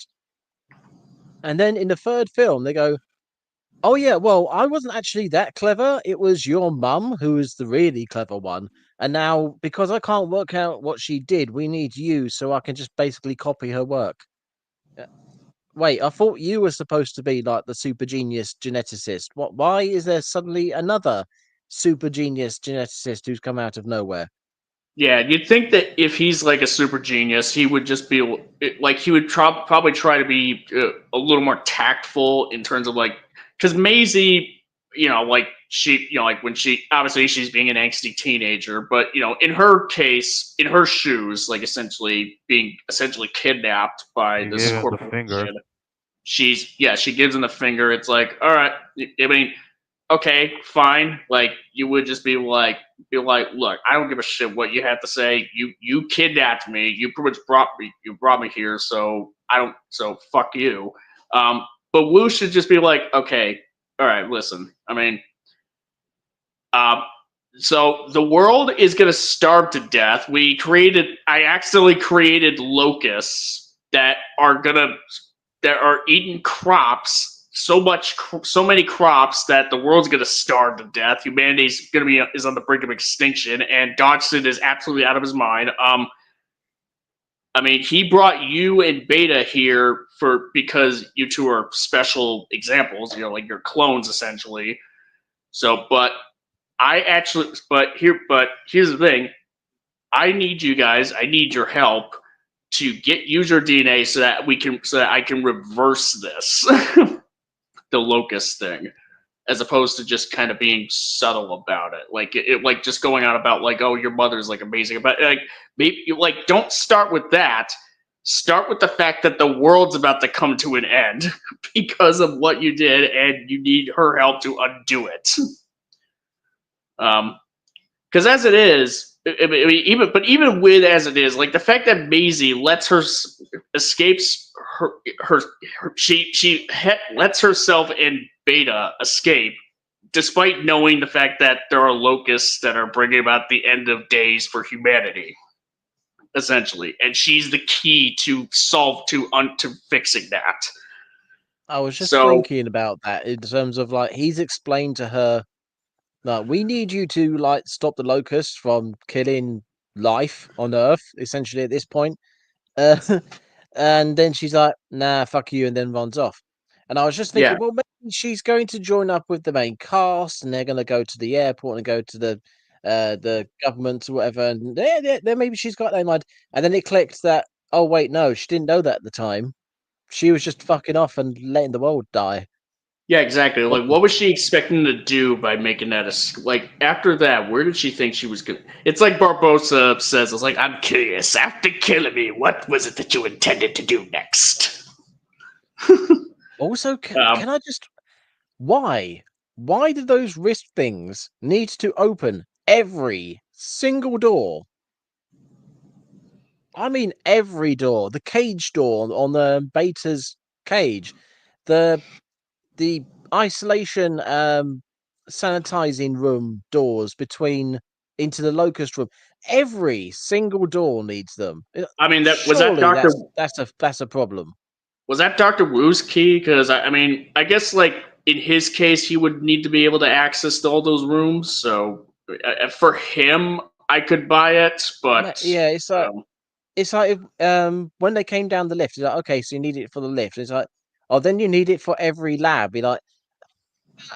then in the third film, they go, oh, yeah, well, I wasn't actually that clever. It was your mum who was the really clever one. And now, because I can't work out what she did, we need you so I can just basically copy her work. Wait, I thought you were supposed to be like the super genius geneticist. Why is there suddenly another super genius geneticist who's come out of nowhere? Yeah, you'd think that if he's like a super genius, he would just be like he would probably try to be a little more tactful in terms of like, because Maisie, like she, like when obviously she's being an angsty teenager, but in her case, in her shoes, like being kidnapped by this corporation, she gives him the finger. It's like, all right, I mean, okay, fine. Like you would just be like, look, I don't give a shit what you have to say. You kidnapped me. You pretty much brought me here. So fuck you. But Wu should just be like, okay, all right, listen. I mean, so the world is gonna starve to death. I accidentally created locusts that are eating crops. So many crops that the world's gonna starve to death. Humanity is on the brink of extinction, and Dodgson is absolutely out of his mind. I mean, he brought you and Beta here because you two are special examples. Like you're clones essentially. So, but here's the thing. I need you guys. I need your help to use your DNA so that I can reverse this. The locust thing, as opposed to just kind of being subtle about it, like just going on about like, oh, your mother's like amazing, but like maybe don't start with that. Start with the fact that the world's about to come to an end because of what you did, and you need her help to undo it. Because as it is, I mean, even with as it is, like the fact that Maisie lets her escapes she lets herself and Beta escape, despite knowing the fact that there are locusts that are bringing about the end of days for humanity, essentially, and she's the key to fixing that. I was just So thinking about that in terms of like he's explained to her like we need you to like stop the locusts from killing life on Earth, essentially at this point. Uh, and then she's like, nah, fuck you, and then runs off. And I was just thinking, yeah, well, maybe she's going to join up with the main cast, and they're going to go to the airport and go to the government or whatever, and then maybe she's got that in mind. And then it clicked that, oh wait, no, she didn't know that at the time. She was just fucking off and letting the world die. yeah, exactly. Like, what was she expecting to do by making that like after that? Where did she think she was going? It's like Barbosa says. It's like, I'm curious. After killing me, what was it that you intended to do next? Also, can I just why did those wrist things need to open every single door? I mean, every door. The cage door on the Beta's cage, the isolation sanitizing room doors between into the locust room. Every single door needs them. I mean, that was Surely that Doctor. that's a problem. Was that Doctor Wu's key? Because I mean, I guess like in his case, he would need to be able to access all those rooms. So for him, I could buy it, but Yeah, it's like when they came down the lift, it's like, okay, so you need it for the lift. It's like, oh, then you need it for every lab. Be like,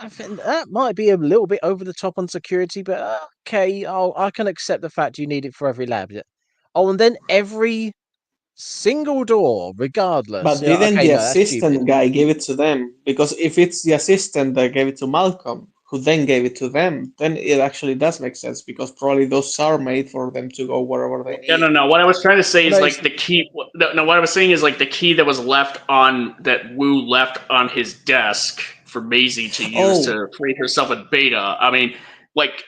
I think that might be a little bit over the top on security, but okay, I can accept the fact you need it for every lab. Oh, and then every single door, regardless. But You know, didn't okay, the no, that's stupid. assistant guy give it to them? Because if it's the assistant that gave it to Malcolm, who then gave it to them, then it actually does make sense because probably those are made for them to go wherever they need. no. What I was trying to say Well, is no, like the key. No, what I was saying is like the key that was left on that Wu left on his desk for Maisie to use to create herself a Beta. I mean, like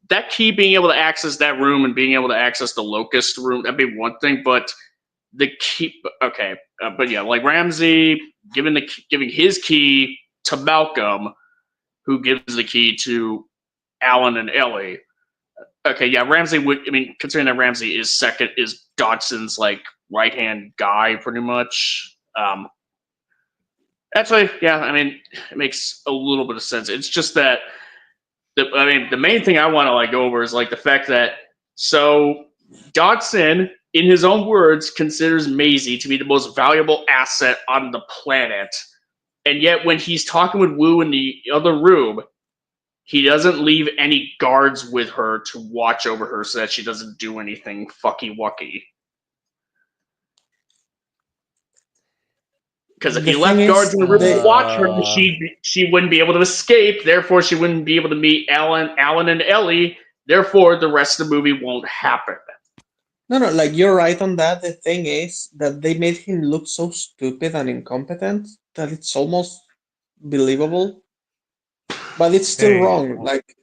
that key being able to access that room and being able to access the locust room, that'd be one thing, but the key, okay, but yeah, like Ramsey giving his key to Malcolm, who gives the key to Alan and Ellie. Okay, yeah, Ramsey would. I mean, considering that Ramsey is Dodson's like right hand guy, pretty much. Actually, yeah, I mean, it makes a little bit of sense. It's just that the main thing I want to like go over is like the fact that so Dodson, in his own words, considers Maisie to be the most valuable asset on the planet, and yet when he's talking with Wu in the other room, he doesn't leave any guards with her to watch over her so that she doesn't do anything fucky wucky. Because if he left guards in the room to watch her, she wouldn't be able to escape. Therefore, she wouldn't be able to meet Alan and Ellie. Therefore, the rest of the movie won't happen. No, like you're right on that. The thing is that they made him look so stupid and incompetent that it's almost believable. But it's still wrong. Like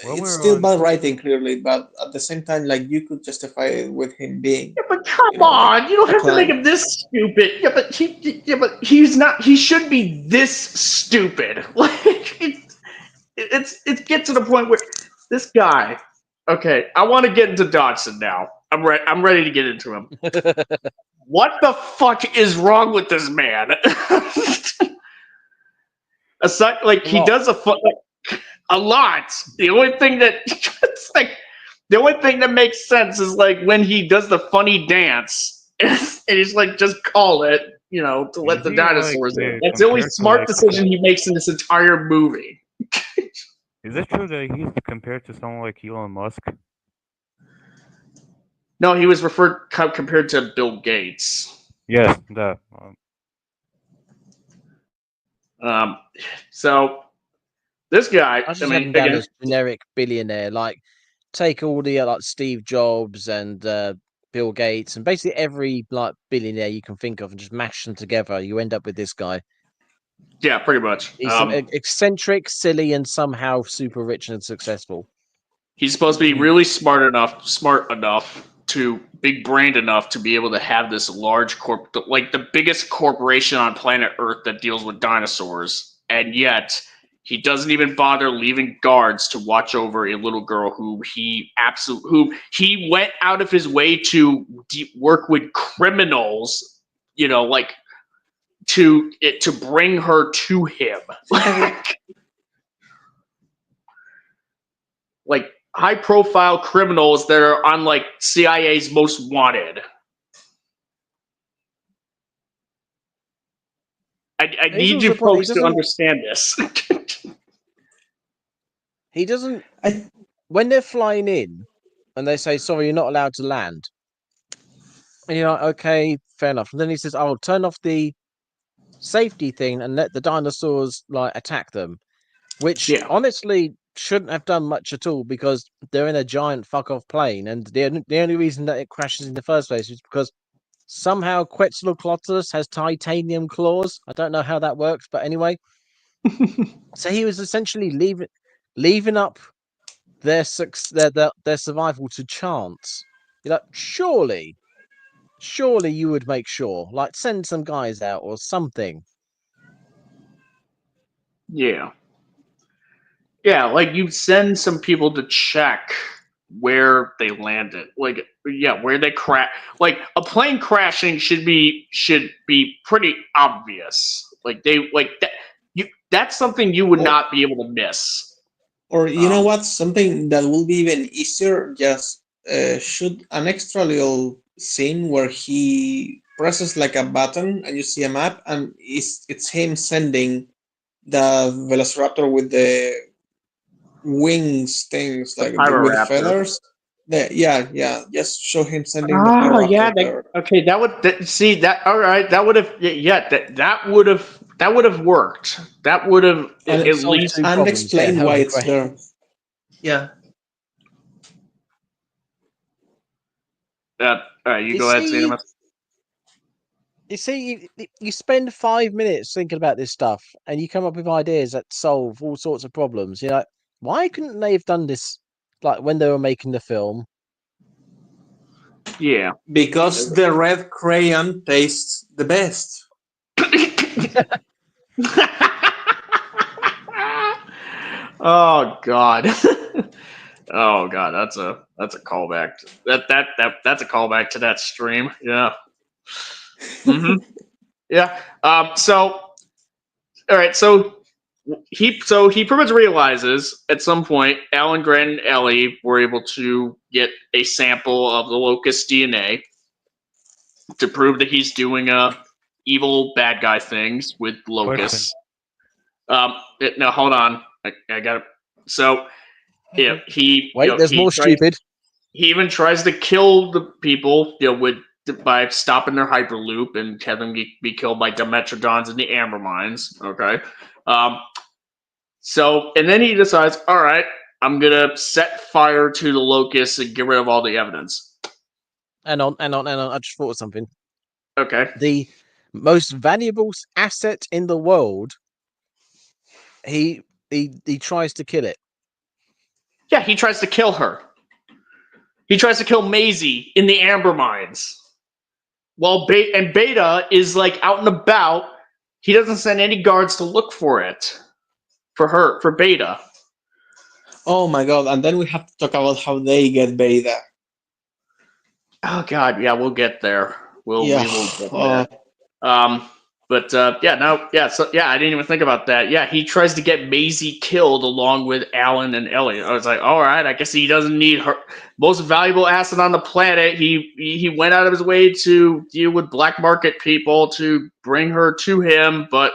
it's still bad writing, clearly. But at the same time, like you could justify it with him being. Yeah, but come on, you don't have to make him this stupid. Yeah, but he's not. He should be this stupid. Like it gets to the point where this guy. Okay, I want to get into Dodson now. I'm ready to get into him. What the fuck is wrong with this man? Aside, like he does a lot. The only thing that it's like the only thing that makes sense is like when he does the funny dance and he's like, just call it, you know, to let the dinosaurs in. That's the only smart decision he makes in this entire movie. Is it true that he's compared to someone like Elon Musk? No, he was compared to Bill Gates. Yes, that. So this guy, I just have him down as generic billionaire. Like, take all the like Steve Jobs and Bill Gates and basically every like billionaire you can think of, and just mash them together. You end up with this guy. Yeah, pretty much. He's eccentric, silly, and somehow super rich and successful. He's supposed to be really smart enough to big brained enough to be able to have this large like the biggest corporation on planet Earth that deals with dinosaurs, and yet he doesn't even bother leaving guards to watch over a little girl who he went out of his way to work with criminals, like to bring her to him. Like high-profile criminals that are on like CIA's Most Wanted. I need you folks to understand this. He doesn't. When they're flying in, and they say, "Sorry, you're not allowed to land," and you're like, "Okay, fair enough." And then he says, "I'll turn off the safety thing and let the dinosaurs attack them," which honestly shouldn't have done much at all because they're in a giant fuck off plane, and the only reason that it crashes in the first place is because somehow Quetzalcoatlus has titanium claws. I don't know how that works, but anyway. So he was essentially leaving up their survival to chance. You're like, surely you would make sure, send some guys out or something. Yeah, like you send some people to check where they landed, where they crash. Like a plane crashing should be pretty obvious. That's something you would not be able to miss. Or you know what? Something that will be even easier. Just shoot an extra little scene where he presses like a button and you see a map, and it's him sending the Velociraptor with the wings things, like with feathers. Yeah. Just show him sending the Velociraptor. Okay, that would see that. All right, that would have. Yeah, that would have. That would have worked. That would have at least explained why it's there. Yeah. All right, you go ahead, Cinemas. You see, you spend 5 minutes thinking about this stuff, and you come up with ideas that solve all sorts of problems. You're like, why couldn't they have done this when they were making the film? Yeah, because the red crayon tastes the best. Oh God. Oh God, that's a callback. That's a callback to that stream. Yeah. Mm-hmm. Yeah. So, all right. So he pretty much realizes at some point Alan Grant and Ellie were able to get a sample of the locust DNA to prove that he's doing evil bad guy things with locusts. Now hold on. I got it. So yeah, there's more stupid. He even tries to kill the people, by stopping their hyperloop and have them be killed by Dimetrodons in the amber mines. Okay. So and then he decides, all right, I'm gonna set fire to the locusts and get rid of all the evidence. And on. I just thought of something. Okay. The most valuable asset in the world. He tries to kill it. Yeah, he tries to kill her. He tries to kill Maisie in the amber mines. While Beta is out and about, he doesn't send any guards to look for it. For Beta. Oh my God! And then we have to talk about how they get Beta. Oh God, yeah, we'll get there. We will get there. I didn't even think about that. Yeah, he tries to get Maisie killed along with Alan and Ellie. I was like, all right, I guess he doesn't need her most valuable asset on the planet. He went out of his way to deal with black market people to bring her to him, but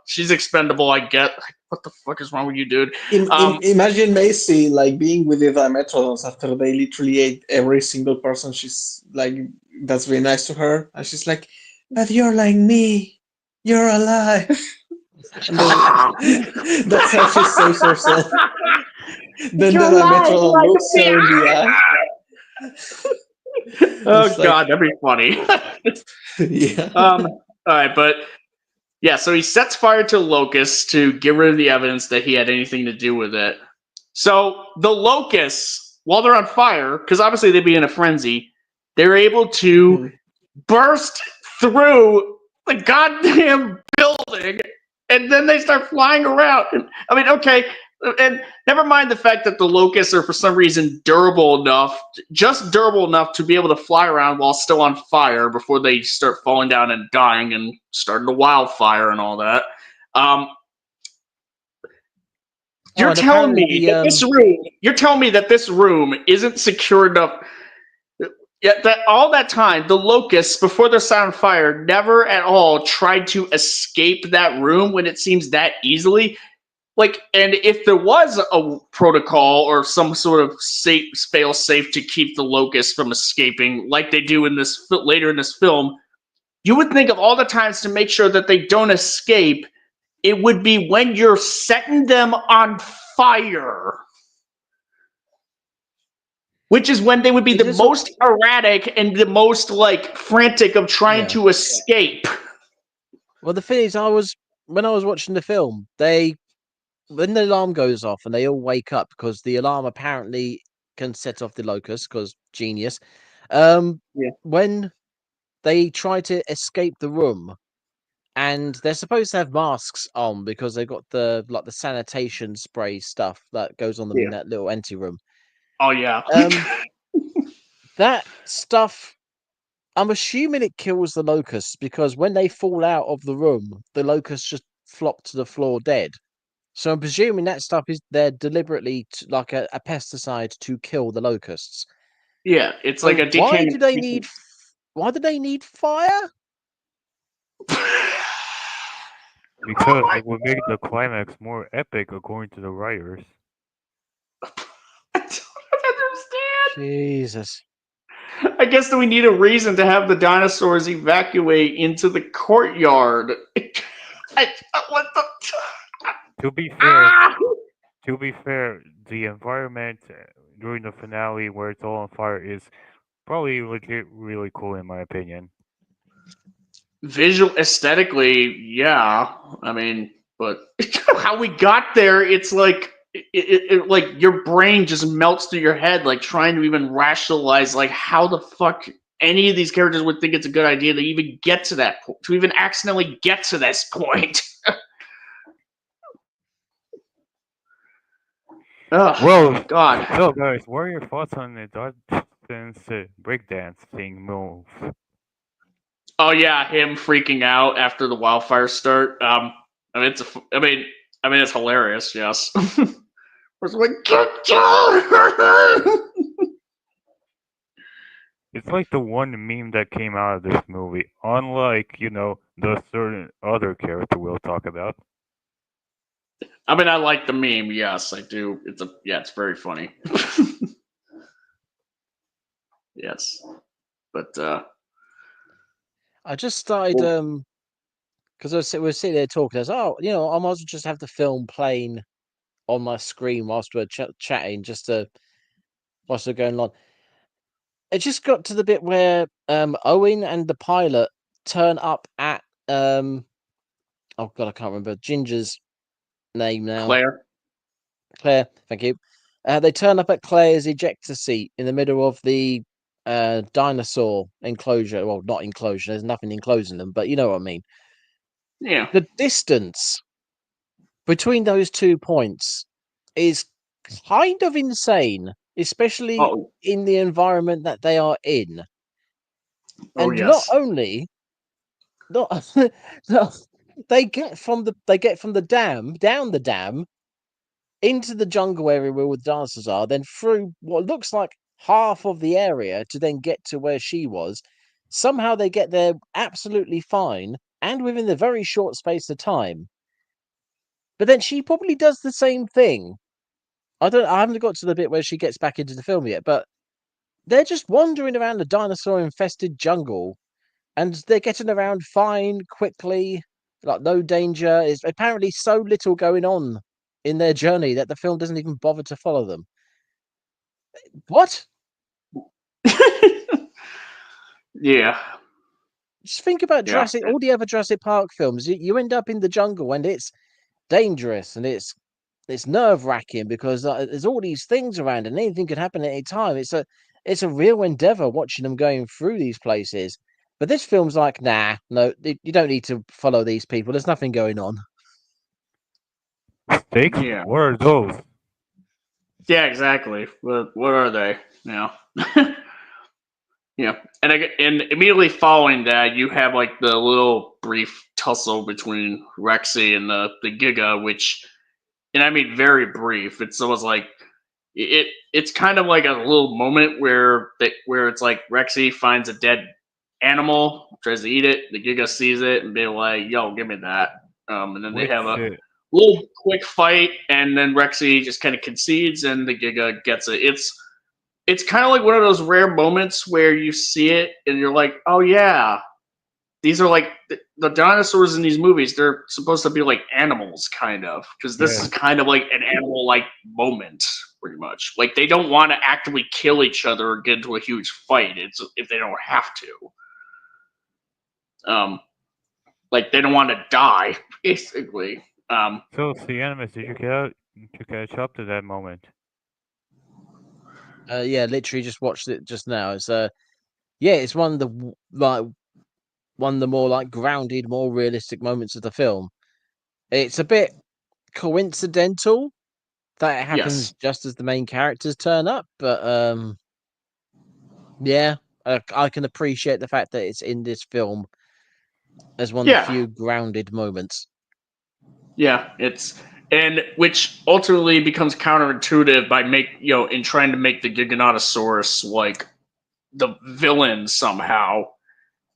she's expendable, I get. What the fuck is wrong with you, dude? Imagine Maisie being with the Dimetrodons after they literally ate every single person she's that's been nice to her, and she's like, but you're like me, you're alive. That's how she saves herself. Then the Dimetrodon looks her in the eye. Oh God, that'd be funny. Yeah. All right, but yeah, so he sets fire to locusts to get rid of the evidence that he had anything to do with it. So the locusts, while they're on fire, because obviously they'd be in a frenzy, they're able to burst through the goddamn building, and then they start flying around. I mean, okay, and never mind the fact that the locusts are for some reason durable enough, just durable enough to be able to fly around while still on fire before they start falling down and dying and starting a wildfire and all that. You're and telling apparently me that this room. You're telling me that this room isn't secure enough. Yet that all that time, the locusts, before they're set on fire, never at all tried to escape that room when it seems that easily. Like, and if there was a protocol or some sort of fail safe to keep the locusts from escaping, like they do in this later in this film, you would think of all the times to make sure that they don't escape. It would be when you're setting them on fire, which is when they would be the most erratic and the most like frantic of trying to escape. Well, the thing is, when I was watching the film, when the alarm goes off and they all wake up because the alarm apparently can set off the locust because genius. When they try to escape the room, and they're supposed to have masks on because they've got the sanitation spray stuff that goes on them in that little empty room. Oh yeah. That stuff, I'm assuming it kills the locusts because when they fall out of the room, the locusts just flop to the floor dead. So I'm presuming that stuff is there deliberately like a pesticide to kill the locusts. Yeah, it's like a Why decamping. do they need? Why do they need fire? Because it would make the climax more epic, according to the writers. I don't understand. Jesus. I guess that we need a reason to have the dinosaurs evacuate into the courtyard. What the? To be fair, the environment during the finale where it's all on fire is probably legit really cool in my opinion. Visual aesthetically, yeah. I mean, but how we got there, it's like it like your brain just melts through your head, like trying to even rationalize like how the fuck any of these characters would think it's a good idea to even get to that point, to even accidentally get to this point. Well, God. So guys, what are your thoughts on the Dustin's breakdancing move? Oh yeah, him freaking out after the wildfires start. I mean, it's hilarious. Yes. It's like, It's like the one meme that came out of this movie, unlike, the certain other character we'll talk about. I mean, I like the meme. Yes, I do. It's very funny. Yes, but I just started because we were sitting there talking. I was, I might as well just have the film playing on my screen whilst we're chatting, just to whilst we're going on. It just got to the bit where Owen and the pilot turn up at oh god, I can't remember Ginger's name now. Claire, thank you. They turn up at Claire's ejector seat in the middle of the dinosaur enclosure. Well, not enclosure. There's nothing enclosing them, but you know what I mean. yeah. The distance between those 2 points is kind of insane, especially in the environment that they are in. Oh, And yes. not only, no, they get from the dam down the dam into the jungle area where the dancers are, then through what looks like half of the area to then get to where she was. Somehow they get there absolutely fine and within a very short space of time. But then she probably does the same thing. I haven't got to the bit where she gets back into the film yet, but they're just wandering around the dinosaur infested jungle and they're getting around fine, quickly, like no danger. There's apparently so little going on in their journey that the film doesn't even bother to follow them. What? Yeah. Just think about all the other Jurassic Park films. You end up in the jungle and it's dangerous and it's it's nerve wracking because there's all these things around and anything could happen at any time. It's a real endeavor watching them going through these places. But this film's like, nah, no, you don't need to follow these people. There's nothing going on. Stakes? Yeah. What are those? Yeah, exactly. What are they? Yeah. Yeah, and immediately following that, you have like the little brief tussle between Rexy and the Giga, which, and I mean very brief. It's almost like it's kind of like a little moment where it's like Rexy finds a dead animal, tries to eat it. The Giga sees it and be like, "Yo, give me that." And then they Which have a little quick fight, and then Rexy just kind of concedes, and the Giga gets it. It's kind of like one of those rare moments where you see it and you're like, "Oh yeah, these are like the dinosaurs in these movies. They're supposed to be like animals, kind of, because this is kind of like an animal-like moment, pretty much. Like they don't want to actively kill each other or get into a huge fight. It's if they don't have to. Like they don't want to die, basically. So, Cinemas, did you catch up to that moment? Yeah, literally just watched it just now. It's yeah, it's one of the one of the more like grounded, more realistic moments of the film. It's a bit coincidental that it happens Yes. just as the main characters turn up, but yeah, I can appreciate the fact that it's in this film as one of the Yeah. few grounded moments. Yeah, and which ultimately becomes counterintuitive by in trying to make the Giganotosaurus like the villain somehow.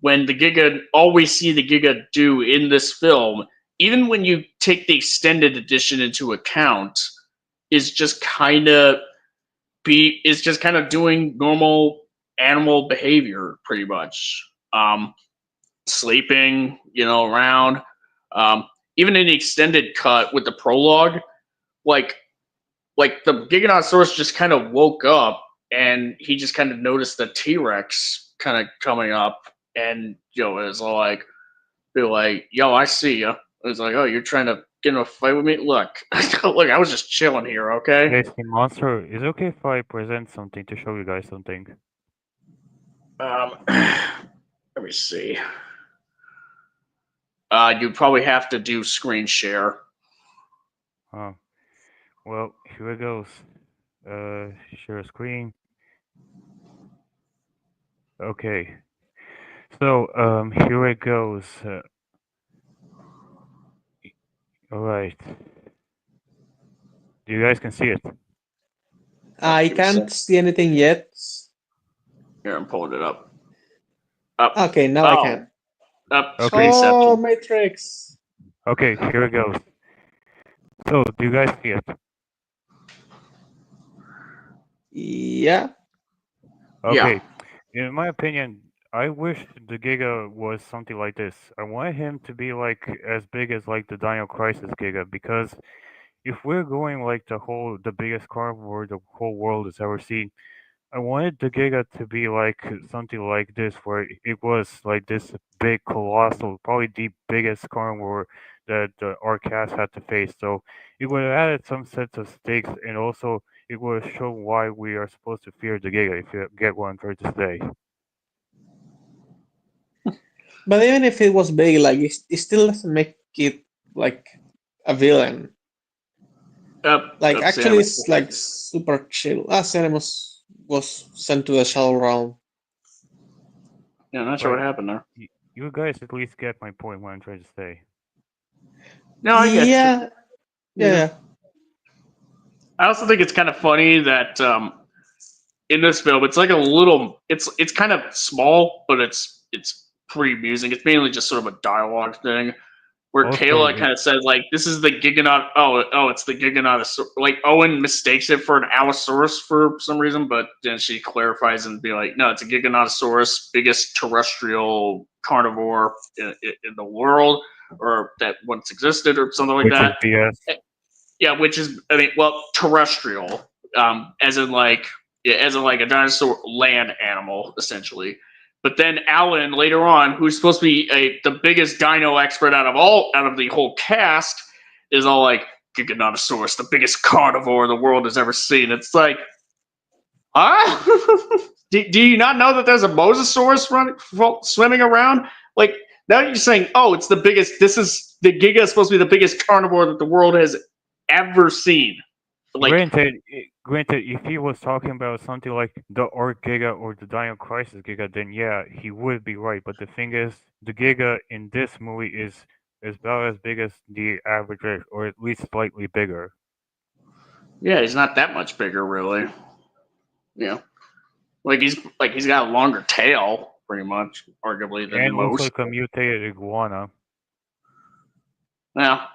When the Giga, all we see the Giga do in this film, even when you take the extended edition into account, is just kind of doing normal animal behavior, pretty much. Sleeping, around. Even in the extended cut with the prologue, like the Giganotosaurus just kind of woke up and he just kind of noticed the T-Rex kind of coming up, and it was like, be like, "Yo, I see you." It was like, "Oh, you're trying to get in a fight with me? Look, look, I was just chilling here, okay?" Hey, Monster, is it okay if I present something to show you guys something? Let me see. You'd probably have to do screen share. Oh, well, here it goes. Share screen. Okay. So, here it goes. All right. You guys can see it. I Give me a sec. can't see anything yet. Here, I'm pulling it up. Up. Okay, now I can. Up. Okay. Screenception. Oh, Matrix. Okay, here it goes. So, do you guys see it? Yeah. Okay. In my opinion, I wish the Giga was something like this. I want him to be like as big as like the Dino Crisis Giga, because if we're going like the biggest carnivore the whole world has ever seen, I wanted the Giga to be like something like this, where it was like this big, colossal, probably the biggest carnivore that our cast had to face. So it would have added some sense of stakes, and also it would have shown why we are supposed to fear the Giga, if you get what I'm trying to say. But even if it was big, like it still doesn't make it like a villain. Like actually, it's like super chill. Cinemus was sent to the Shadow Realm. Yeah, I'm not sure But what happened there. you guys at least get my point, what I'm trying to say. No, I get you. Yeah, yeah. I also think it's kind of funny that in this film, it's like a little. It's kind of small, but it's pretty amusing. It's mainly just sort of a dialogue thing where Also, Kayla kind of says like, "This is the Giganot." Oh, it's the Giganotosaurus. Like Owen mistakes it for an Allosaurus for some reason, but then she clarifies and be like, "No, it's a Giganotosaurus, biggest terrestrial carnivore in the world, or that once existed, or something like which is that." BS. Yeah, which is, I mean, well, terrestrial, as in like a dinosaur land animal, essentially. But then Alan later on, who's supposed to be the biggest dino expert out of the whole cast, is all like, Giganotosaurus, the biggest carnivore the world has ever seen. It's like, huh? do you not know that there's a mosasaurus swimming around? Like, now you're saying, oh, it's the biggest. The Giga is supposed to be the biggest carnivore that the world has ever seen. Like, granted, if he was talking about something like the Arc Giga or the Dino Crisis Giga, then yeah, he would be right. But the thing is, the Giga in this movie is about as big as the average, or at least slightly bigger. yeah, he's not that much bigger, really. Like he's got a longer tail, pretty much, arguably than And looks most. like a mutated iguana. Yeah.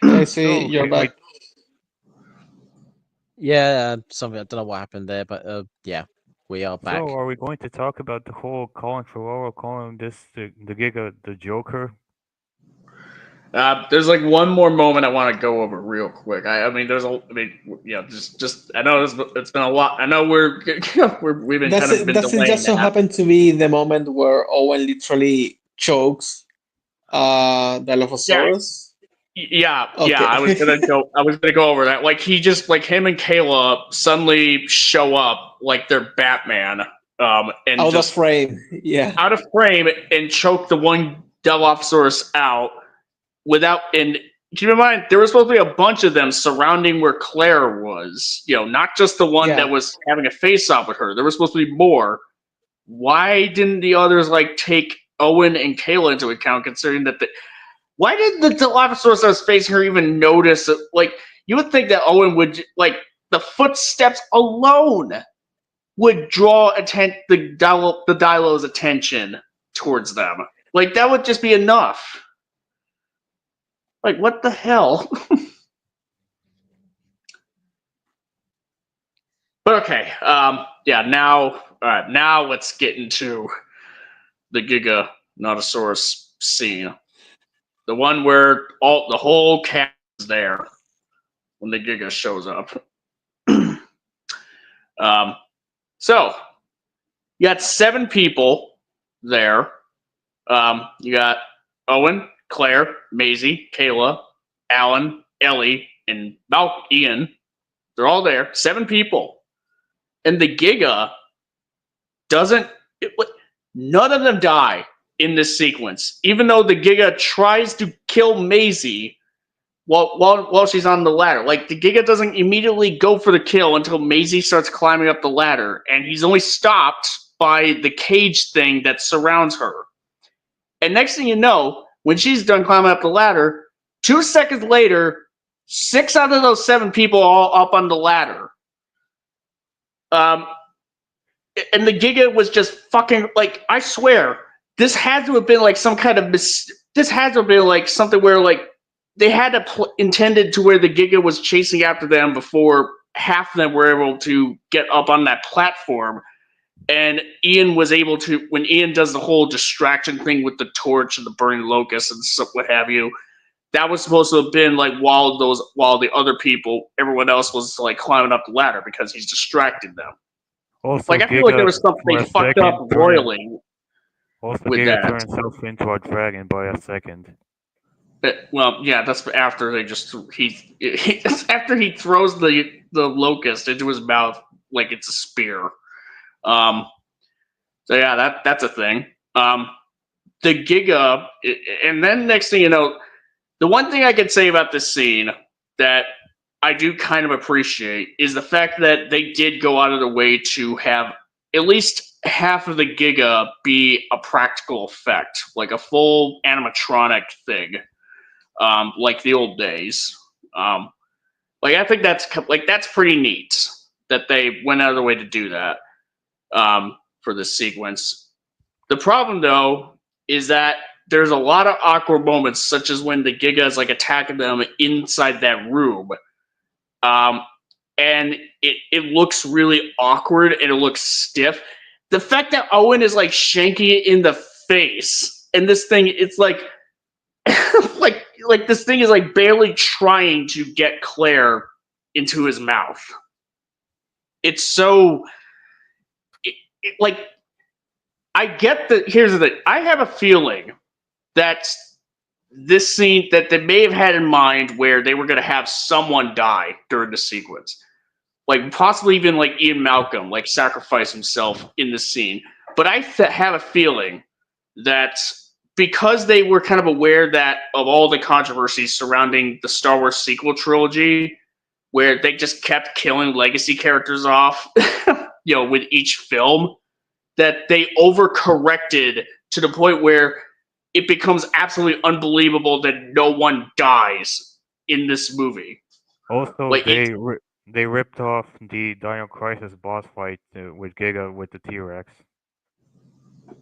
I see So, you're back. Yeah, something I don't know what happened there, but yeah, we are back. So, are we going to talk about the whole Colin Trevorrow calling this the Giga the Joker? There's like one more moment I want to go over real quick. I mean, just I know it's been a lot. I know we've been kind of been Does it delaying just so that. happen to be the moment where Owen literally chokes the Dilophosaurus? Yeah, Okay. I was gonna go over that. Like he just like him and Kayla suddenly show up like they're Batman, and Out just of frame. Yeah. out of frame and choke the one Dilophosaurus out without. And keep in mind, there was supposed to be a bunch of them surrounding where Claire was. Not just the one Yeah. that was having a face off with her. There was supposed to be more. Why didn't the others like take Owen and Kayla into account, considering that why did the Dilophosaurus that was facing her even notice it? Like, you would think that Owen would, like, the footsteps alone would draw the Dilo's attention towards them. Like, that would just be enough. Like, what the hell? But okay, now let's get into the Giganotosaurus scene. The one where the whole cast is there when the Giga shows up. So you got 7 people there. You got Owen, Claire, Maisie, Kayla, Alan, Ellie, and Ian. They're all there. 7 people, and the Giga doesn't. None of them die in this sequence, even though the Giga tries to kill Maisie while she's on the ladder. Like, the Giga doesn't immediately go for the kill until Maisie starts climbing up the ladder, and he's only stopped by the cage thing that surrounds her. And next thing you know, when she's done climbing up the ladder, 2 seconds later, 6 out of those 7 people are all up on the ladder. And the Giga was just fucking, like, I swear, this had to have been like some kind of this had to have been like something where like they had to intended to where the Giga was chasing after them before half of them were able to get up on that platform, and Ian was able to, when Ian does the whole distraction thing with the torch and the burning locust and stuff, what have you. That was supposed to have been like while the other people, everyone else was like climbing up the ladder because he's distracting them. Also, Like, I feel like there was something for a fucked up second royally. Also, with Giga that. turned himself into a dragon by a second. Well, yeah, that's after they after he throws the locust into his mouth like it's a spear. So yeah, that's a thing. The Giga, and then next thing you know, the one thing I could say about this scene that I do kind of appreciate is the fact that they did go out of the way to have at least half of the Giga be a practical effect, like a full animatronic thing, like the old days. Like, I think that's pretty neat that they went out of the way to do that for this sequence. The problem, though, is that there's a lot of awkward moments, such as when the Giga is like attacking them inside that room. And it looks really awkward and it looks stiff. The fact that Owen is like shanking it in the face, and this thing, it's like like this thing is like barely trying to get Claire into his mouth. It's so like, I get that. Here's the thing. I have a feeling that this scene that they may have had in mind where they were going to have someone die during the sequence, like possibly even like Ian Malcolm, like sacrifice himself in the scene. But I have a feeling that because they were kind of aware that of all the controversies surrounding the Star Wars sequel trilogy, where they just kept killing legacy characters off, with each film, that they overcorrected to the point where it becomes absolutely unbelievable that no one dies in this movie. Also, Like they ripped off the Dino Crisis boss fight with Giga with the T-Rex.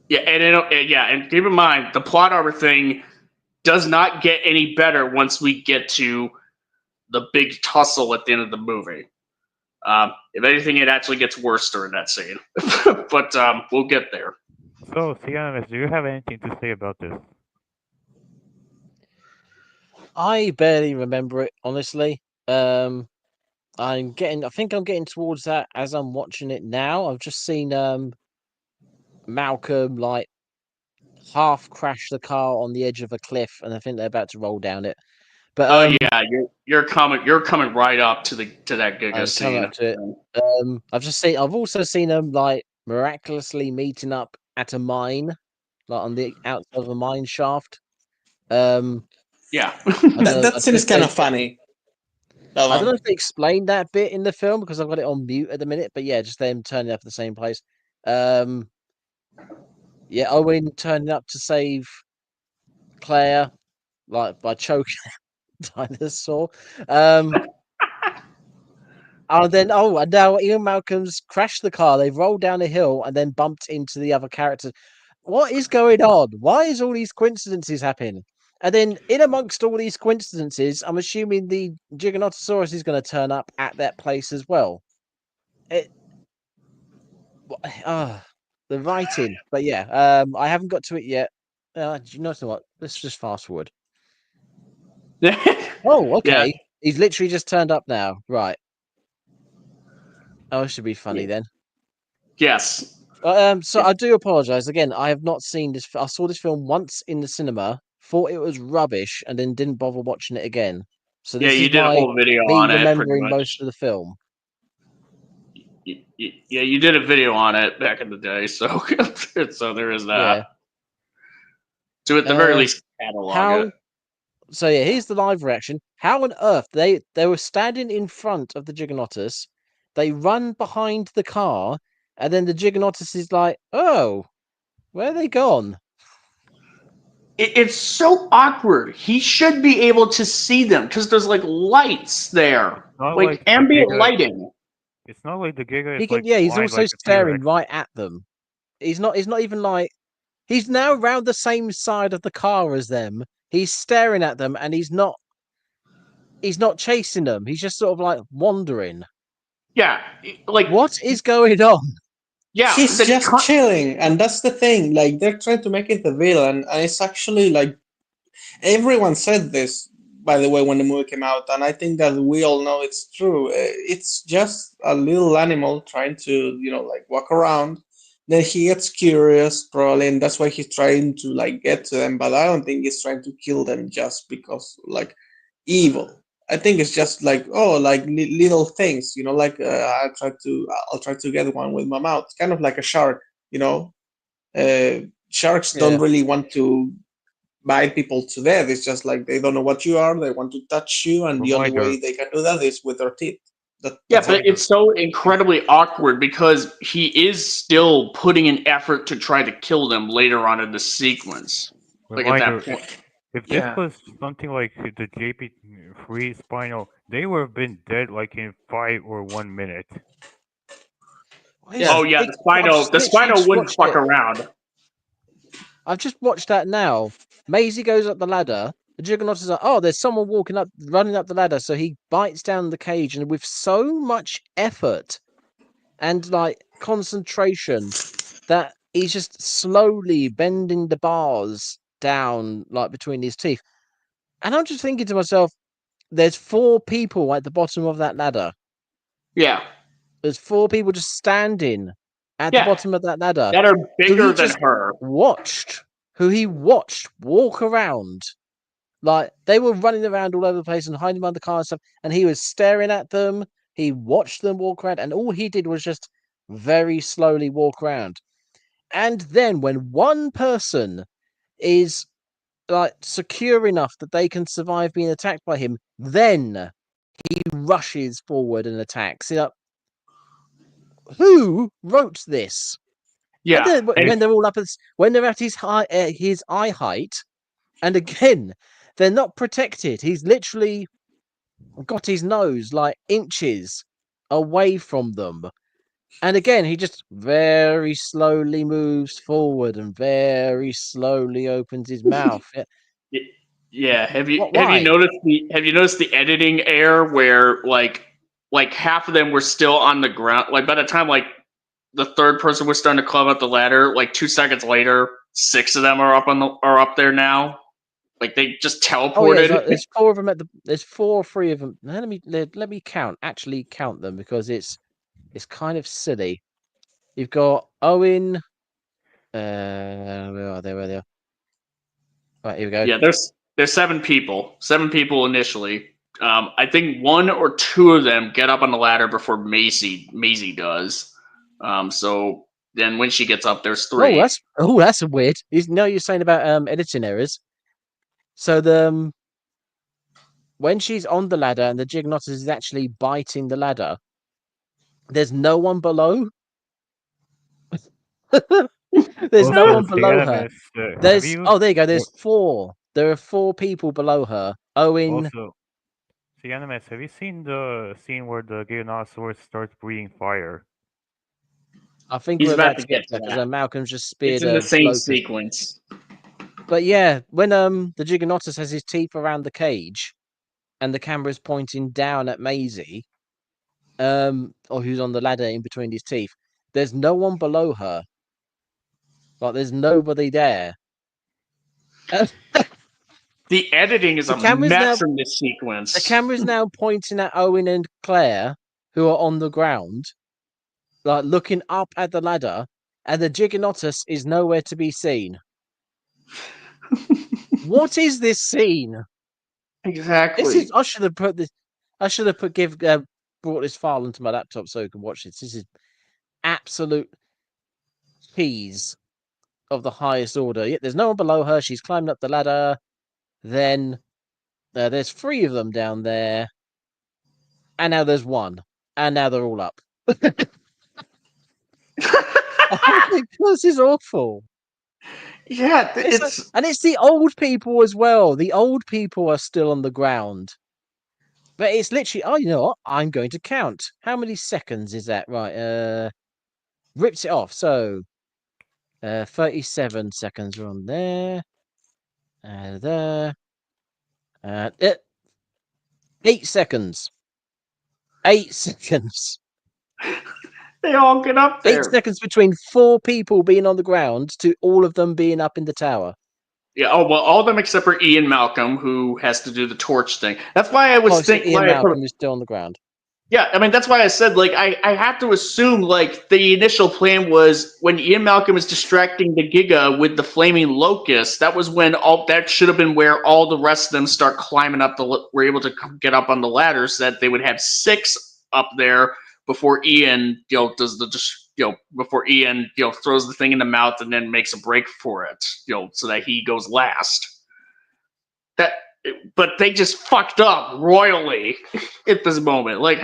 Yeah, and keep in mind the plot armor thing does not get any better once we get to the big tussle at the end of the movie. If anything, it actually gets worse during that scene. But we'll get there. So, CMS, do you have anything to say about this? I barely remember it, honestly. I think I'm getting towards that as I'm watching it now. I've just seen Malcolm like half crash the car on the edge of a cliff, and I think they're about to roll down it. But yeah, you're coming right up to that Giga scene. Up to it. I've also seen them like miraculously meeting up at a mine, like on the outside of a mine shaft. Yeah, That scene is kind of funny. I don't know if they explained that bit in the film because I've got it on mute at the minute, but yeah, just them turning up at the same place. Yeah, Owen turning up to save Claire, like by choking a dinosaur. And now Ian Malcolm's crashed the car. They've rolled down a hill and then bumped into the other characters. What is going on? Why is all these coincidences happening? And then, in amongst all these coincidences, I'm assuming the Giganotosaurus is going to turn up at that place as well. The writing, but yeah, I haven't got to it yet. Do you know what? Let's just fast forward. Oh, okay. Yeah. He's literally just turned up now, right? Oh, it should be funny then. Yes. So I do apologize again. I have not seen this. I saw this film once in the cinema, thought it was rubbish, and then didn't bother watching it again. So this you is did a whole video me on remembering it. Most of the film. Yeah, you did a video on it back in the day, so so there is that. Yeah. To at the very least catalog it. So yeah, here's the live reaction. How on earth they were standing in front of the Giganotus, they run behind the car, and then the Giganotus is like, "Oh, where are they gone?" It's so awkward. He should be able to see them because there's like lights there, like ambient lighting. It's not like the Giga. He can, he's also staring right at them. He's not even like he's now round the same side of the car as them. He's staring at them, and he's not chasing them. He's just sort of like wandering. Yeah, like what is going on? Yeah, he's just chilling, and that's the thing. Like they're trying to make it the villain, and it's actually like everyone said this, by the way, when the movie came out, and I think that we all know it's true. It's just a little animal trying to, like walk around. Then he gets curious, probably, and that's why he's trying to like get to them. But I don't think he's trying to kill them just because like evil. I think it's just like little things, like I'll try to get one with my mouth. It's kind of like a shark, Sharks don't really want to bite people to death. It's just like they don't know what you are. They want to touch you, and the only way they can do that is with their teeth. But it's so incredibly awkward because he is still putting an effort to try to kill them later on in the sequence. Like at that point. If this was something like the JP3 Spinal, they would have been dead like in 5 or 1 minute. Yeah. Oh yeah, the Spino wouldn't fuck around. I've just watched that now. Maisie goes up the ladder. The Juggernaut is like, oh, there's someone running up the ladder. So he bites down the cage, and with so much effort and like concentration that he's just slowly bending the bars down like between his teeth. And I'm just thinking to myself, there's 4 people at the bottom of that ladder. Yeah. There's 4 people just standing at the bottom of that ladder. That are bigger than her. Who he watched walk around Like they were running around all over the place and hiding behind the car and stuff, and he was staring at them. He watched them walk around, and all he did was just very slowly walk around. And then when one person is like secure enough that they can survive being attacked by him, then he rushes forward and attacks. You know, who wrote this? Yeah, And then, when they're all up, when they're at his eye height, and again, they're not protected. He's literally got his nose like inches away from them. And again, he just very slowly moves forward and very slowly opens his mouth. yeah. Have you Why? noticed the editing error where like half of them were still on the ground? Like by the time like the third person was starting to climb up the ladder, like 2 seconds later, 6 of them are up there now. Like they just teleported. Oh yeah, there's 4 of them at the. There's 4 or 3 of them. Let me count. Actually, count them because it's kind of silly. You've got Owen. Where are they? Where they are? Right, here we go. Yeah, there's 7 people. 7 people initially. I think 1 or 2 of them get up on the ladder before Maisie does. So then when she gets up, there's 3. That's weird. You're saying about editing errors. So when she's on the ladder and the Giganotus is actually biting the ladder, there's no one below. There's no one below her. There you go. There's 4. There are 4 people below her. Owen. Also, see, Animus, have you seen the scene where the Giganotosaurus starts breathing fire? I think He's we're about about to to get get there to because that. Malcolm's just speared It's in the same locust. sequence. But yeah, when the Giganotus has his teeth around the cage, and the camera's pointing down at Maisie, or who's on the ladder in between his teeth, there's no one below her. Like there's nobody there. The editing is The a camera's mess now in this sequence. the camera's now pointing at Owen and Claire, who are on the ground, like looking up at the ladder, and the Giganotus is nowhere to be seen. What is this scene? Exactly. I should have put this. I should have brought this file into my laptop so I could watch this. This is absolute cheese of the highest order. Yet there's no one below her. She's climbing up the ladder. Then there's 3 of them down there, and now there's 1, and now they're all up. I think this is awful. Yeah, it's And it's the old people as well. The old people are still on the ground. But it's literally, oh, you know what? I'm going to count. How many seconds is that? Right. Rips it off. So 37 seconds are on there. And there. 8 seconds. 8 seconds. they all get up 8 there. seconds between 4 people being on the ground to all of them being up in the tower. Yeah. Oh well, all of them except for Ian Malcolm, who has to do the torch thing. That's why I was thinking. Ian Malcolm is still on the ground. Yeah, I mean that's why I said like I have to assume like the initial plan was when Ian Malcolm is distracting the Giga with the flaming locust. That was when all that should have been where all the rest of them start climbing up were able to get up on the ladder, so that they would have 6 up there before Ian does before Ian throws the thing in the mouth and then makes a break for it so that he goes last. But they just fucked up royally at this moment. Like,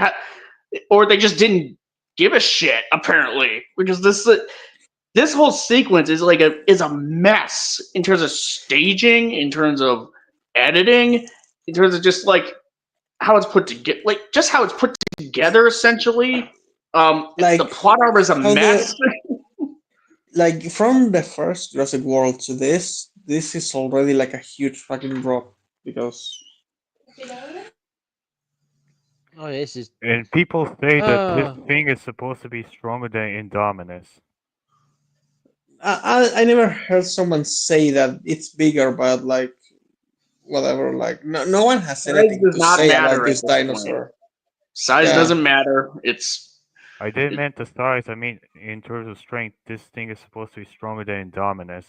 or they just didn't give a shit apparently, because this whole sequence is a mess in terms of staging, in terms of editing, in terms of just like how it's put together, just how it's put together essentially. The plot armor is a mess. Like from the first Jurassic World to this is already like a huge fucking drop because This is. And people say that this thing is supposed to be stronger than Indominus. I never heard someone say that it's bigger, but like whatever, like no one has anything to say about this dinosaur. Size doesn't matter. I didn't mean the size. I mean, in terms of strength, this thing is supposed to be stronger than Indominus.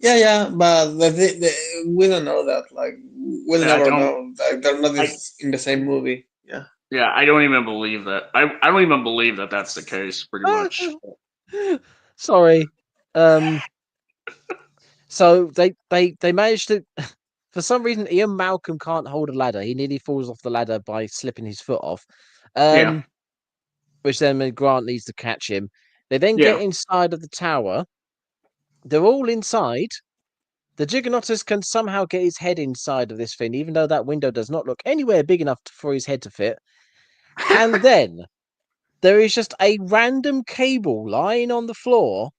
Yeah, but we don't know that. Like, we'll Yeah, I never don't. know. Like, they're not I, in the same movie. Yeah. yeah, I don't even believe that. I don't even believe that that's the case. Pretty much. Sorry. So they managed to. For some reason, Ian Malcolm can't hold a ladder. He nearly falls off the ladder by slipping his foot off. Yeah. Which then Grant needs to catch him. They then Yeah. get inside of the tower. They're all inside. The Giganotus can somehow get his head inside of this thing, even though that window does not look anywhere big enough for his head to fit. And then there is just a random cable lying on the floor,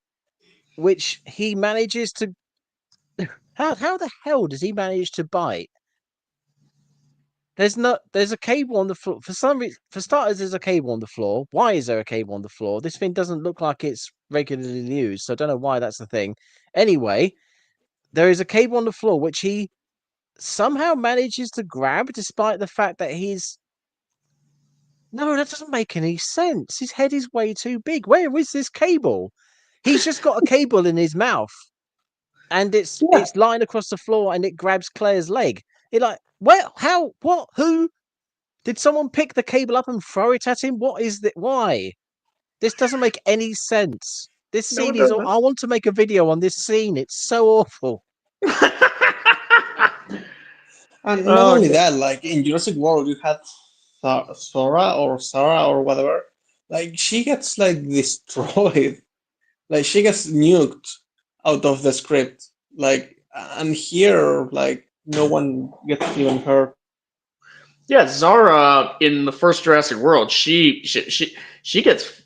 which he manages to. How the hell does he manage to bite? There's a cable on the floor. For starters, there's a cable on the floor. Why is there a cable on the floor? This thing doesn't look like it's regularly used, so I don't know why that's the thing. Anyway, there is a cable on the floor which he somehow manages to grab, despite the fact that he's. No, that doesn't make any sense. His head is way too big. Where is this cable? He's just got a cable in his mouth, and it's lying across the floor, and it grabs Claire's leg. It like, where? How? What? Who? Did someone pick the cable up and throw it at him? What is that? Why? This doesn't make any sense. This No, scene it is. doesn't. I want to make a video on this scene. It's so awful. And not only that, like in Jurassic World, you had Sora or Sarah or whatever. Like, she gets like destroyed. Like, she gets nuked out of the script. Like, and here, like, no one gets even hurt. Yeah, Zara in the first Jurassic World, she gets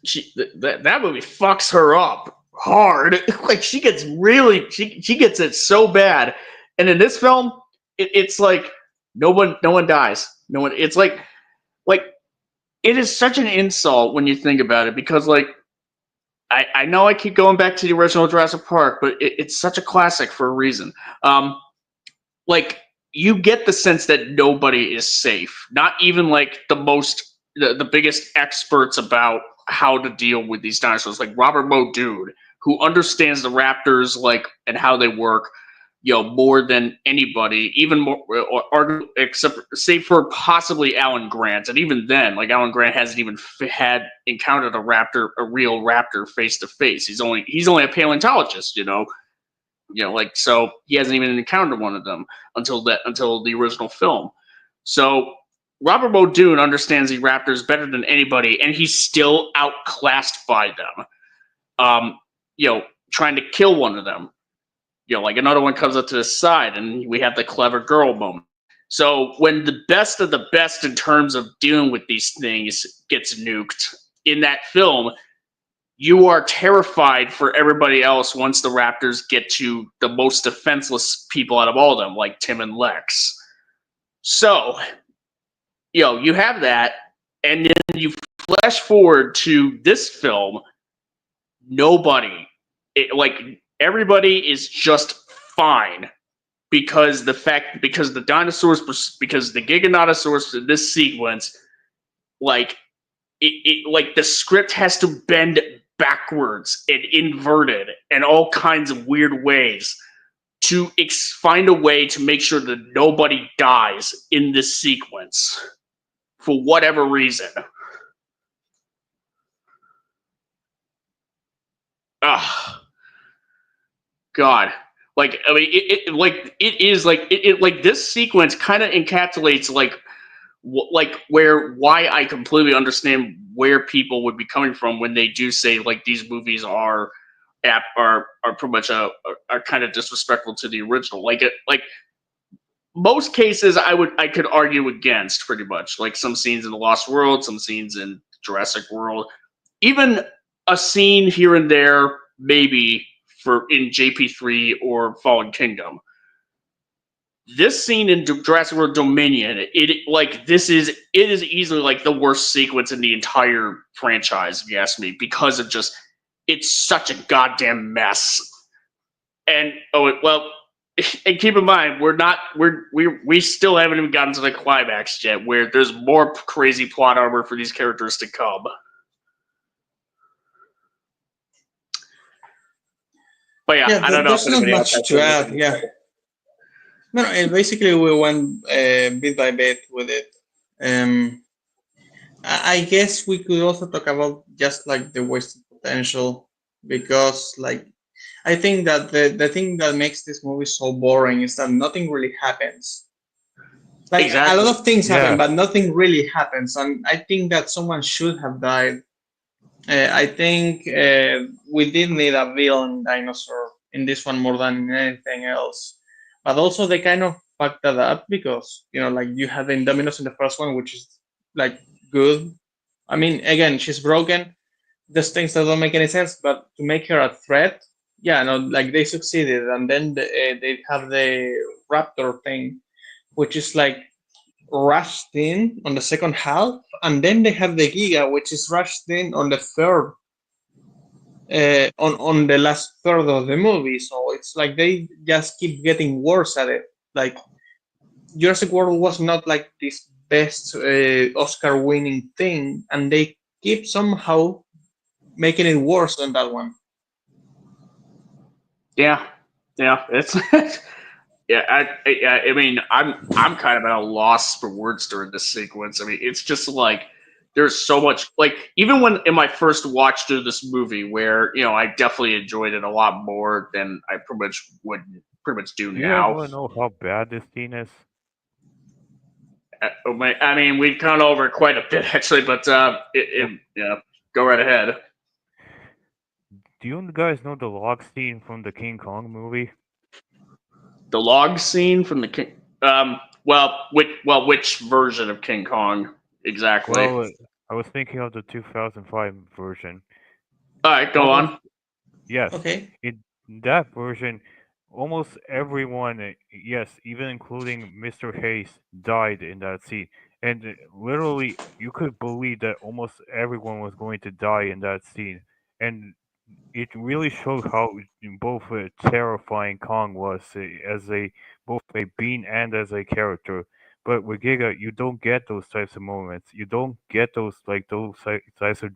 that movie fucks her up hard. Like she gets she gets it so bad, and in this film, it's like no one dies. No one. It's like it is such an insult when you think about it because like I know I keep going back to the original Jurassic Park, but it's such a classic for a reason. Like you get the sense that nobody is safe. Not even like the biggest experts about how to deal with these dinosaurs, like Robert Muldoon, who understands the raptors like and how they work, more than anybody, even more, or except save for possibly Alan Grant, and even then, like Alan Grant hasn't even had encountered a real raptor face to face. He's only a paleontologist, like so he hasn't even encountered one of them until the original film. So Robert Muldoon understands the raptors better than anybody, and he's still outclassed by them. Trying to kill one of them. Like another one comes up to the side, and we have the clever girl moment. So when the best of the best in terms of dealing with these things gets nuked in that film, you are terrified for everybody else once the Raptors get to the most defenseless people out of all of them, like Tim and Lex. So, you have that, and then you flash forward to this film. Everybody is just fine because the dinosaurs, because the Giganotosaurus in this sequence, like the script has to bend backwards and inverted and all kinds of weird ways to find a way to make sure that nobody dies in this sequence for whatever reason. Ugh. God. Like, I mean, this sequence kind of encapsulates why I completely understand where people would be coming from when they do say like these movies are pretty much are kind of disrespectful to the original. Like most cases I could argue against pretty much, like some scenes in The Lost World, some scenes in Jurassic World, even a scene here and there maybe in JP3 or Fallen Kingdom. This scene in Jurassic World Dominion, it is easily like the worst sequence in the entire franchise, if you ask me, because of just it's such a goddamn mess. And and keep in mind, we still haven't even gotten to the climax yet, where there's more crazy plot armor for these characters to come. But yeah, Yeah, I don't know if there's not anybody else has much to add. anything. Yeah. No, basically we went bit by bit with it. Um, I guess we could also talk about just like the wasted potential, because like I think that the thing that makes this movie so boring is that nothing really happens. Like a Exactly. lot of things happen, Yeah. but nothing really happens, and I think that someone should have died. I think we did need a villain dinosaur in this one more than anything else. But also they kind of fucked that up because like you had the Indominus in the first one, which is like good. I mean, again, she's broken. There's things that don't make any sense, but to make her a threat, yeah, no, like they succeeded. And then they have the Raptor thing, which is like rushed in on the second half, and then they have the Giga, which is rushed in on the third, on the last third of the movie. So it's like they just keep getting worse at it. Like Jurassic World was not like this best Oscar-winning thing, and they keep somehow making it worse than that one. Yeah, it's yeah. I mean, I'm kind of at a loss for words during this sequence. I mean, it's just like there's so much. Like even when in my first watch through this movie, where I definitely enjoyed it a lot more than I pretty much do Do you guys now. want to know how bad this scene is? I mean, we've gone over it quite a bit actually, but yeah, go right ahead. Do you guys know the log scene from the King Kong movie? The log scene from the King. Which version of King Kong exactly? Well, I was thinking of the 2005 version. All right, go on. Yes, Okay. in that version, almost everyone, yes, even including Mr. Hayes, died in that scene. And literally, you could believe that almost everyone was going to die in that scene. And it really showed how both terrifying Kong was as a both a being and as a character. But with Giga, you don't get those types of moments. You don't get those types of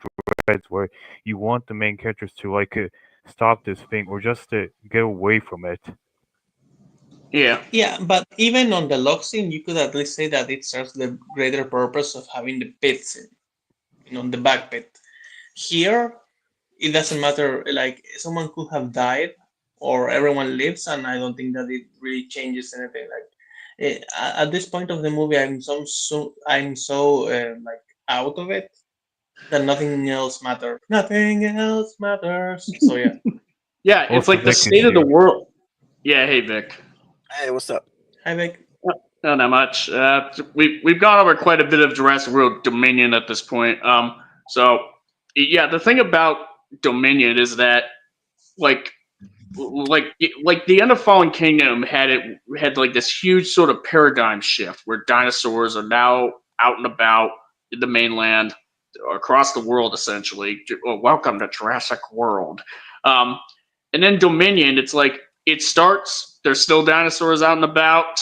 dreads where you want the main characters to stop this thing or just to get away from it. Yeah, Yeah, but even on the log scene, you could at least say that it serves the greater purpose of having the pits in the back pit. Here, it doesn't matter. Like someone could have died, or everyone lives, and I don't think that it really changes anything. Like at this point of the movie, I'm so like out of it that nothing else matters. Nothing else matters. So yeah. yeah. It's Also, like the Vic is state of the here. world. Yeah, hey Vic. Hey, what's up? Hi, Vic. No, not much. We've gone over quite a bit of Jurassic World Dominion at this point. So yeah, the thing about Dominion is that like like the end of Fallen Kingdom had like this huge sort of paradigm shift where dinosaurs are now out and about in the mainland across the world essentially. Welcome to Jurassic World. Um, and then Dominion, it's like it starts. There's still dinosaurs out and about,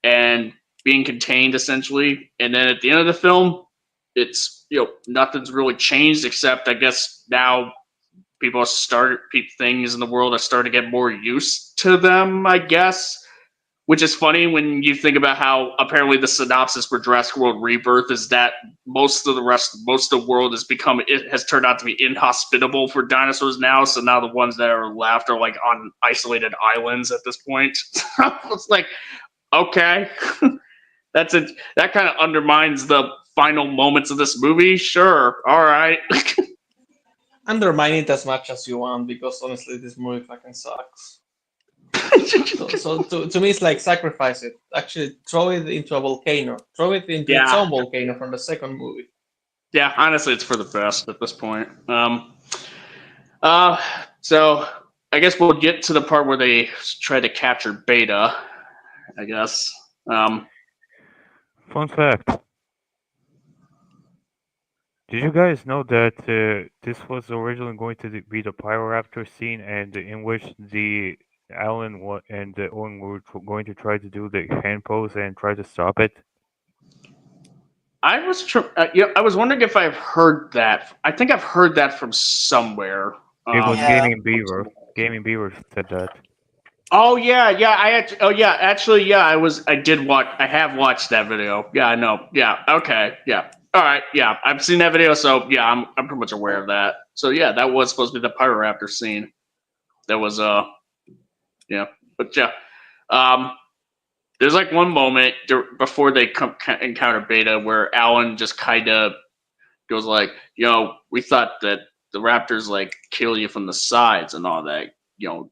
and being contained essentially. And then at the end of the film, it's nothing's really changed except I guess now things in the world are starting to get more used to them, I guess. Which is funny when you think about how apparently the synopsis for Jurassic World Rebirth is that most of the world has turned out to be inhospitable for dinosaurs now. So now the ones that are left are like on isolated islands at this point. It's like, okay, that's it. That kind of undermines the final moments of this movie. Sure, all right. Undermine it as much as you want, because honestly, this movie fucking sucks. So to me, it's like sacrifice it. Actually, throw it into a volcano. Throw it into its Yeah. own volcano from the second movie. Yeah, honestly, it's for the best at this point. So I guess we'll get to the part where they try to capture Beta. I guess. Fun fact. Did you guys know that this was originally going to be the Pyroraptor scene, and in which the Alan and Owen were going to try to do the hand pose and try to stop it? I was wondering if I've heard that. I think I've heard that from somewhere. It was Yeah. Gaming Beaver. Gaming Beaver said that. Oh yeah, actually, yeah. I have watched that video. Yeah, I know. Yeah, okay, yeah. All right, yeah. I've seen that video, so yeah, I'm pretty much aware of that. So yeah, that was supposed to be the Pyroraptor scene. That was yeah, but yeah. Um, there's like one moment before they encounter Beta where Alan just kind of goes like, we thought that the Raptors like kill you from the sides and all that,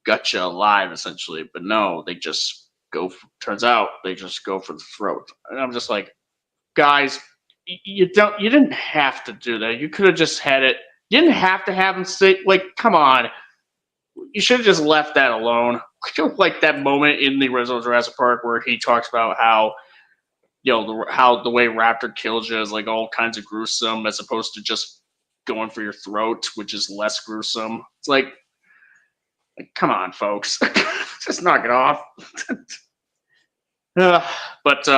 gut you alive essentially, but no, they just go. Turns out they just go for the throat, and I'm just like, guys, you didn't have to do that. You could have just had it. You didn't have to have him say like, come on. You should have just left that alone. Like that moment in the original Jurassic Park where he talks about how how the way Raptor kills you is like all kinds of gruesome as opposed to just going for your throat, which is less gruesome. It's like come on, folks, just knock it off. But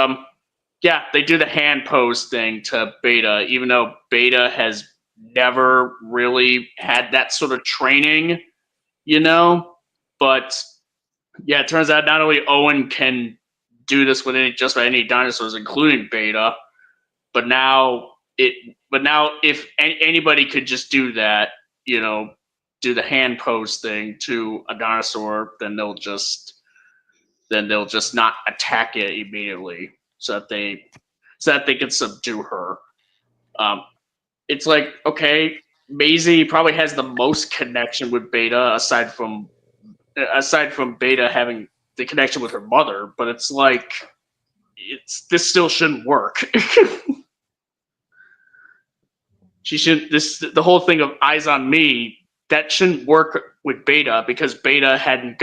yeah, they do the hand pose thing to Beta, even though Beta has never really had that sort of training, But yeah, it turns out not only Owen can do this with just about any dinosaurs, including Beta, but now if anybody could just do that, do the hand pose thing to a dinosaur, then they'll just not attack it immediately, so that they can subdue her. It's like, okay, Maisie probably has the most connection with Beta aside from Beta having the connection with her mother, but it's like this still shouldn't work. The whole thing of eyes on me, that shouldn't work with Beta because Beta hadn't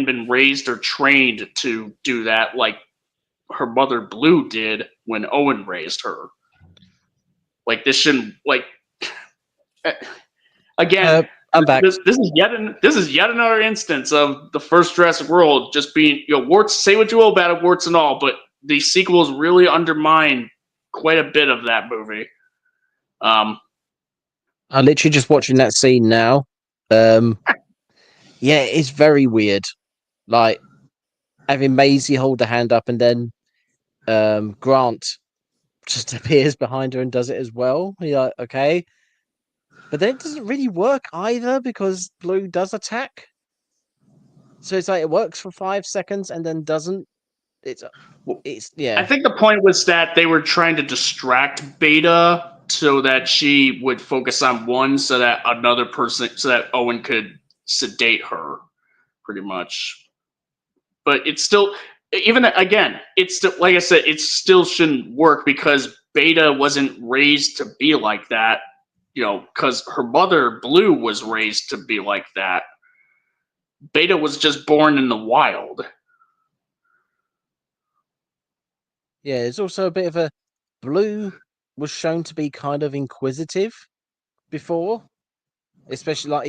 been raised or trained to do that like her mother Blue did when Owen raised her. Like this shouldn't again. I'm back. This is yet another instance of the first Jurassic World just being warts. Say what you will about it, warts and all, but the sequels really undermine quite a bit of that movie. I'm literally just watching that scene now. Yeah, it's very weird. Like having Maisie hold the hand up and then Grant just appears behind her and does it as well. You're like, okay. But then it doesn't really work either because Blue does attack. So it's like it works for 5 seconds and then doesn't. It's yeah. I think the point was that they were trying to distract Beta so that she would focus on one, so that Owen could sedate her, pretty much. But it's still, even again, it's still, like I said, it still shouldn't work because Beta wasn't raised to be like that, because her mother Blue was raised to be like that. Beta was just born in the wild. Yeah, there's also a bit of a Blue was shown to be kind of inquisitive before, especially like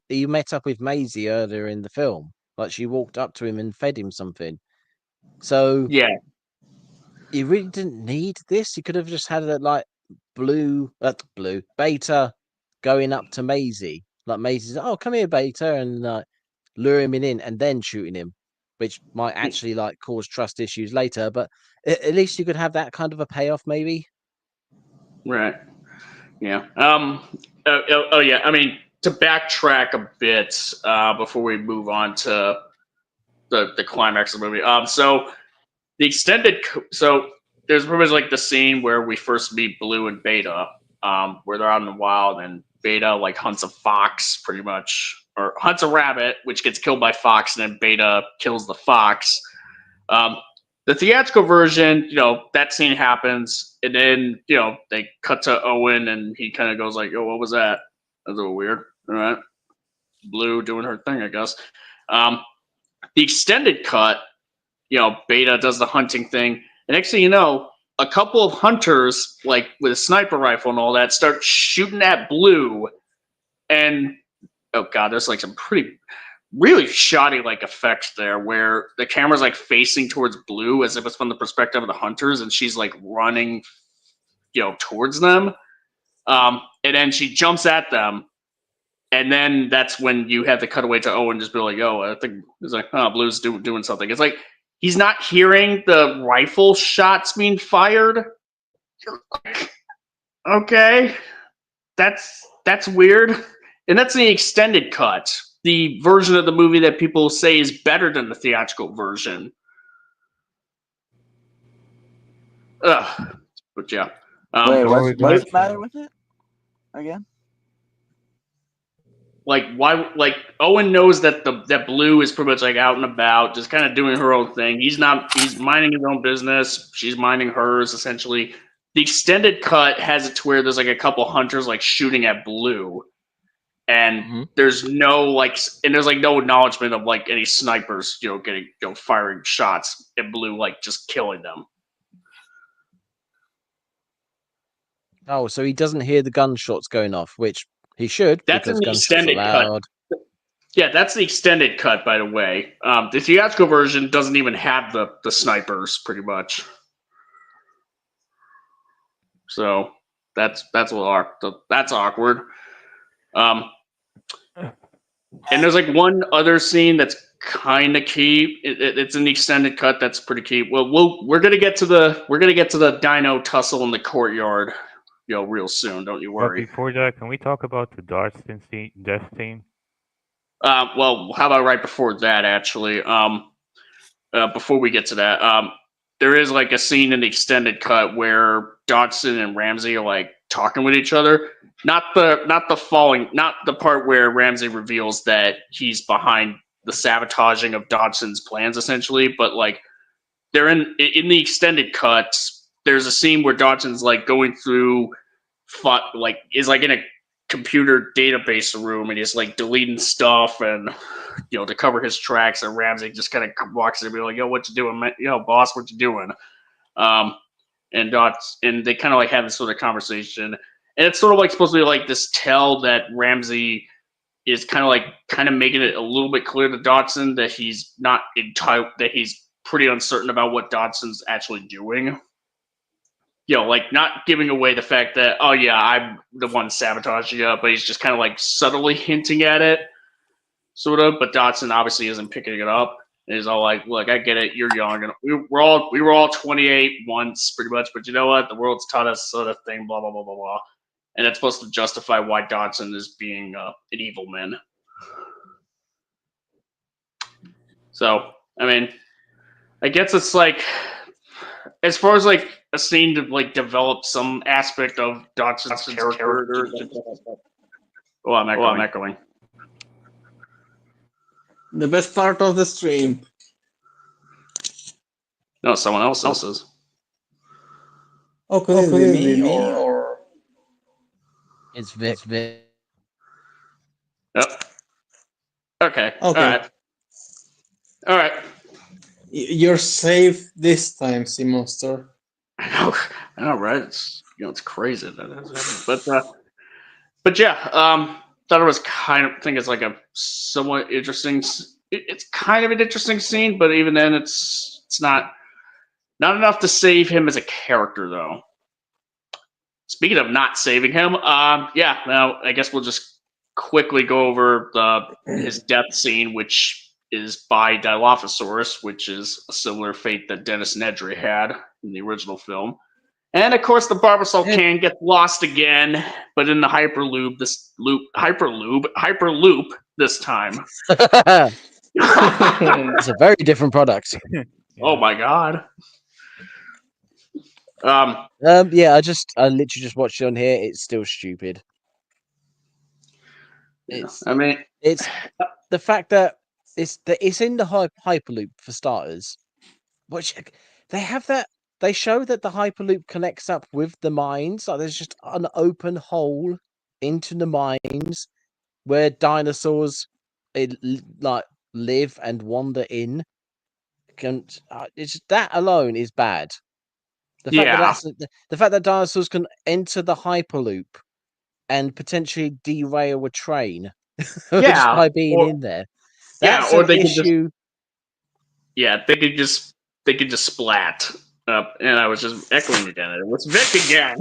he met up with Maisie earlier in the film. Like she walked up to him and fed him something. So yeah, you really didn't need this. You could have just had it like Beta going up to Maisie. Like Maisie's, oh come here, Beta, and lure him in and then shooting him, which might actually like cause trust issues later. But at least you could have that kind of a payoff, maybe. right. Yeah. Oh yeah. I mean, to backtrack a bit before we move on to the climax of the movie. So the so there's pretty much like the scene where we first meet Blue and Beta, where they're out in the wild and Beta like hunts a fox, pretty much, or hunts a rabbit, which gets killed by Fox, and then Beta kills the fox. The theatrical version, that scene happens, and then they cut to Owen, and he kind of goes like, "Oh, what was that? That's a little weird." All right, Blue doing her thing, I guess. The extended cut, Beta does the hunting thing, and next thing you know, a couple of hunters, like with a sniper rifle and all that, start shooting at Blue, and oh god, there's like some really shoddy like effects there where the camera's like facing towards Blue as if it's from the perspective of the hunters, and she's like running towards them, and then she jumps at them, And then that's when you have the cutaway to Owen just be like, "Oh, I think it's like, oh, Blue's doing something." It's like he's not hearing the rifle shots being fired. Okay, that's weird, and that's the extended cut, the version of the movie that people say is better than the theatrical version. Ugh, but yeah. Wait, so what's that's- the matter with it? Again? Like why? Like Owen knows that that Blue is pretty much like out and about, just kind of doing her own thing. He's not. He's minding his own business. She's minding hers. Essentially, the extended cut has it to where there's like a couple hunters like shooting at Blue, and there's no like, and there's like no acknowledgement of like any snipers, getting firing shots at Blue, like just killing them. Oh, so he doesn't hear the gunshots going off, which he should. That's because in the gunshots are extended cut. loud. Yeah, that's the extended cut, by the way. The theatrical version doesn't even have the snipers, pretty much. So that's a little that's awkward. And there's like one other scene that's kind of key. It's in the extended cut. That's pretty key. Well, we're gonna get to the dino tussle in the courtyard, real soon. Don't you But worry. before that, can we talk about the Darston death scene? Well, how about right before that, actually? Before we get to that, there is like a scene in the extended cut where Dodson and Ramsey are like talking with each other. Not the part where Ramsey reveals that he's behind the sabotaging of Dodson's plans, essentially, but like they're in the extended cut. There's a scene where Dodson's like going through, is like in a computer database room, and he's like deleting stuff and to cover his tracks, and Ramsey just kind of walks in and be like, "Yo, what you doing, man? Boss, what you doing?" And they kind of like have this sort of conversation, and it's sort of like supposed to be like this tell that Ramsey is kind of making it a little bit clear to Dodson that he's not that he's pretty uncertain about what Dodson's actually doing. Like not giving away the fact that, oh yeah, I'm the one sabotaging you, but he's just kind of like subtly hinting at it, sort of. But Dodson obviously isn't picking it up. And he's all like, "Look, I get it. You're young, and we were all 28 once, pretty much. But you know what? The world's taught us sort of thing, blah blah blah blah blah." And that's supposed to justify why Dodson is being an evil man. So, I mean, I guess it's like, as far as like a scene to like develop some aspect of Dodson's character. Oh, I'm echoing. The best part of the stream. No, someone else is. Oh, could it be me or? It's Vic. Yep. Okay. All right. You're safe this time, Sea Monster. I know, right? It's crazy that has happened. But yeah, thought it was think it's like a somewhat interesting. It's kind of an interesting scene, but even then, it's not enough to save him as a character, though. Speaking of not saving him, yeah. Now I guess we'll just quickly go over his death scene, which is by Dilophosaurus, which is a similar fate that Dennis Nedry had in the original film. And of course, the Barbasol can get lost again, but in the Hyperloop this time. It's a very different product. Oh my god. Yeah, I literally just watched it on here. It's still stupid. It's the fact that it's in the Hyperloop for starters, which they show that the Hyperloop connects up with the mines. Like there's just an open hole into the mines where dinosaurs like live and wander in. It's that alone is bad. The fact that dinosaurs can enter the Hyperloop and potentially derail a train just by being in there. That's or an they issue. they could just splat. And I was just echoing again. It was Vic again.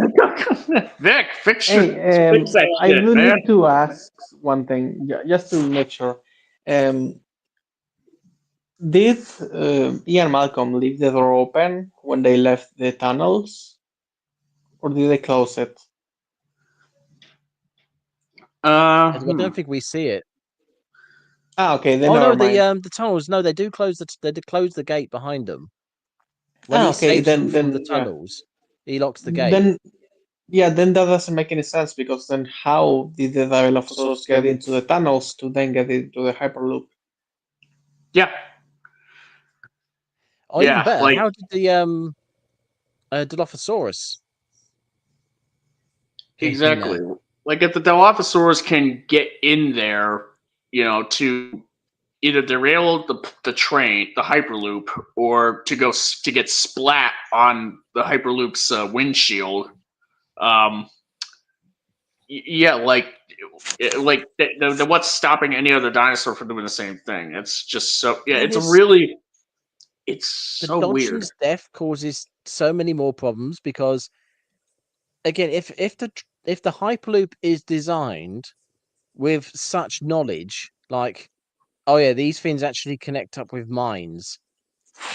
Vic, fix Hey, that I shit, will man. need to ask one thing, just to make sure. Um, did Ian Malcolm leave the door open when they left the tunnels, or did they close it? I Hmm. don't think we see it. Ah, okay, then Oh no, never mind. the tunnels. No, they do close they do close the gate behind them. When Ah, he okay, saves them from the yeah. tunnels, he locks the gate. Then yeah, then that doesn't make any sense because then how did the Dilophosaurus get into the tunnels to then get into the Hyperloop? Yeah, Or even yeah, better, like how did the Dilophosaurus get in exactly. there? Like if the Dilophosaurus can get in there, to either derail the train, the Hyperloop, or to get splat on the Hyperloop's windshield. Um, yeah, what's stopping any other dinosaur from doing the same thing? It's just so yeah. Thing It's is, it's the so weird. Dodgson's death causes so many more problems because again, if the Hyperloop is designed with such knowledge, like oh yeah, these things actually connect up with mines.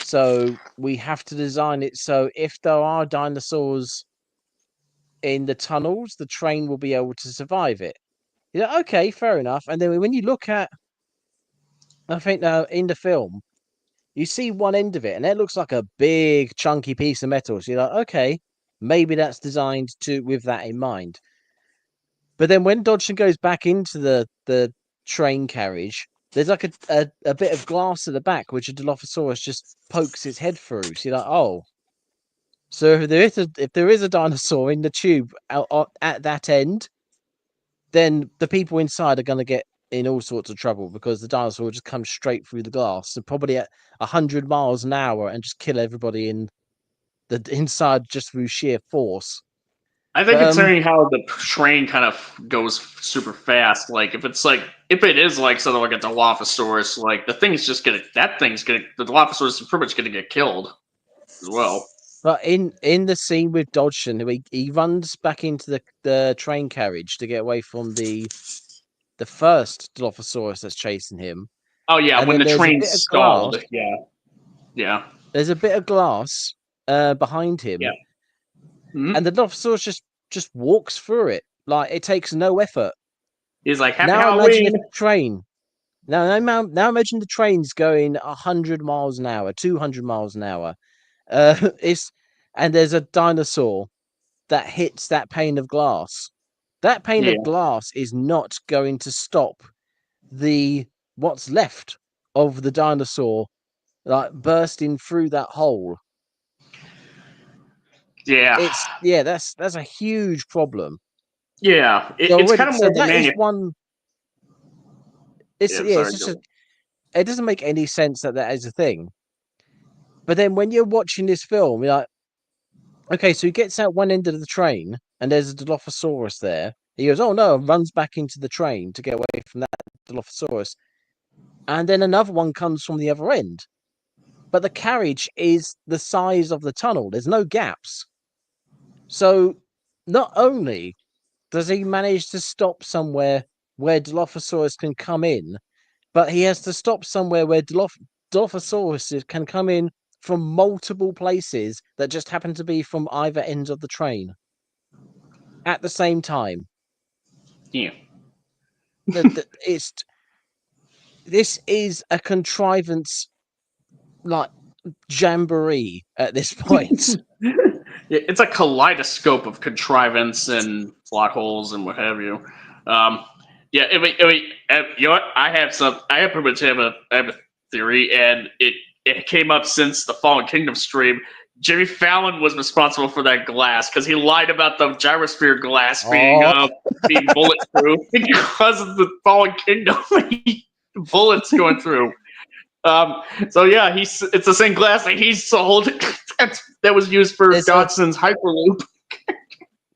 So we have to design it so if there are dinosaurs in the tunnels, the train will be able to survive it. Yeah, okay, fair enough. And then when you look at, I think in the film, you see one end of it, and it looks like a big chunky piece of metal. So you're like, okay, maybe that's designed to with that in mind. But then when Dodgson goes back into the train carriage, there's like a bit of glass at the back, which a Dilophosaurus just pokes its head through. So you're like, oh, so if there is a dinosaur in the tube at that end, then the people inside are going to get in all sorts of trouble because the dinosaur will just come straight through the glass and probably at 100 miles an hour and just kill everybody in the inside just through sheer force. I think But, considering how the train kind of goes super fast, like if it is like sort of like a Dilophosaurus, like the Dilophosaurus is pretty much gonna get killed as well. But in the scene with Dodgson, he runs back into the train carriage to get away from the first Dilophosaurus that's chasing him. Oh yeah, And when then the there's a train bit of glass. stalled, yeah, There's a bit of glass behind him, yeah. Mhm. and the Dilophosaurus just walks through it. Like it takes no effort. He's like, "Happy Now imagine if Halloween." the train. Now imagine the train's going 100 miles an hour, 200 miles an hour. And there's a dinosaur that hits that pane of glass. That pane Yeah, of glass is not going to stop what's left of the dinosaur like bursting through that hole. yeah, That's a huge problem. yeah. It's Already, kind of so more of a that is one. It's Yeah, yeah, it's sorry. just it doesn't make any sense that is a thing. But then when you're watching this film, you're like, okay, so he gets out one end of the train and there's a Dilophosaurus there. He goes, oh no, and runs back into the train to get away from that Dilophosaurus. And then another one comes from the other end. But the carriage is the size of the tunnel. There's no gaps. So not only does he manage to stop somewhere where Dilophosaurus can come in, but he has to stop somewhere where Dilophosaurus can come in from multiple places that just happen to be from either ends of the train at the same time. Yeah. This is a contrivance like jamboree at this point. It's a kaleidoscope of contrivance and plot holes and what have you. Yeah, you know what? I pretty much have a theory, and it came up since the Fallen Kingdom stream. Jimmy Fallon was responsible for that glass because he lied about the gyrosphere glass being bulletproof because of the Fallen Kingdom bullets going through. So yeah, it's the same glass that he sold that was used for Dodson's Hyperloop.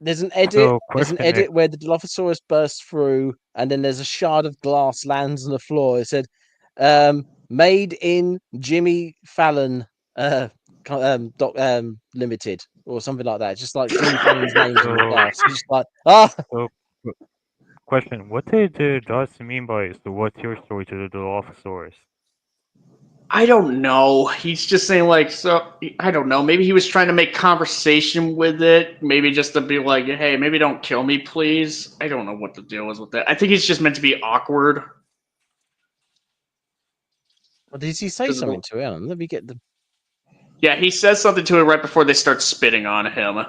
There's an edit. So, There's an question edit where the Dilophosaurus bursts through, and then there's a shard of glass lands on the floor. It said, "Made in Jimmy Fallon Limited or something like that. Just like Jim Fallon's names in the cast. Just like So, question: what did Dawson mean by "so what's your story" to the Dilophosaurus? I don't know. He's just saying like, so I don't know. Maybe he was trying to make conversation with it. Maybe just to be like, hey, maybe don't kill me, please. I don't know what the deal is with that. I think he's just meant to be awkward. Well, did he say something to him? Let me get the. Yeah, he says something to it right before they start spitting on him.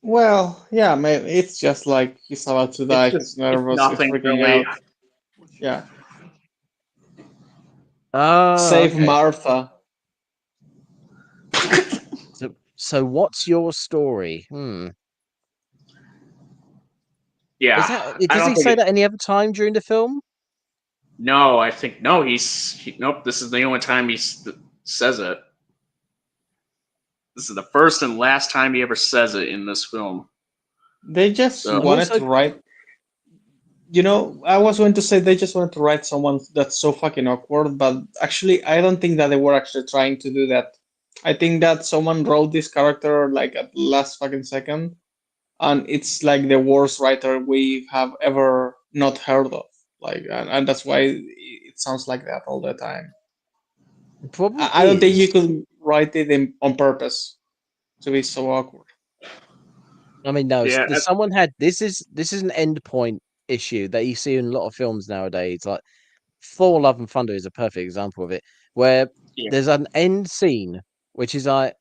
Well, yeah, maybe it's just like he's about to die. He's nervous. He's nothing freaking really. out. Yeah. Save Save Martha. So what's your story? Yeah. Is that, I does don't he think say that any other time during the film? No, I think no. Nope. This is the only time he says it. This is the first and last time he ever says it in this film. They just So- wanted to write. You know, I was going to say they just wanted to write someone that's so fucking awkward, but actually, I don't think that they were actually trying to do that. I think that someone wrote this character like at the last fucking second, and it's like the worst writer we have ever not heard of. Like, and that's why it sounds like that all the time. The problem I don't think you is- could write it on purpose to be so awkward. I mean, no. Yeah, Someone had this is an end point issue that you see in a lot of films nowadays. Like Thor: Love and Thunder is a perfect example of it, where Yeah. there's an end scene which is like,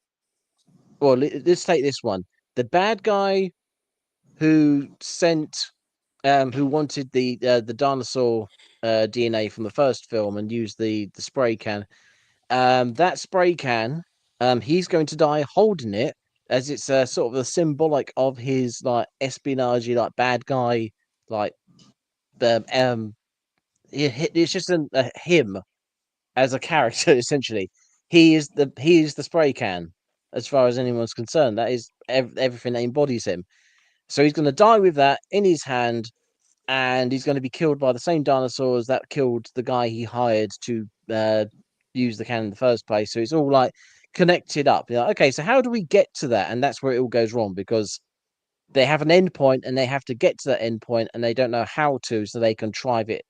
well, let's take this one. The bad guy who who wanted the dinosaur DNA from the first film and used the spray can. That spray can, he's going to die holding it, as it's sort of a symbolic of his like espionage, like bad guy, like the it's just a him as a character essentially. He is the spray can as far as anyone's concerned. That is everything that embodies him. So he's going to die with that in his hand, and he's going to be killed by the same dinosaurs that killed the guy he hired to use the cannon in the first place. So it's all like connected up. You're like, okay, so how do we get to that? And that's where it all goes wrong, because they have an end point and they have to get to that end point and they don't know how to, so they contrive it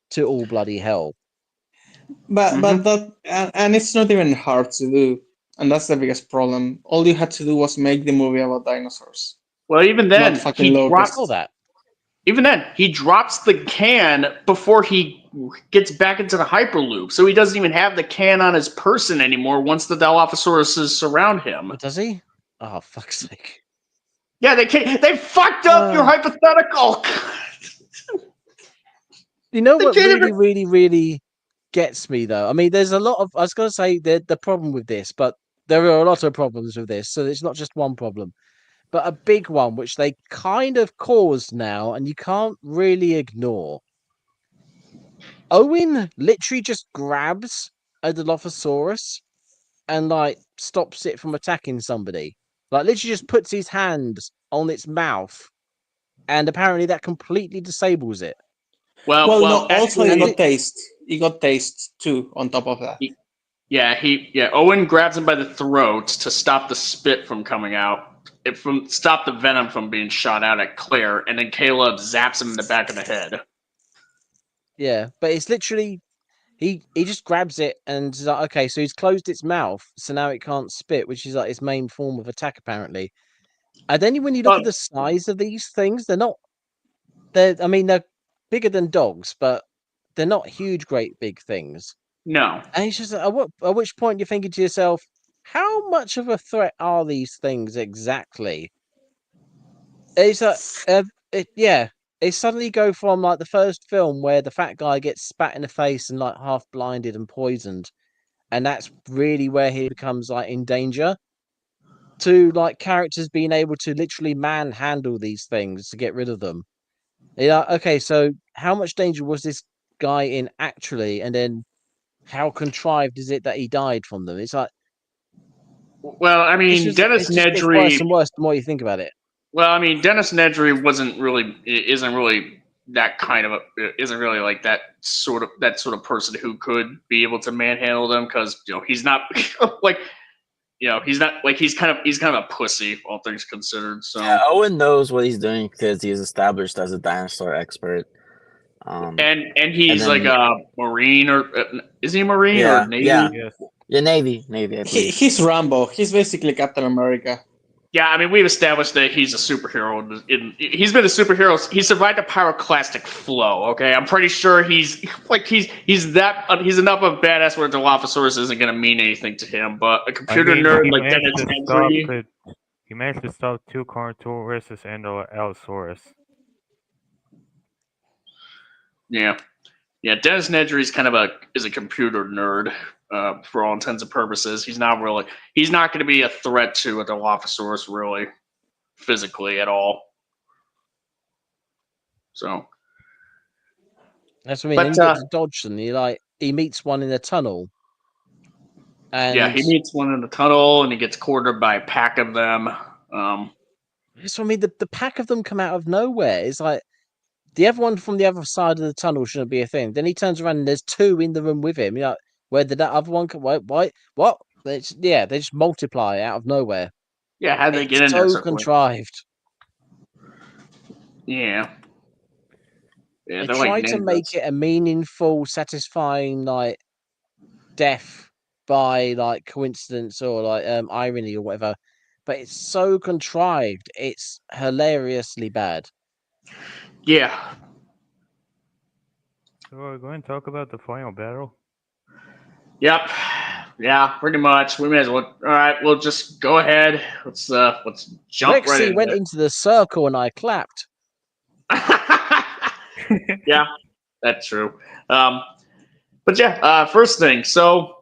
to all bloody hell. But that and it's not even hard to do, and that's the biggest problem. All you had to do was make the movie about dinosaurs. Well, even then, Not fucking locusts. All that. Even then, he drops the can before he gets back into the Hyperloop, so he doesn't even have the can on his person anymore once the Dilophosaurus surround him. Does he? Oh, fuck's sake. Yeah, they fucked up your hypothetical. You know what can't really, really, really gets me though? I mean, there's a lot of, I was going to say the problem with this, but there are a lot of problems with this. So it's not just one problem, but a big one, which they kind of caused now, and you can't really ignore. Owen literally just grabs a Dilophosaurus and like stops it from attacking somebody. Like literally just puts his hands on its mouth, and apparently that completely disables it. Well, no. Also, actually, he got taste. He got taste too. On top of that. Owen grabs him by the throat to stop the spit from coming out. Stop the venom from being shot out at Claire, and then Caleb zaps him in the back of the head. Yeah, but it's literally he just grabs it and is like, okay, so he's closed its mouth, so now it can't spit, which is like its main form of attack apparently. And then when you look at the size of these things, they're bigger than dogs, but they're not huge, great big things. No. And it's just at which point you're thinking to yourself, how much of a threat are these things exactly? It's it suddenly go from like the first film where the fat guy gets spat in the face and like half blinded and poisoned, and that's really where he becomes like in danger, to like characters being able to literally manhandle these things to get rid of them. Yeah, okay, so how much danger was this guy in actually, and then how contrived is it that he died from them? It's like, well, I mean, Dennis it just gets worse Nedry. and worse the more you think about it. Well, I mean, Dennis Nedry isn't really that kind of isn't really like that sort of person who could be able to manhandle them, because he's not like he's not like he's kind of a pussy, all things considered. So Yeah, Owen knows what he's doing because he's established as a dinosaur expert. and he's then like a Marine, or is he a Marine Yeah, or Navy? yeah. Yes. Yeah, Navy, I believe. He's Rambo. He's basically Captain America. Yeah, I mean, we've established that he's a superhero. He's been a superhero. He survived a pyroclastic flow. Okay, I'm pretty sure he's enough of a badass where Dilophosaurus isn't going to mean anything to him. But a computer nerd like Dennis Nedry, he managed to stop 2 Carnotaurus and Allosaurus. yeah, Dennis Nedry is kind of is a computer nerd for all intents and purposes. He's not going to be a threat to a Dilophosaurus really, physically at all. So That's what I mean. But, Then you get to Dodgson. He meets one in a tunnel. And yeah, he meets one in the tunnel, and he gets cornered by a pack of them. that's what I mean. The pack of them come out of nowhere. It's like the other one from the other side of the tunnel shouldn't be a thing. Then he turns around and there's 2 in the room with him. You're like, where did that other one come? Why? What? They just multiply out of nowhere. Yeah, how did they get in It's there so so quick? contrived. Yeah. Yeah, They they're try like to ninjas. make it a meaningful, satisfying like death by like coincidence or like irony or whatever, but it's so contrived. It's hilariously bad. Yeah. So we're going to talk about the final battle. Yep. Yeah, pretty much. We may as well. All right, we'll just go ahead. Let's jump right Rexy into went it. into the circle and I clapped. Yeah, that's true. But yeah, first thing. So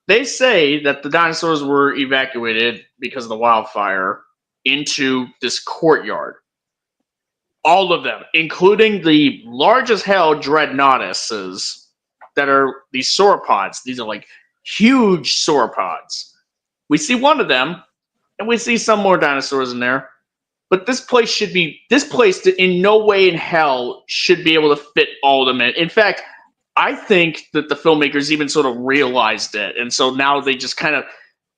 they say that the dinosaurs were evacuated because of the wildfire into this courtyard. All of them, including the large as hell dreadnoughtuses that are these sauropods. These are like huge sauropods. We see one of them, and we see some more dinosaurs in there. But this place in no way in hell should be able to fit all of them in. In fact, I think that the filmmakers even sort of realized it, and so now they just kind of,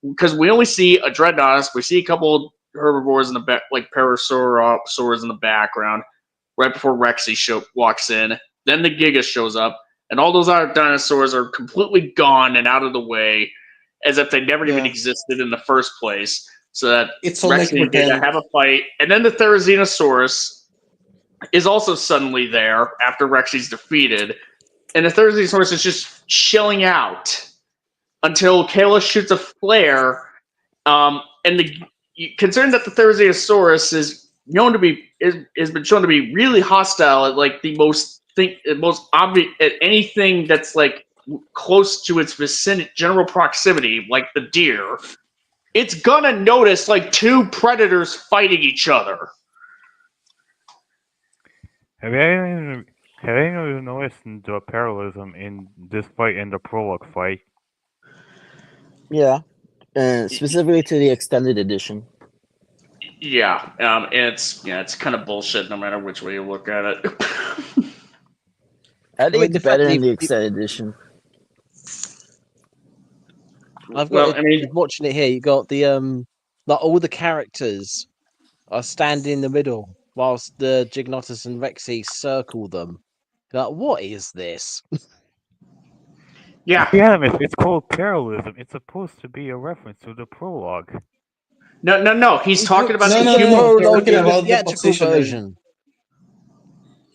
because we only see a dreadnoughtus, we see a couple herbivores in the back, like parasaurus in the background, right before Rexy walks in. Then the Giga shows up, and all those other dinosaurs are completely gone and out of the way, as if they never even existed in the first place. So that It's all like Rexy and Giga pretend. have a fight, and then the Therizinosaurus is also suddenly there after Rexy's defeated, and the Therizinosaurus is just chilling out until Kayla shoots a flare. Considering that the Therizinosaurus is known to be has been shown to be really hostile at like the most obvious at anything that's like close to its vicinity, general proximity, like the deer, it's gonna notice like 2 predators fighting each other. Have you noticed the parallelism in this fight and the prologue fight? Yeah, specifically to the extended edition. Yeah, it's kind of bullshit no matter which way you look at it. I think mean, the it's better fact in that the extended edition. I've got watching it here. You got the like all the characters are standing in the middle whilst the Gignotus and Rexy circle them. Like, what is this? Yeah. Damn it, it's called parallelism. It's supposed to be a reference to the prologue. No. He's talking about the No, human. he's Prologue talking in the about the theatrical positioning. version.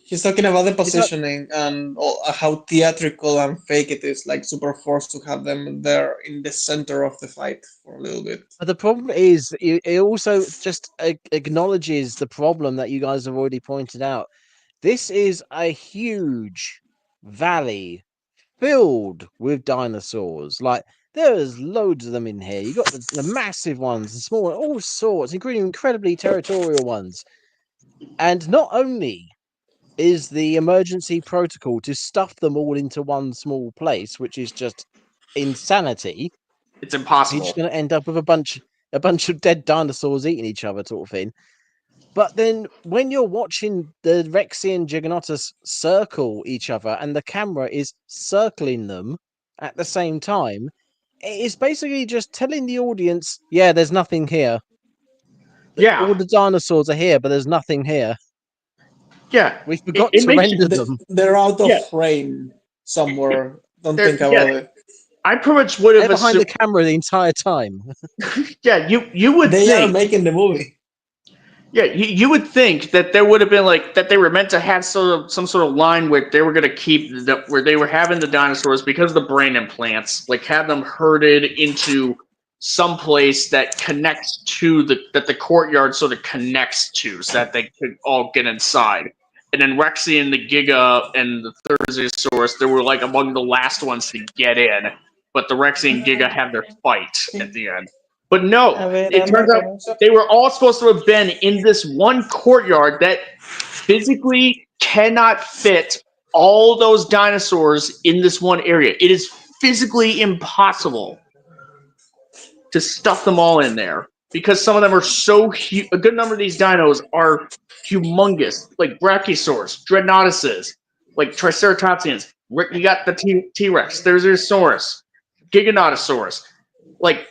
He's talking about the positioning and how theatrical and fake it is, like super forced to have them there in the center of the fight for a little bit. But the problem is, it also just acknowledges the problem that you guys have already pointed out. This is a huge valley filled with dinosaurs. Like, there's loads of them in here. You got the massive ones, the small, all sorts, including incredibly territorial ones. And not only is the emergency protocol to stuff them all into one small place, which is just insanity. It's impossible. You're just going to end up with a bunch of dead dinosaurs eating each other, sort of thing. But then when you're watching the Rexy and Giganotus circle each other and the camera is circling them at the same time, it's basically just telling the audience, yeah, there's nothing here. Yeah. All the dinosaurs are here, but there's nothing here. Yeah. We forgot it to makes you- render them. They're out of Yeah. frame somewhere. Don't They're- think about it. I pretty much would They're have behind the assumed. camera the entire time. Yeah, you would They are think. making the movie. Yeah, you would think that there would have been like that they were meant to have some sort of line where they were going to keep where they were having the dinosaurs because of the brain implants, like have them herded into some place that connects to that the courtyard sort of connects to, so that they could all get inside. And then Rexy and the Giga and the Theriziosaurus, they were like among the last ones to get in, but the Rexy and Giga have their fight at the end. But no, it turns out they were all supposed to have been in this one courtyard that physically cannot fit all those dinosaurs in this one area. It is physically impossible to stuff them all in there because some of them are so huge. A good number of these dinos are humongous, like Brachiosaurus, Dreadnoughtuses, like Triceratopsians. You got the T-Rex, Theriziosaurus, Giganotosaurus. Like,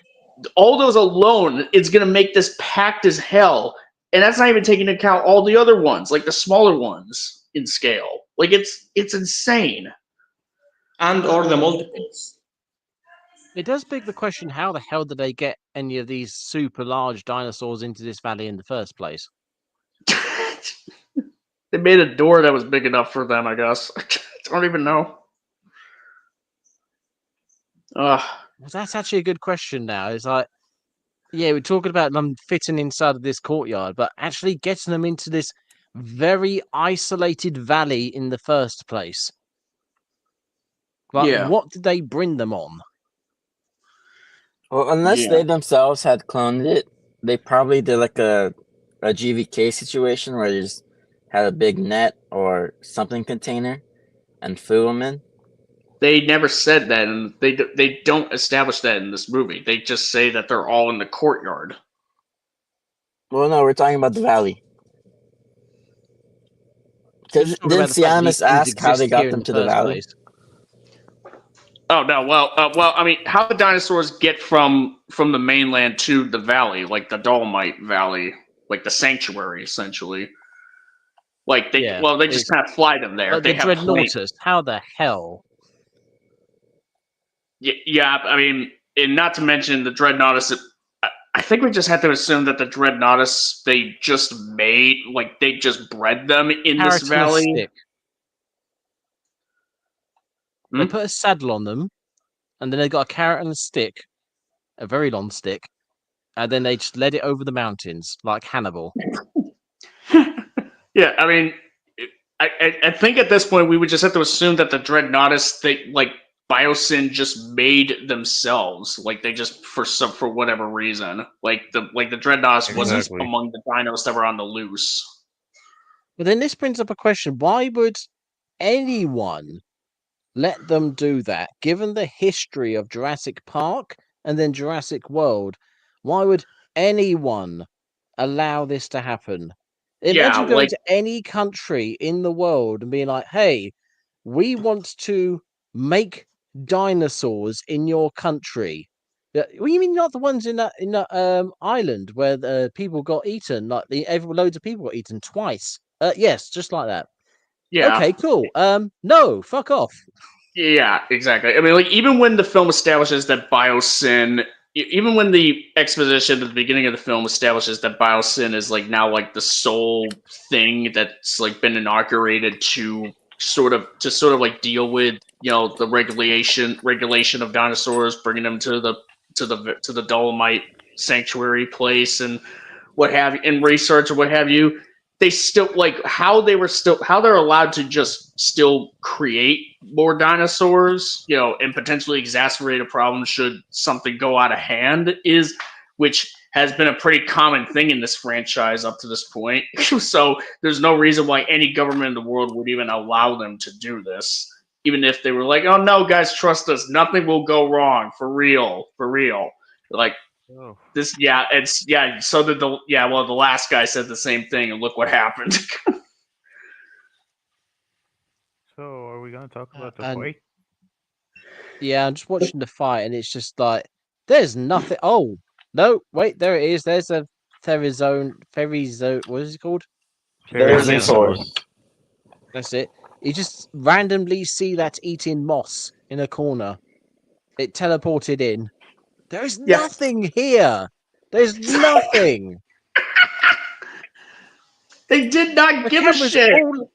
all those alone is going to make this packed as hell, and that's not even taking into account all the other ones, like the smaller ones in scale. Like it's insane. And or the multiples. It does beg the question: how the hell did they get any of these super large dinosaurs into this valley in the first place? They made a door that was big enough for them, I guess. I don't even know. Well, that's actually a good question. Now it's like, yeah, we're talking about them fitting inside of this courtyard, but actually getting them into this very isolated valley in the first place. Like, Yeah. what did they bring them on? Well, unless Yeah. they themselves had cloned it, they probably did like a GVK situation where they just had a big net or something container and flew them in. They never said that, and they don't establish that in this movie. They just say that they're all in the courtyard. Well, no, we're talking about the valley. Because Just talking didn't about the fact that these Sianis things ask how they exist got here in them the to the first valley? place. Oh no, well, I mean, how the dinosaurs get from the mainland to the valley, like the Dolomite Valley, like the sanctuary, essentially. Like they, Yeah, well, they just kind of fly them there. But They the have planes. Dreadnoughtus, how the hell? Yeah, I mean, and not to mention the Dreadnoughtus. I think we just have to assume that the Dreadnoughtus they just made, like they just bred them in this Carrot and a valley. stick. They put a saddle on them, and then they got a carrot and a stick, a very long stick, and then they just led it over the mountains like Hannibal. Yeah, I mean, I think at this point we would just have to assume that the Dreadnoughtus, they like Biosyn just made themselves, like they just for whatever reason, like the Dreadnoughtus wasn't Exactly. among the dinos that were on the loose. But then this brings up a question: why would anyone let them do that? Given the history of Jurassic Park and then Jurassic World, why would anyone allow this to happen? Imagine going like- to any country in the world and being like, "Hey, we want to make dinosaurs in your country." What you mean not the ones in that island where the people got eaten? Like loads of people got eaten twice. Yes, just like that. Yeah. Okay, cool. No, fuck off. Yeah, exactly. I mean, like even when the film establishes that Biosyn, even when the exposition at the beginning of the film establishes that Biosyn is like now like the sole thing that's like been inaugurated to sort of like deal with the regulation of dinosaurs, bringing them to the Dolomite sanctuary place and what have you, and research or what have you. They still like how they're allowed to just still create more dinosaurs, and potentially exacerbate a problem should something go out of hand, which has been a pretty common thing in this franchise up to this point. So there's no reason why any government in the world would even allow them to do this, even if they were like, "Oh no, guys, trust us, nothing will go wrong, for real." Like, Oh, So did the last guy said the same thing, and look what happened. so are we gonna talk about the and fight? yeah, I'm just watching the fight, and it's just like there's nothing. Oh no, wait, there it is. There's a Therizone. What is it called? Therizinosaurus. That's it. You just randomly see that eating moss in a corner. It teleported in. There is Yeah. nothing here. There's nothing. They did not The give a camera's shit. all.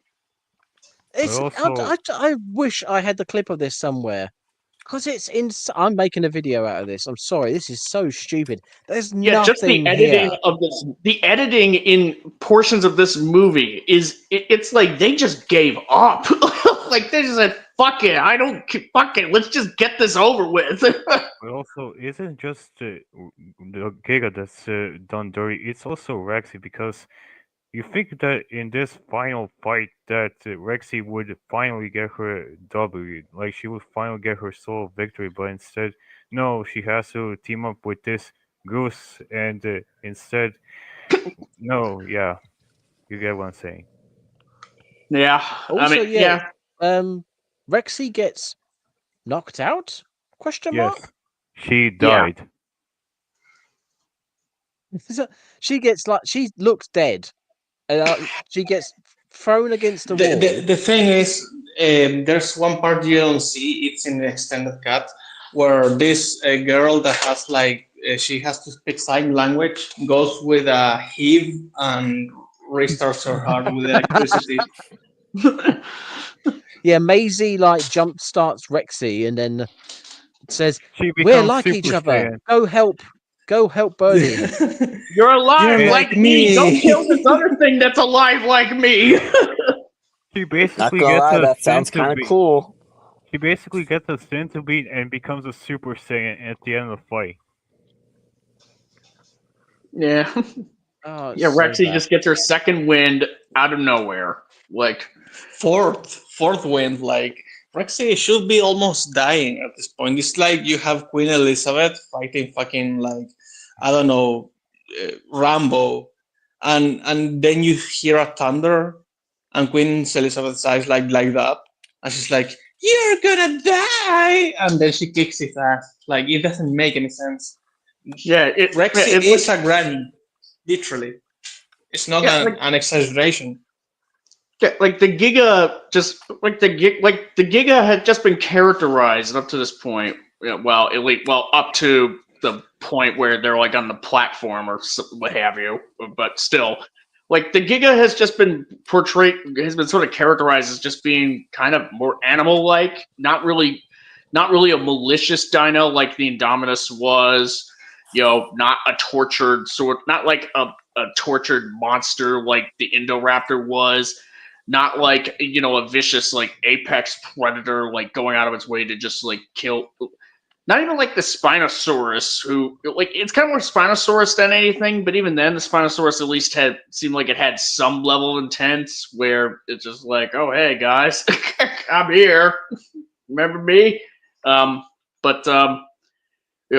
It's. also- I wish I had the clip of this somewhere. Because it's in. I'm making a video out of this. I'm sorry. This is so stupid. There's Yeah, just the nothing editing here. of this. The editing in portions of this movie it's like they just gave up. Like they just said, "Fuck it, fuck it. Let's just get this over with." But also, isn't just the Giga that's done dirty? It's also Rexy, because you think that in this final fight that Rexy would finally get her W, like she would finally get her solo victory, but instead, no, she has to team up with this goose, and instead, no, yeah, you get what I'm saying. Yeah, Also, I mean, yeah. Rexy gets knocked out? Question Yes, mark. she Yeah. died. She gets like she looks dead, and she gets thrown against the wall. The thing is, there's one part you don't see. It's in the extended cut where this girl that has like she has to speak sign language goes with a heave and restarts her heart with electricity. Yeah, Maisie like jump starts Rexy and then says, She "We're becomes like Super each other. Saiyan. Go help Bernie." You're alive You're like like me. Go me. kill this other thing that's alive like me. She Not basically gonna gets lie, a that sounds kind of centipede. cool. She basically gets a centipede and becomes a Super Saiyan at the end of the fight. Yeah. Oh, it's Yeah, so Rexy bad. just gets her second wind out of nowhere. Like, Fourth wind, like Rexy should be almost dying at this point. It's like you have Queen Elizabeth fighting fucking like I don't know Rambo, and then you hear a thunder, and Queen Elizabeth's eyes like that, and she's like, "You're gonna die," and then she kicks his ass. Like it doesn't make any sense. yeah, Rexy is a granny, literally. It's not Yeah, an exaggeration. like the Giga the Giga had just been characterized up to this point. Up to the point where they're like on the platform or what have you. But still, like the Giga has just been has been sort of characterized as just being kind of more animal-like, not really a malicious dino like the Indominus was. Not a tortured not like a tortured monster like the Indoraptor was, not like a vicious like apex predator like going out of its way to just like kill. Not even like the Spinosaurus, who like it's kind of more Spinosaurus than anything, but even then the Spinosaurus at least seemed like it had some level of intent where it's just like, oh hey guys, I'm here, remember me?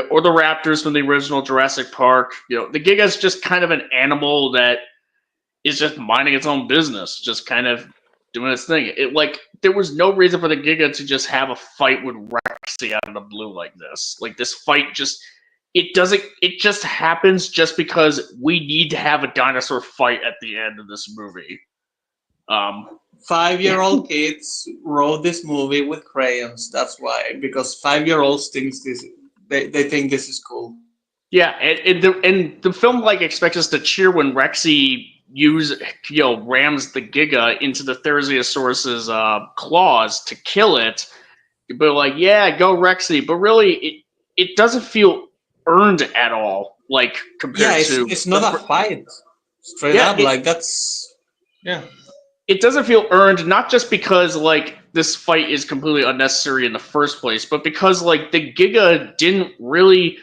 Or the Raptors from the original Jurassic Park. The Giga's just kind of an animal that is just minding its own business, just kind of doing its thing. There was no reason for the Giga to just have a fight with Rexy out of the blue like this. Like this fight it just happens just because we need to have a dinosaur fight at the end of this movie. 5-year-old kids wrote this movie with crayons. That's why, because 5-year-olds think they think this is cool. Yeah, and the film like expects us to cheer when Rexy rams the Giga into the Therizinosaurus's claws to kill it. But like, yeah, go Rexy. But really, it doesn't feel earned at all. Like compared to it's not a fight. Straight up, like that's it doesn't feel earned, not just because like this fight is completely unnecessary in the first place, but because like the Giga didn't really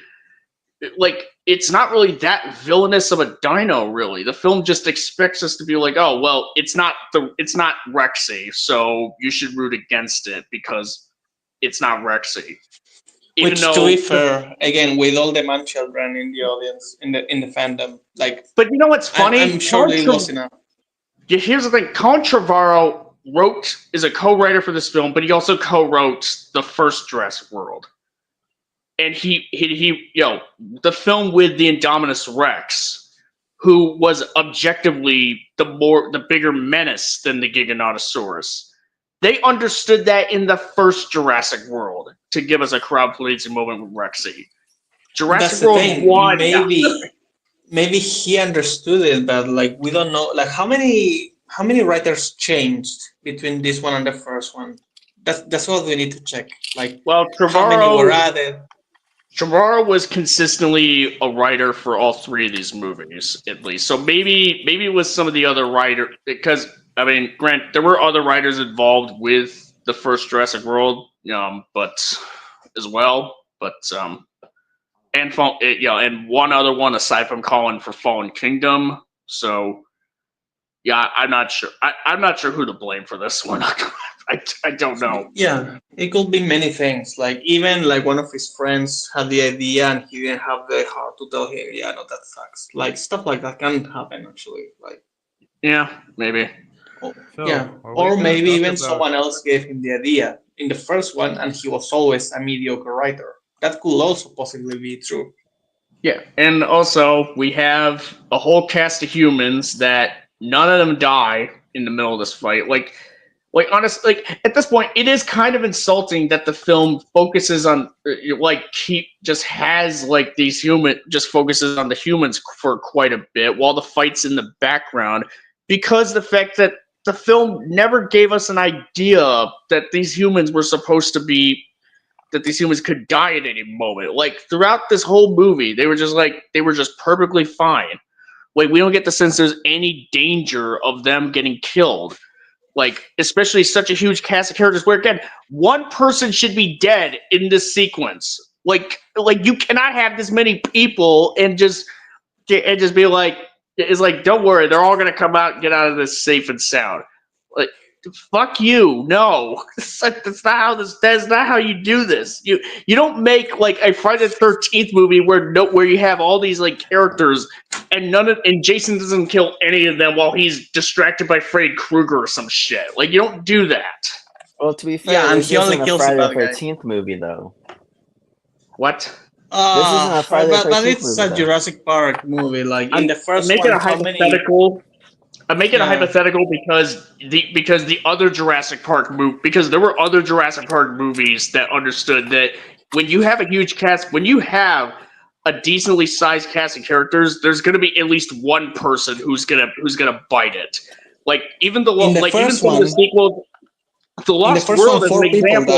like it's not really that villainous of a dino, really. The film just expects us to be like, oh well, it's not Rexy, so you should root against it because it's not Rexy. Even Which, though, to be fair, again, with all the man children in the audience, in the fandom, like but you know what's funny? I'm sure it was enough. Yeah, here's the thing. Colin Trevorrow is a co-writer for this film, but he also co-wrote the first Jurassic World. And he the film with the Indominus Rex, who was objectively the bigger menace than the Giganotosaurus. They understood that in the first Jurassic World to give us a crowd-pleasing moment with Rexy. Jurassic That's the World thing. 1. Maybe he understood it, but like we don't know. Like how many writers changed between this one and the first one? That's what we need to check. Like Well, how many were added? Trevorrow was consistently a writer for all three of these movies, at least. So maybe it was some of the other writers, because I mean, Grant, there were other writers involved with the first Jurassic World, but as well, but and one other one aside from Colin for Fallen Kingdom. So yeah, I'm not sure. I'm not sure who to blame for this one. I don't know. Yeah, it could be many things. Like even like one of his friends had the idea and he didn't have the heart to tell him, yeah, no, that sucks. Like stuff like that can happen actually. Like Yeah, maybe. So, yeah, are we or gonna maybe talk even about- someone else gave him the idea in the first one, and he was always a mediocre writer. That could also possibly be true. Yeah, and also we have a whole cast of humans that none of them die in the middle of this fight. Like honestly, like at this point, it is kind of insulting that the film focuses on just focuses on the humans for quite a bit while the fight's in the background, because the fact that the film never gave us an idea that these humans were supposed to be that these humans could die at any moment. Like throughout this whole movie, they were just perfectly fine. Like we don't get the sense there's any danger of them getting killed. Like especially such a huge cast of characters where again, one person should be dead in this sequence. Like you cannot have this many people and just be like, it's like, don't worry, they're all gonna come out and get out of this safe and sound. Like fuck you, no. That's not how you do this. You don't make like a Friday the 13th movie where you have all these like characters and and Jason doesn't kill any of them while he's distracted by Freddy Krueger or some shit. Like you don't do that. Well, to be fair, Yeah, and this he only isn't a kills the Friday the bad guy. 13th movie, though. What? This isn't a Friday the 13th but it's movie, a though. Jurassic Park movie. Like in the first I'm making one, a how many? hypothetical. I'm making a Yeah. hypothetical because the other Jurassic Park because there were other Jurassic Park movies that understood that when you have a huge cast, when you have a decently sized cast of characters, there's going to be at least one person who's gonna bite it. Like even In the first one, the sequel, The in the Lost first World one, as an 4 people example.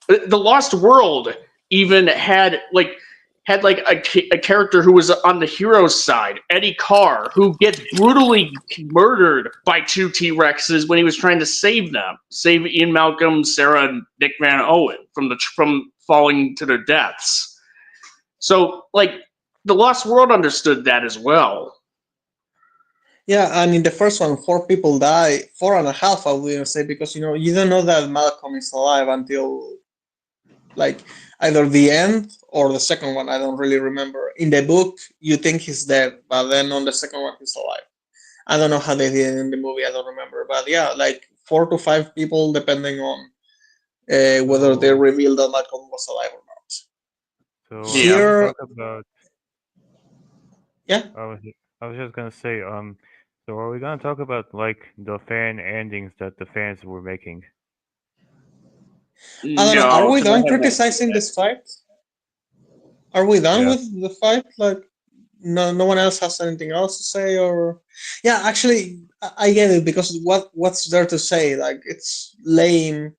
died. The Lost World even had a character who was on the hero's side, Eddie Carr, who gets brutally murdered by 2 T-Rexes when he was trying to save Ian Malcolm, Sarah, and Nick Van Owen from falling to their deaths. So, like, the Lost World understood that as well. Yeah, and in the first one, 4 people die, 4.5, I would say, because you don't know that Malcolm is alive until like either the end or the second one. I don't really remember. In the book, you think he's dead, but then on the second one, he's alive. I don't know how they did it in the movie. I don't remember, but yeah, like 4 to 5 people, depending on whether they revealed that Malcolm was alive or not. So Here- talk about. Yeah. I was just gonna say, so are we gonna talk about like the fan endings that the fans were making? I don't know. Are we 'cause I done haven't- criticizing this fight? Are we done Yeah. with the fight? Like, no one else has anything else to say, or yeah, actually, I get it, because what's there to say? Like, it's lame,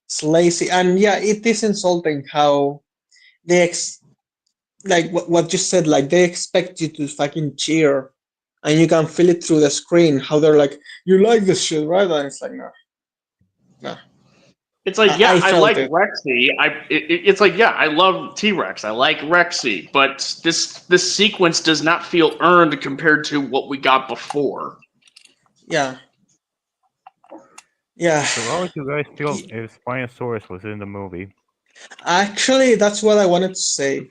it's lazy, and yeah, it is insulting how they like what you said. Like, they expect you to fucking cheer, and you can feel it through the screen. How they're like, you like this shit, right? And it's like, no. It's like, I yeah, I felt like it. Rexy. It's like, yeah, I love T-Rex. I like Rexy, but this sequence does not feel earned compared to what we got before. Yeah. Yeah. So how would you guys feel if Spinosaurus was in the movie? Actually, that's what I wanted to say.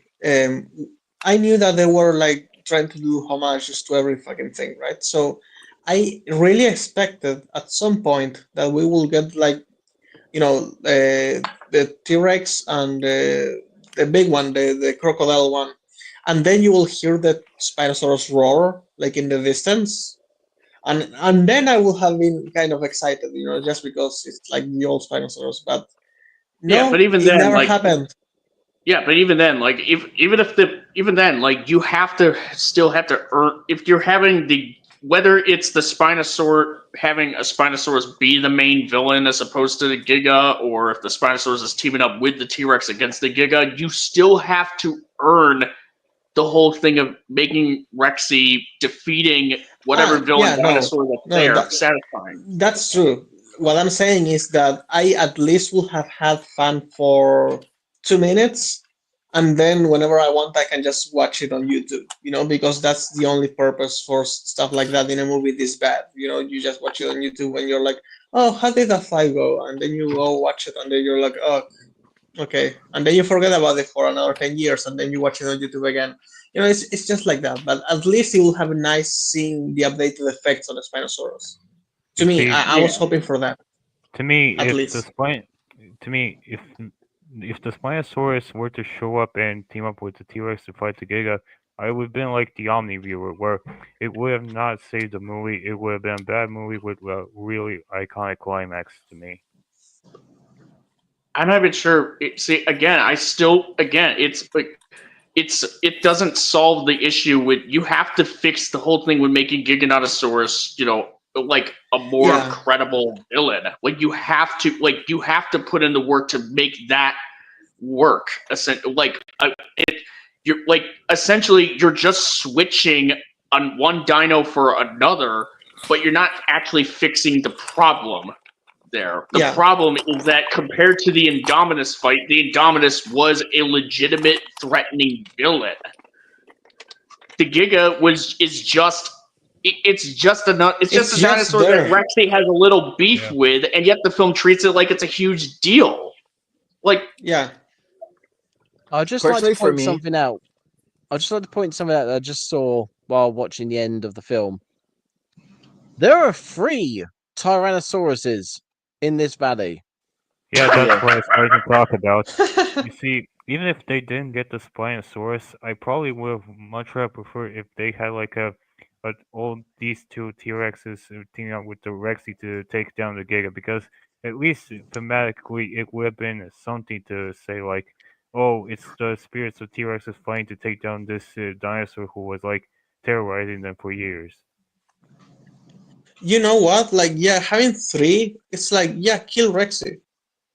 I knew that they were like trying to do homages to every fucking thing, right? So I really expected at some point that we will get like, the T-Rex and the big one, the crocodile one, and then you will hear the Spinosaurus roar like in the distance, and then I will have been kind of excited, just because it's like the old Spinosaurus. But Yeah, but no, even it then, never like, happened. yeah, but even then, like, if even then, like, you have to still have to earn if you're having the whether it's the Spinosaurus having a Spinosaurus be the main villain as opposed to the Giga, or if the Spinosaurus is teaming up with the T Rex against the Giga, you still have to earn the whole thing of making Rexy defeating whatever villain Yeah, no, dinosaur that's no, there satisfying. that's true. What I'm saying is that I at least will have had fun for 2 minutes, and then whenever I want, I can just watch it on YouTube. Because that's the only purpose for stuff like that in a movie this bad. You just watch it on YouTube and you're like, oh, how did that fight go? And then you go watch it, and then you're like, oh, okay, and then you forget about it for another 10 years, and then you watch it on YouTube again. It's just like that. But at least you will have a nice seeing the updated effects on the Spinosaurus. To You me, see, I was hoping for that to me, at if the least. spine, to me, if the Spinosaurus were to show up and team up with the T-Rex to fight the Giga, I would have been like the Omni viewer, where it would have not saved the movie. It would have been a bad movie with a really iconic climax to me. I'm not even sure. See, again, it's like it doesn't solve the issue with you have to fix the whole thing with making Giganotosaurus, like a more Yeah, credible villain. You have to put in the work to make that work. You're like essentially you're just switching on one dino for another, but you're not actually fixing the problem there. The yeah. problem is that compared to the Indominus fight, the Indominus was a legitimate threatening villain. The Giga it's just It's a just dinosaur that there. Rexy has a little beef Yeah. with, and yet the film treats it like it's a huge deal. Like, Yeah. I'd just like to Personally, for point me, something out. I'd just like to point something out that I just saw while watching the end of the film. There are 3 Tyrannosauruses in this valley. Yeah, that's yeah, what I was trying to talk about. You see, even if they didn't get the Spinosaurus, I probably would have much rather preferred if they had like all these 2 T-Rexes teaming up with the Rexy to take down the Giga, because at least thematically it would have been something to say like, oh, it's the spirits of T-Rexes fighting to take down this dinosaur who was like terrorizing them for years. You know what? Like, yeah, having 3, it's like, yeah, kill Rexy.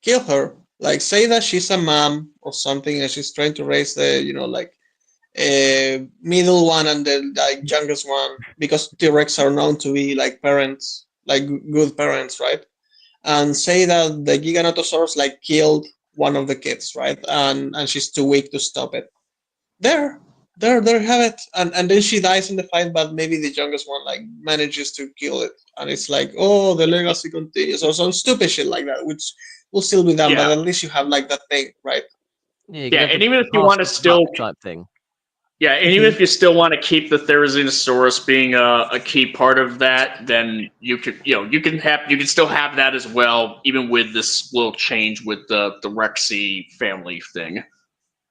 Kill her. Like, say that she's a mom or something and she's trying to raise the, like, middle one and the like youngest one, because T-Rex are known to be like parents, like good parents, right? And say that the Giganotosaurus like killed one of the kids, right? And she's too weak to stop it. There, there have it. And then she dies in the fight, but maybe the youngest one like manages to kill it, and it's like, oh, the legacy continues, or some stupid shit like that, which will still be done, but yeah, at least you have like that thing, right? Yeah, you yeah, can have and the even if you pass want to the buck still type thing. Yeah, and even if you still want to keep the Therizinosaurus being a key part of that, then you can still have that as well, even with this little change with the Rexy family thing.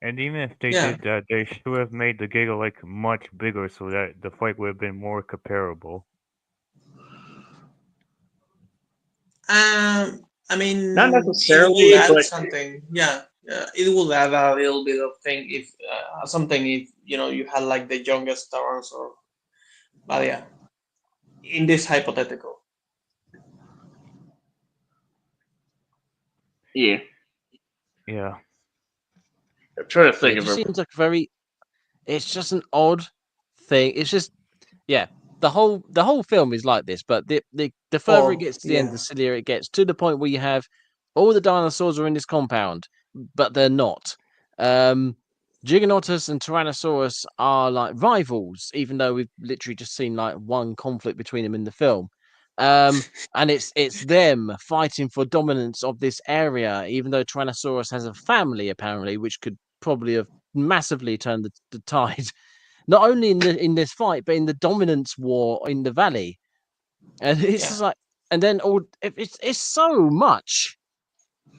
And even if they Yeah. did that, they should have made the Giga like much bigger so that the fight would have been more comparable. I Not mean, it will necessarily, add but something. Yeah, it will add a little bit of thing if something if you had like the youngest stars or. But yeah, in this hypothetical. yeah, Yeah. I'm trying to Yeah, think it of just it. seems like very. It's just an odd thing. It's just yeah. The whole film is like this, but the further it Oh gets to the end, the yeah, sillier it gets. To the point where you have all the dinosaurs are in this compound, but they're not. Um, Giganotus and Tyrannosaurus are like rivals, even though we've literally just seen like one conflict between them in the film. And it's them fighting for dominance of this area, even though Tyrannosaurus has a family apparently, which could probably have massively turned the tide, not only in this fight, but in the dominance war in the valley. And it's Yeah. just like, and then it's so much.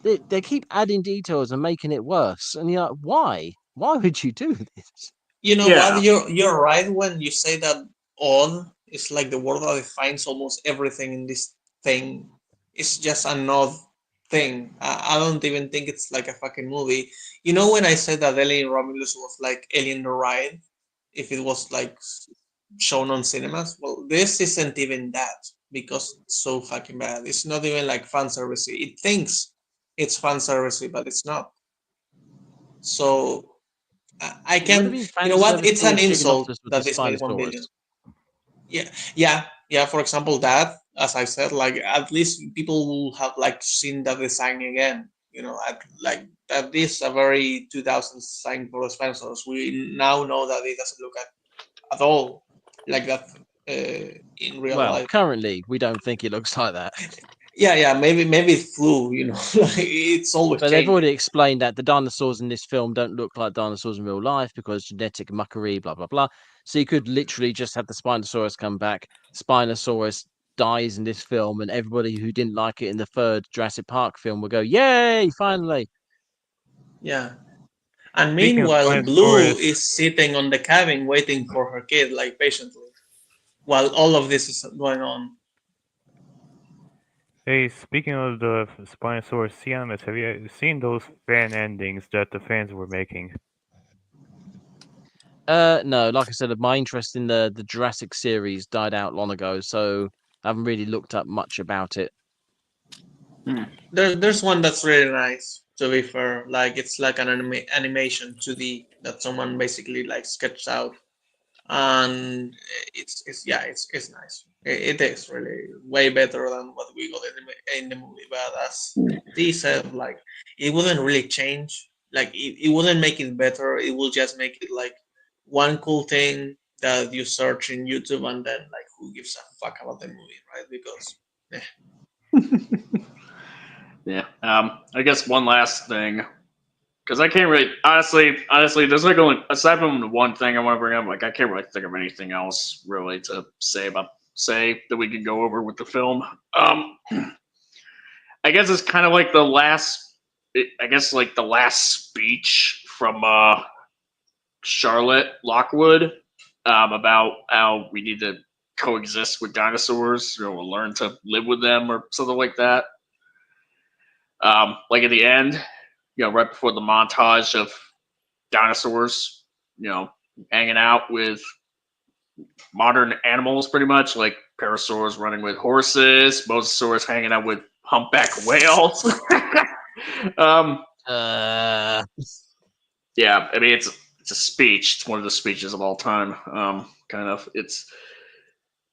They keep adding details and making it worse, and you're like, why? Why would you do this? You know Yeah. what? You're right when you say that odd is like the word that defines almost everything in this thing. It's just an odd thing. I don't even think it's like a fucking movie. You know when I said that Alien Romulus was like Alien the Ride, if it was like shown on cinemas? Well, this isn't even that because it's so fucking bad. It's not even like fan service. It thinks it's fan service, but it's not. So I It would have can, been you fan know what? service It's seeing an insult Giganotosaurus with the that this made 1 billion. Spinosaurus. Yeah. For example, that as I said, like at least people will have like seen that design again. You know, like that is a very 2000s design for the Spinosaurus. We now know that it doesn't look at all like that in real Well, life. currently we don't think it looks like that. Yeah. Maybe it flew. You know, like it's always But they've changing. already explained that the dinosaurs in this film don't look like dinosaurs in real life because genetic muckery, blah, blah, blah. So you could literally just have the Spinosaurus come back. Spinosaurus dies in this film, and everybody who didn't like it in the third Jurassic Park film will go, yay, finally. Yeah. And Speaking of meanwhile, Blue Spinosaurus, is sitting on the cabin waiting for her kid, like patiently, while all of this is going on. hey, speaking of the Spinosaurus Ciamis, have you seen those fan endings that the fans were making? No, like I said, my interest in the Jurassic series died out long ago, so I haven't really looked up much about it. There's one that's really nice. To be fair, like it's like an animation 2D that someone basically like sketched out, and it's nice. It is really way better than what we got in the movie. But as T said, like it wouldn't really change. Like it wouldn't make it better. It will just make it like one cool thing that you search in YouTube, and then like who gives a fuck about the movie, right? Because Yeah. I guess one last thing, because I can't really, honestly, there's like only aside from the one thing I want to bring up, like I can't really think of anything else really to say that we could go over with the film. I guess it's kind of like the last, like the last speech from Charlotte Lockwood about how we need to coexist with dinosaurs, we'll learn to live with them or something like that. Like at the end, right before the montage of dinosaurs, hanging out with modern animals, pretty much like parasaurs running with horses, mosasaurs hanging out with humpback whales. um, yeah, I mean it's a speech. It's one of the speeches of all time. Kind of.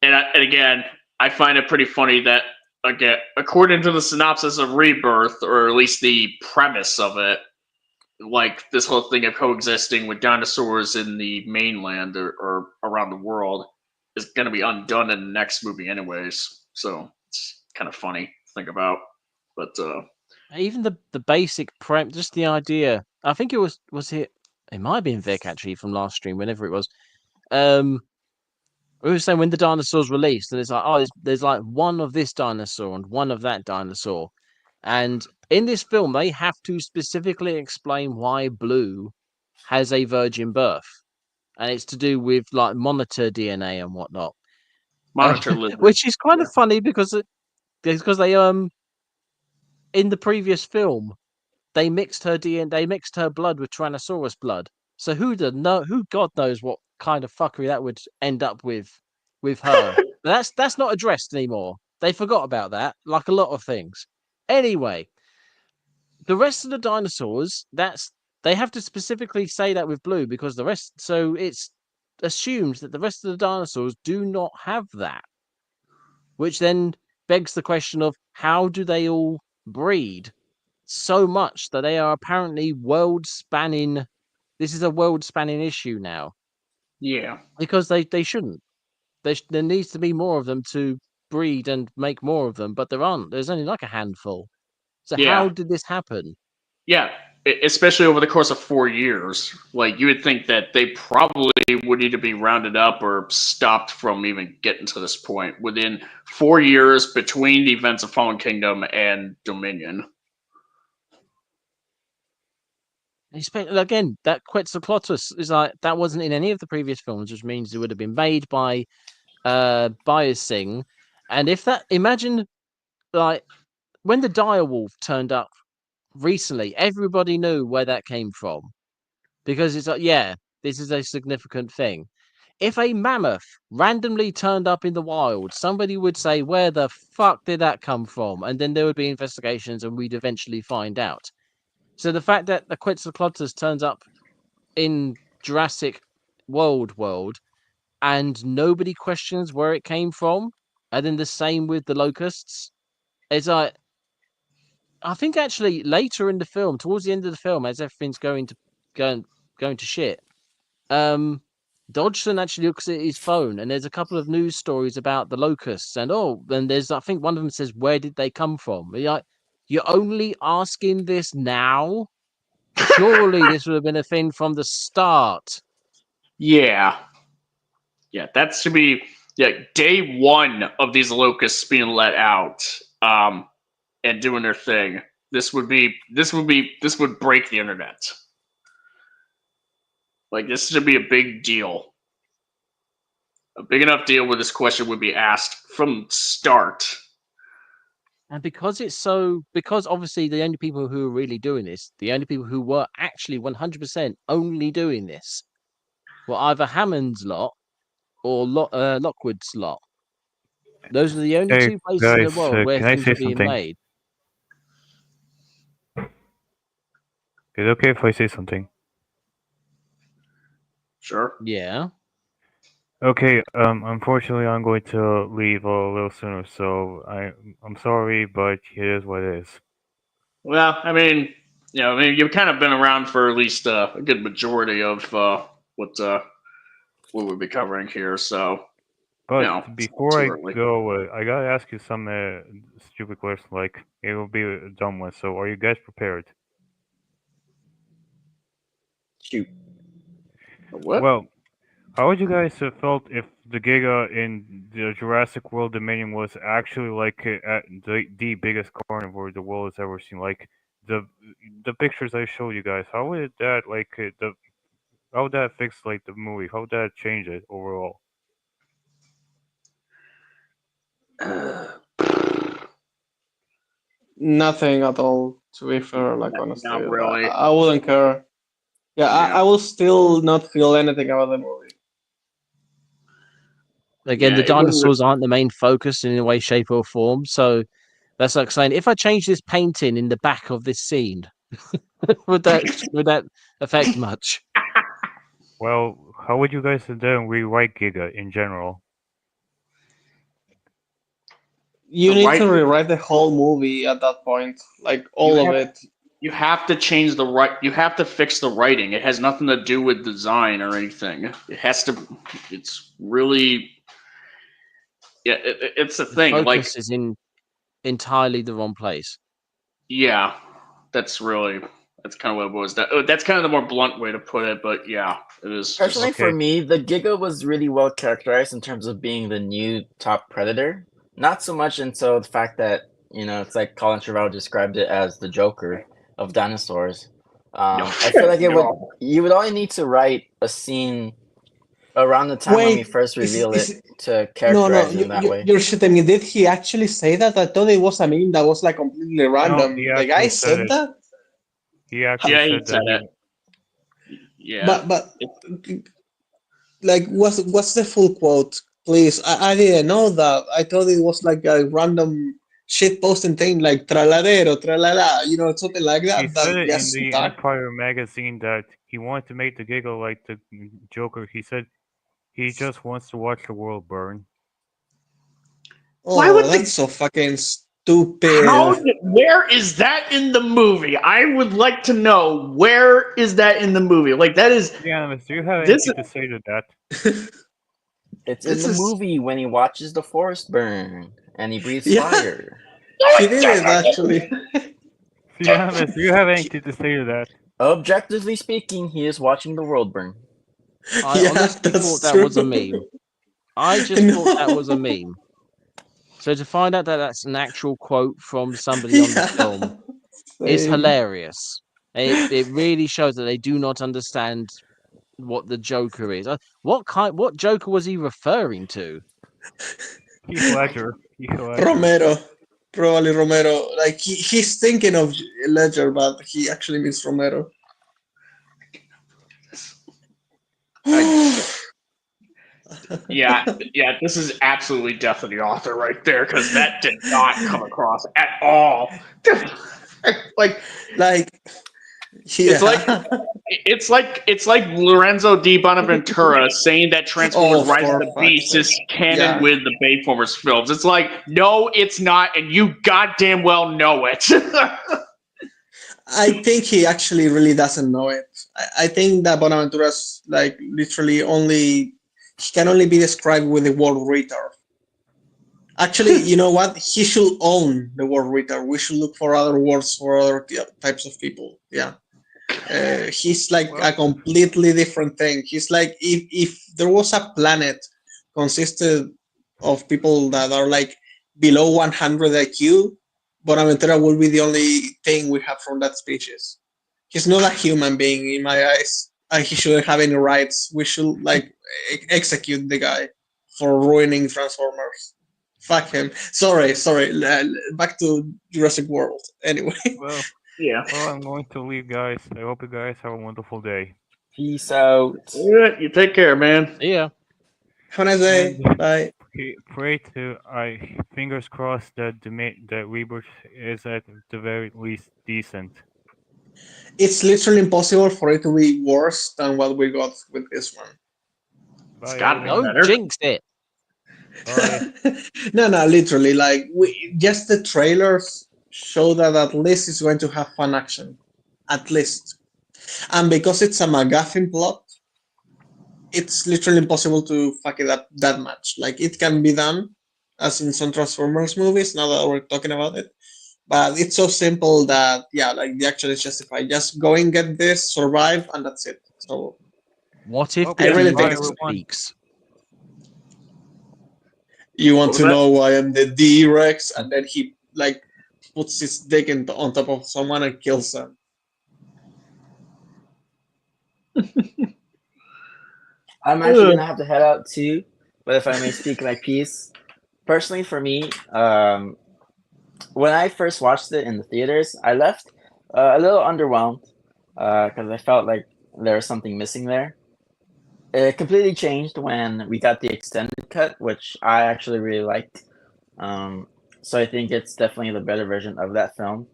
And again, I find it pretty funny that again, according to the synopsis of Rebirth, or at least the premise of it, like this whole thing of coexisting with dinosaurs in the mainland or around the world is going to be undone in the next movie, anyways. So it's kind of funny to think about. But Even the basic prep, just the idea. I think it was it might have been Vic actually from last stream, whenever it was. We were saying when the dinosaurs released, and it's like, oh, there's like one of this dinosaur and one of that dinosaur. And in this film, they have to specifically explain why Blue has a virgin birth. And it's to do with like monitor DNA and whatnot. monitor lizard, which is kind of funny because they in the previous film they mixed her DNA, they mixed her blood with Tyrannosaurus blood. So who God knows what kind of fuckery that would end up with her. But that's not addressed anymore. They forgot about that, like a lot of things. Anyway, the rest of the dinosaurs, they have to specifically say that with Blue because the rest. So it's assumed that the rest of the dinosaurs do not have that, which then begs the question of how do they all breed so much that they are apparently world spanning. This is a world spanning issue now yeah. because they shouldn't. There needs to be more of them to breed and make more of them, but there aren't. There's only like a handful. So Yeah. how did this happen? Yeah, especially over the course of 4 years. Like, you would think that they probably would need to be rounded up or stopped from even getting to this point within 4 years between the events of Fallen Kingdom and Dominion. Again, that Quetzalcoatlus is like that wasn't in any of the previous films, which means it would have been made by Biosing. And if that imagine like when the direwolf turned up recently, everybody knew where that came from. Because it's like, yeah, this is a significant thing. If a mammoth randomly turned up in the wild, somebody would say, where the fuck did that come from? And then there would be investigations and we'd eventually find out. So the fact that the Quetzalcoatlus turns up in Jurassic World and nobody questions where it came from, and then the same with the locusts, it's like, I think actually later in the film, towards the end of the film, as everything's going to shit, Dodgson actually looks at his phone and there's a couple of news stories about the locusts and there's I think one of them says, where did they come from? You're only asking this now? Surely this would have been a thing from the start. Yeah. Yeah, that should be day one of these locusts being let out and doing their thing. This would break the internet. Like, this should be a big deal. A big enough deal where this question would be asked from start. And because obviously the only people who are really doing this, the only people who were actually 100% only doing this were either Hammond's lot or Lockwood's lot. Those are the only Hey, two places in the guys, world where can I things say are being something? made. Is it okay if I say something? Sure. Yeah. Okay, unfortunately I'm going to leave a little sooner, so I'm sorry, but it is what it is. Well, I mean, you've kind of been around for at least a good majority of what we'll be covering here. So, But before I early. go, I gotta ask you some stupid question. Like, it will be a dumb one. So, are you guys prepared? Shoot. What? Well, how would you guys have felt if the Giga in the Jurassic World Dominion was actually like the biggest carnivore the world has ever seen? Like the pictures I showed you guys. How would that how would that fix like the movie? How would that change it overall? Nothing at all, to be fair, like honestly. Not really. I wouldn't care. Yeah, Yeah. I will still not feel anything about the movie. Again, Yeah, the it wouldn't dinosaurs aren't the main focus in any way, shape, or form. So that's like saying, if I change this painting in the back of this scene, would that affect much? Well, how would you guys then rewrite Giga in general? You need Right- to rewrite the whole movie at that point, like all of it. You have to change the right. You have to fix the writing. It has nothing to do with design or anything. It has to. It's really. Yeah, it's the thing. Focus Like, is in entirely the wrong place. yeah, that's kind of what it was. That's kind of the more blunt way to put it. But yeah, it is. Personally, for Okay. me, the Giga was really well characterized in terms of being the new top predator. Not so much until the fact that, it's like Colin Trevorrow described it as the Joker of dinosaurs. I feel like No. you would only need to write a scene around the time when we Wait, first reveal is- it to characterize no, it in that way. you're shitting me. Did he actually say that? I thought it was a meme that was like completely random. he The guy actually said said it. that? He actually Yeah, he said said that. it. Yeah. But like, what's the full quote, please? I didn't know that. I thought it was like a random shit posting thing, like traladero, tralala, something like He that. said That it in just the stuck. Empire magazine that he wanted to make the Giga like the Joker. He said he just wants to watch the world burn. Why Oh, would they- that's so fucking stupid. Where is that in the movie? I would like to know, where is that in the movie? Like, that is. Yeah, do you have This anything to say to that? It's in This the is- movie when he watches the forest burn and he breathes Yeah. fire. He did it actually. Siamis, do you have anything to say to that? Objectively speaking, he is watching the world burn. I Yeah, honestly that's thought that was a true. meme. I just thought that was a No. meme. So to find out that that's an actual quote from somebody on the Yeah. film is Same. hilarious. It really shows that they do not understand what the Joker is. What Joker was he referring to? Heath Ledger. Heath Ledger. Romero. Probably Romero. Like he's thinking of Ledger, but he actually means Romero. Yeah, this is absolutely death of the author right there, because that did not come across at all. Like Like yeah. it's like Lorenzo di Bonaventura saying that Transformers Rise of for the fuck's Beast sake. is canon Yeah. with the Bayformers films. It's like, no, it's not, and you goddamn well know it. I think he actually really doesn't know it. I think that Bonaventura's like literally he can only be described with the word retard. Actually, you know what? He should own the word retard. We should look for other words for other types of people. Yeah. He's like a completely different thing. He's like if there was a planet consisted of people that are like below 100 IQ, Bonaventura will be the only thing we have from that species. He's not a human being in my eyes, and he shouldn't have any rights. We should like execute the guy for ruining Transformers. Fuck him. Sorry. Back to Jurassic World. Anyway. Well, Yeah. I'm going to leave, guys. I hope you guys have a wonderful day. Peace out. Alright, you take care, man. Yeah. Have a nice day. And- Bye. Pray to fingers crossed that that Rebirth is at the very least decent. It's literally impossible for it to be worse than what we got with this one. Bye, gotta be. everyone. Don't better. jinx it. Bye. No, literally, like just the trailers show that at least it's going to have fun action, at least. And because it's a MacGuffin plot, it's literally impossible to fuck it up that much. Like it can be done, as in some Transformers movies. Now that we're talking about it, but it's so simple that yeah, like the action is justified. Just go and get this, survive, and that's it. So What if Okay, the I really T-Rex think it's- speaks? you want What was to that? know why I'm the D-Rex, and then he like puts his dick on top of someone and kills them. I'm actually gonna have to head out too, but if I may speak my piece, personally for me, when I first watched it in the theaters, I left a little underwhelmed because I felt like there was something missing there. It completely changed when we got the extended cut, which I actually really liked. So I think it's definitely the better version of that film.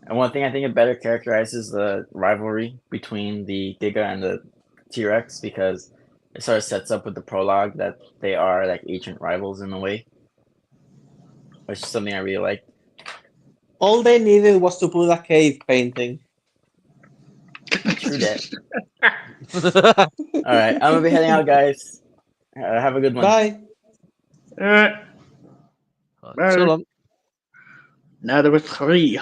And one thing I think it better characterizes the rivalry between the Giga and the T-Rex because it sort of sets up with the prologue that they are like ancient rivals in a way, which is something I really like. All they needed was to put a cave painting. True that. All right, I'm gonna be heading out, guys. Have a good one. Bye. Alright, So long. now there were 3.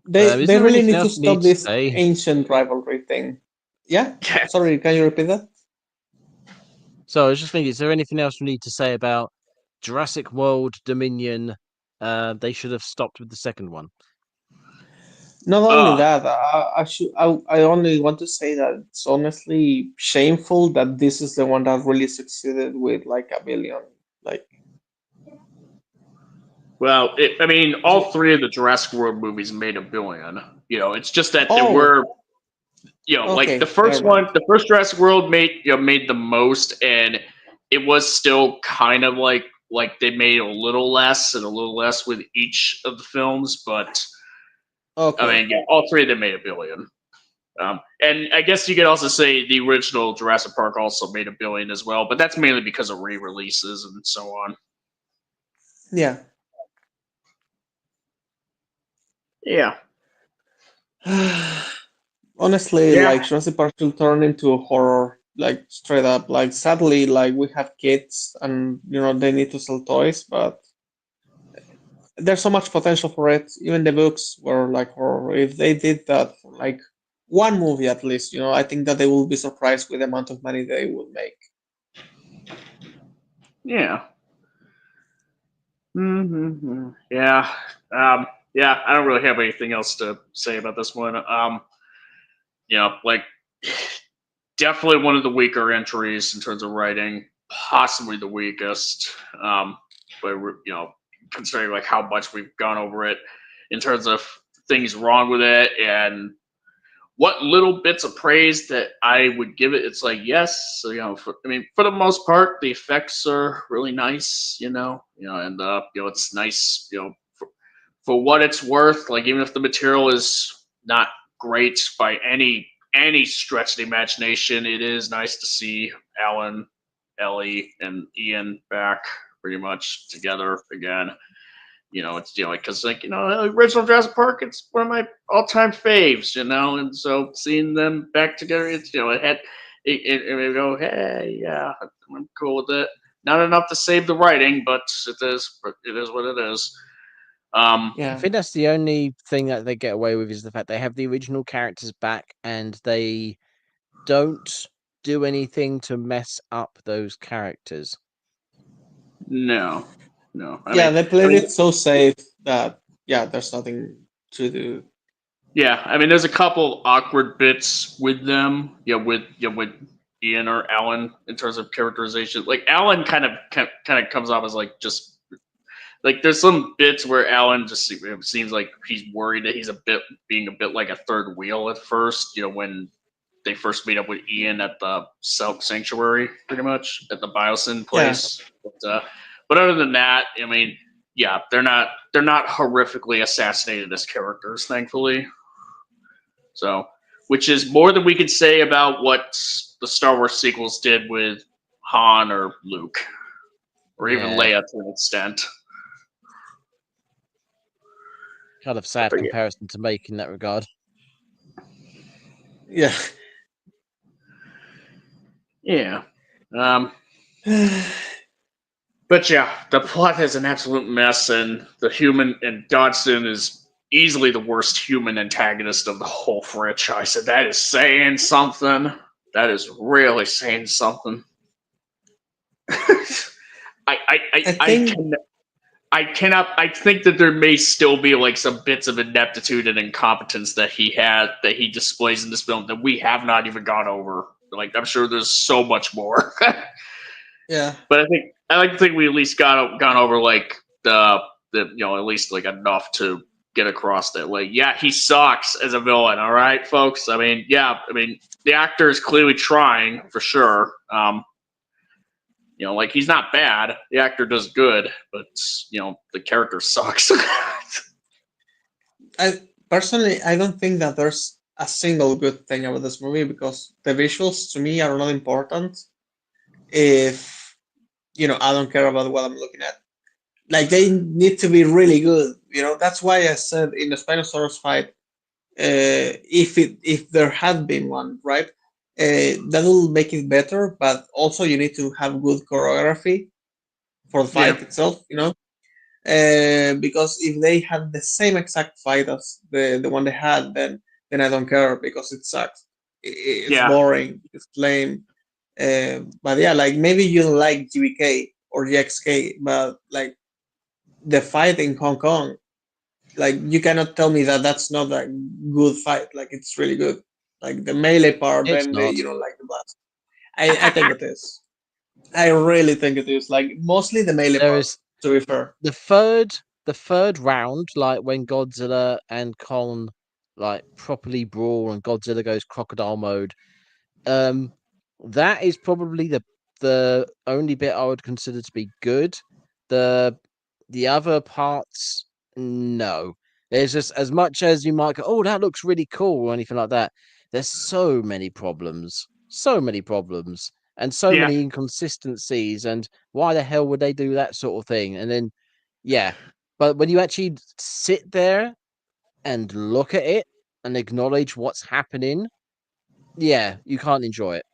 They Is there really anything need to else you stop need to this say? ancient rivalry thing. Yeah. Sorry, can you repeat that? So I was just thinking, is there anything else we need to say about Jurassic World Dominion? They should have stopped with the second one. Not only Ah. that, I only want to say that it's honestly shameful that this is the one that really succeeded with like $1 billion. Like, Well, I mean, all 3 of the Jurassic World movies made $1 billion. You know, it's just that there Oh. were, you know, Okay, like the first never mind. one, the first Jurassic World made the most, and it was still kind of like they made a little less and a little less with each of the films, but Okay. I mean, yeah, all 3 of them made $1 billion. And I guess you could also say the original Jurassic Park also made $1 billion as well, but that's mainly because of re-releases and so on. Yeah. Yeah. Honestly, Yeah. like Jurassic Park should turn into a horror. like straight up. Like sadly, like we have kids, and they need to sell toys, but there's so much potential for it. Even the books were like horror. If they did that for like one movie at least, I think that they will be surprised with the amount of money they will make. Yeah. Yeah. Yeah. I don't really have anything else to say about this one. Like definitely one of the weaker entries in terms of writing, possibly the weakest. But considering like how much we've gone over it in terms of things wrong with it and what little bits of praise that I would give it, it's like yes. So for the most part, the effects are really nice. And it's nice. For what it's worth, like even if the material is not great by any stretch of the imagination, it is nice to see Alan, Ellie, and Ian back pretty much together again. It's because original Jurassic Park, it's one of my all-time faves, and so seeing them back together, it's it go, hey, yeah, I'm cool with it. Not enough to save the writing, but it is what it is. I Yeah. think that's the only thing that they get away with is the fact they have the original characters back and they don't do anything to mess up those characters. No. Yeah, they played it so safe that there's nothing to do. Yeah, there's a couple awkward bits with them. With Ian or Alan in terms of characterization. Like Alan kind of comes off as like just like there's some bits where Alan just seems like he's worried that he's being a bit like a third wheel at first. When they first meet up with Ian at the sanctuary, pretty much at the Biosyn place. But other than that, yeah, they're not horrifically assassinated as characters, thankfully. So, which is more than we could say about what the Star Wars sequels did with Han or Luke, or even Leia to an extent. Kind of sad But comparison to make in that regard. Yeah. Yeah. But yeah, the plot is an absolute mess, and the human and Dodson is easily the worst human antagonist of the whole franchise. And that is saying something. That is really saying something. I cannot. I think that there may still be like some bits of ineptitude and incompetence that he displays in this film that we have not even gone over. Like I'm sure there's so much more. Yeah. But I like to think we at least gone over like the at least like enough to get across that like yeah, he sucks as a villain. All right, folks. The actor is clearly trying for sure. Like he's not bad. The actor does good, but the character sucks. I don't think that there's a single good thing about this movie because the visuals to me are not important if I don't care about what I'm looking at. Like they need to be really good. That's why I said in the Spinosaurus fight, if there had been one, right, that will make it better. But also you need to have good choreography for the fight itself. Because if they had the same exact fight as the one they had, then I don't care because it sucks. It's boring. It's lame. But yeah, like maybe you don't like GBK or GXK, but like the fight in Hong Kong, like you cannot tell me that that's not a good fight. Like it's really good. Like the melee part, It's then not. you don't like the blast. I think it is. I really think it is. Like mostly the melee There part. is To be fair, the third round, like when Godzilla and Kong like properly brawl and Godzilla goes crocodile mode. That is probably the only bit I would consider to be good. The other parts, no. There's just as much as you might go, oh, that looks really cool or anything like that. There's so many problems, and so many inconsistencies. And why the hell would they do that sort of thing? And then, yeah, but when you actually sit there and look at it and acknowledge what's happening, yeah, you can't enjoy it.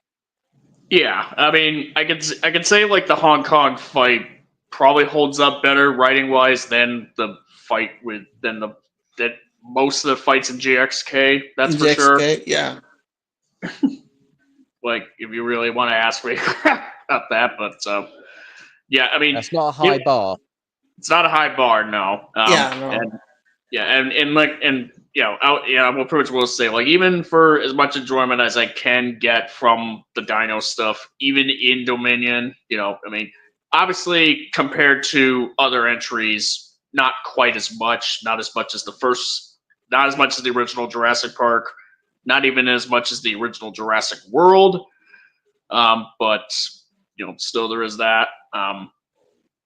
Yeah, I mean, I could say like the Hong Kong fight probably holds up better writing wise than the fight with than the that most of the fights in GXK. That's for sure. GXK, yeah. Like, if you really want to ask me about that, but yeah, I mean, That's not a high bar. it's not a high bar, no. Yeah, no. And yeah, and like, and I will pretty much will say, like, even for as much enjoyment as I can get from the Dino stuff, even in Dominion, I mean, obviously compared to other entries, not quite as much, not as much as the first, not as much as the original Jurassic Park, not even as much as the original Jurassic World, but still there is that.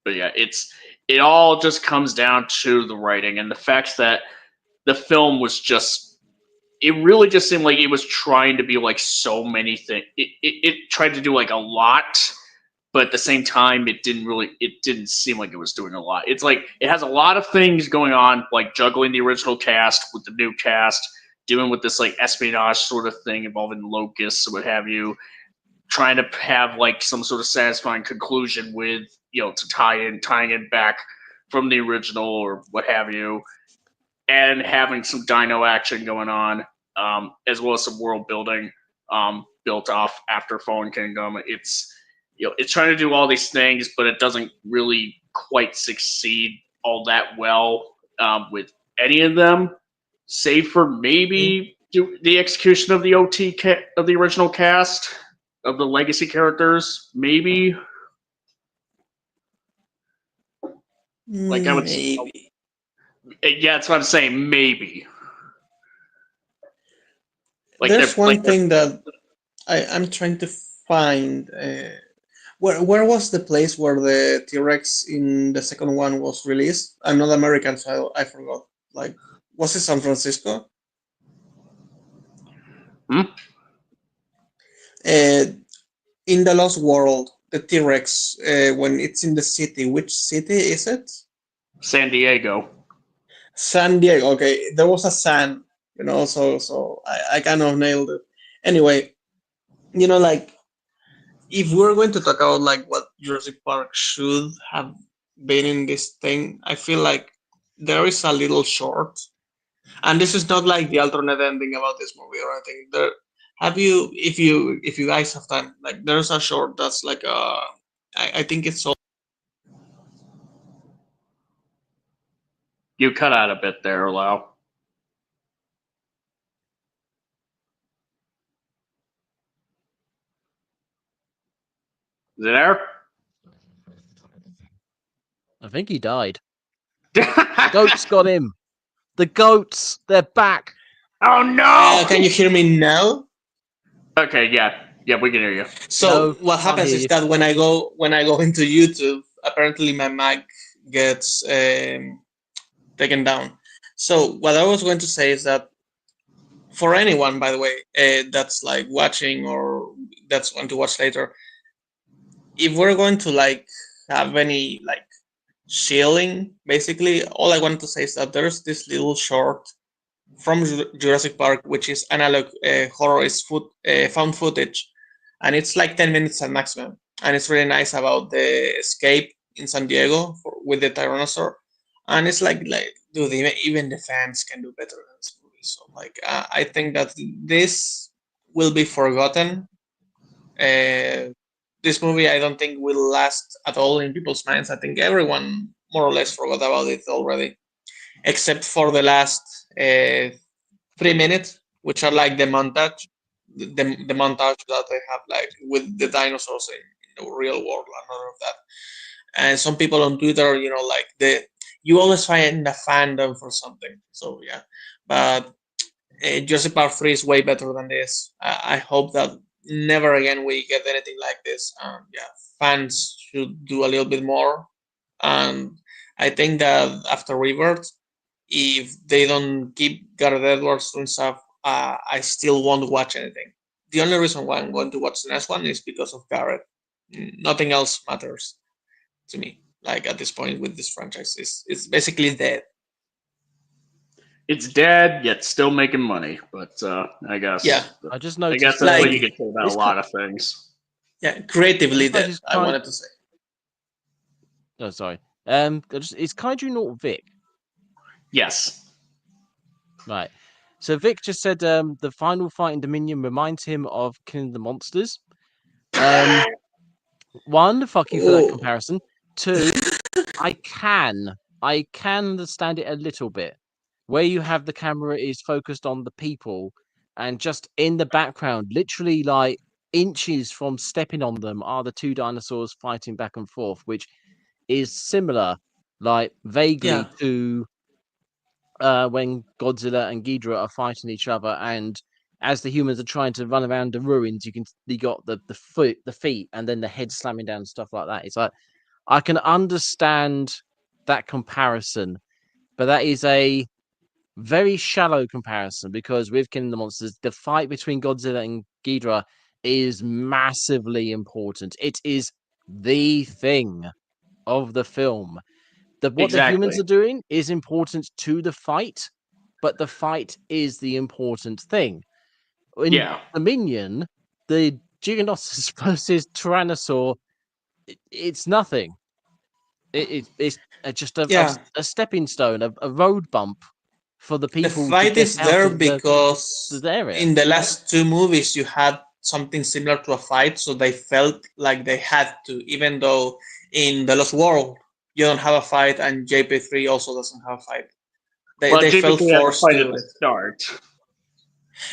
But yeah, it all just comes down to the writing and the fact that the film was just, it really just seemed like it was trying to be like so many things. It tried to do like a lot, but at the same time it didn't seem like it was doing a lot. It's like it has a lot of things going on, like juggling the original cast with the new cast, dealing with this like espionage sort of thing involving locusts, what have you, trying to have like some sort of satisfying conclusion with, to tying in back from the original or what have you, and having some dino action going on, as well as some world building, built off after Fallen Kingdom. It's trying to do all these things, but it doesn't really quite succeed all that well, with any of them, save for maybe the execution of the of the original cast of the legacy characters. Maybe, like, I would say, Maybe. yeah, that's what I'm saying. Maybe. Like, There's they're one like they're, thing that I'm trying to find. Where was the place where the T-Rex in the second one was released? I'm not American, so I forgot. Like, was it San Francisco? Hmm? Uh, in the Lost World, the T-Rex, when it's in the city, which city is it? San Diego. San Diego. Okay, there was a San, so I kind of nailed it. Anyway, like, if we're going to talk about like what Jurassic Park should have been in this thing, I feel like there is a little short. And this is not like the alternate ending about this movie or anything. There, have you, if you guys have time, like there's a short that's like I think it's so. You cut out a bit there, Lau. Is it there? I think he died. Goats got him. The goats, they're back. Oh no! Can you hear me now? Okay, yeah, we can hear you. So No, what can't happens hear is you. that when I go into YouTube, apparently my mic gets taken down. So what I was going to say is that for anyone, by the way, that's like watching or that's going to watch later, if we're going to like have any like shilling, basically, all I want to say is that there's this little short from Jurassic Park, which is analog horror is found footage, and it's like 10 minutes at maximum, and it's really nice about the escape in San Diego with the Tyrannosaur, and it's like dude, even the fans can do better than this movie. So like, I think that this will be forgotten. This movie, I don't think will last at all in people's minds. I think everyone more or less forgot about it already, except for the last 3 minutes, which are like the montage, the montage that they have like with the dinosaurs in the real world and all of that. And some people on Twitter, like you always find a fandom for something. So yeah, but Jurassic Park 3 is way better than this. I hope that never again we get anything like this. Yeah, fans should do a little bit more. And I think that after Rebirth, if they don't keep Gareth Edwards doing stuff, I still won't watch anything. The only reason why I'm going to watch the next one is because of Gareth. Nothing else matters to me. Like at this point with this franchise, it's basically dead. It's dead, yet still making money. But I guess, Yeah. I just I noticed guess that's what like, you can say about a this lot of things. Yeah, creatively Looks like dead. it's I wanted to say. Oh, sorry. Is Kaiju not Vic? Yes. Right. So Vic just said the final fight in Dominion reminds him of King of the Monsters. One, fuck you for that Oh. comparison. Two, I can understand it a little bit. Where you have the camera is focused on the people, and just in the background, literally like inches from stepping on them, are the two dinosaurs fighting back and forth, which is similar, like vaguely Yeah. to when Godzilla and Ghidorah are fighting each other, and as the humans are trying to run around the ruins, you got the feet, and then the head slamming down and stuff like that. It's like I can understand that comparison, but that is a very shallow comparison because with King of the Monsters, the fight between Godzilla and Ghidorah is massively important. It is the thing of the film. What the humans Exactly. are doing is important to the fight, but the fight is the important thing. In Yeah. Dominion, the Giganotosaurus versus Tyrannosaur, it's nothing. It's just Yeah. a stepping stone, a road bump for the The people to fight get is out there of because the area. in the last two movies you had something similar to a fight, so they felt like they had to, even though in the Lost World you don't have a fight and JP3 also doesn't have a fight. Well, They felt JP3 has a forced fight to at do the it. start.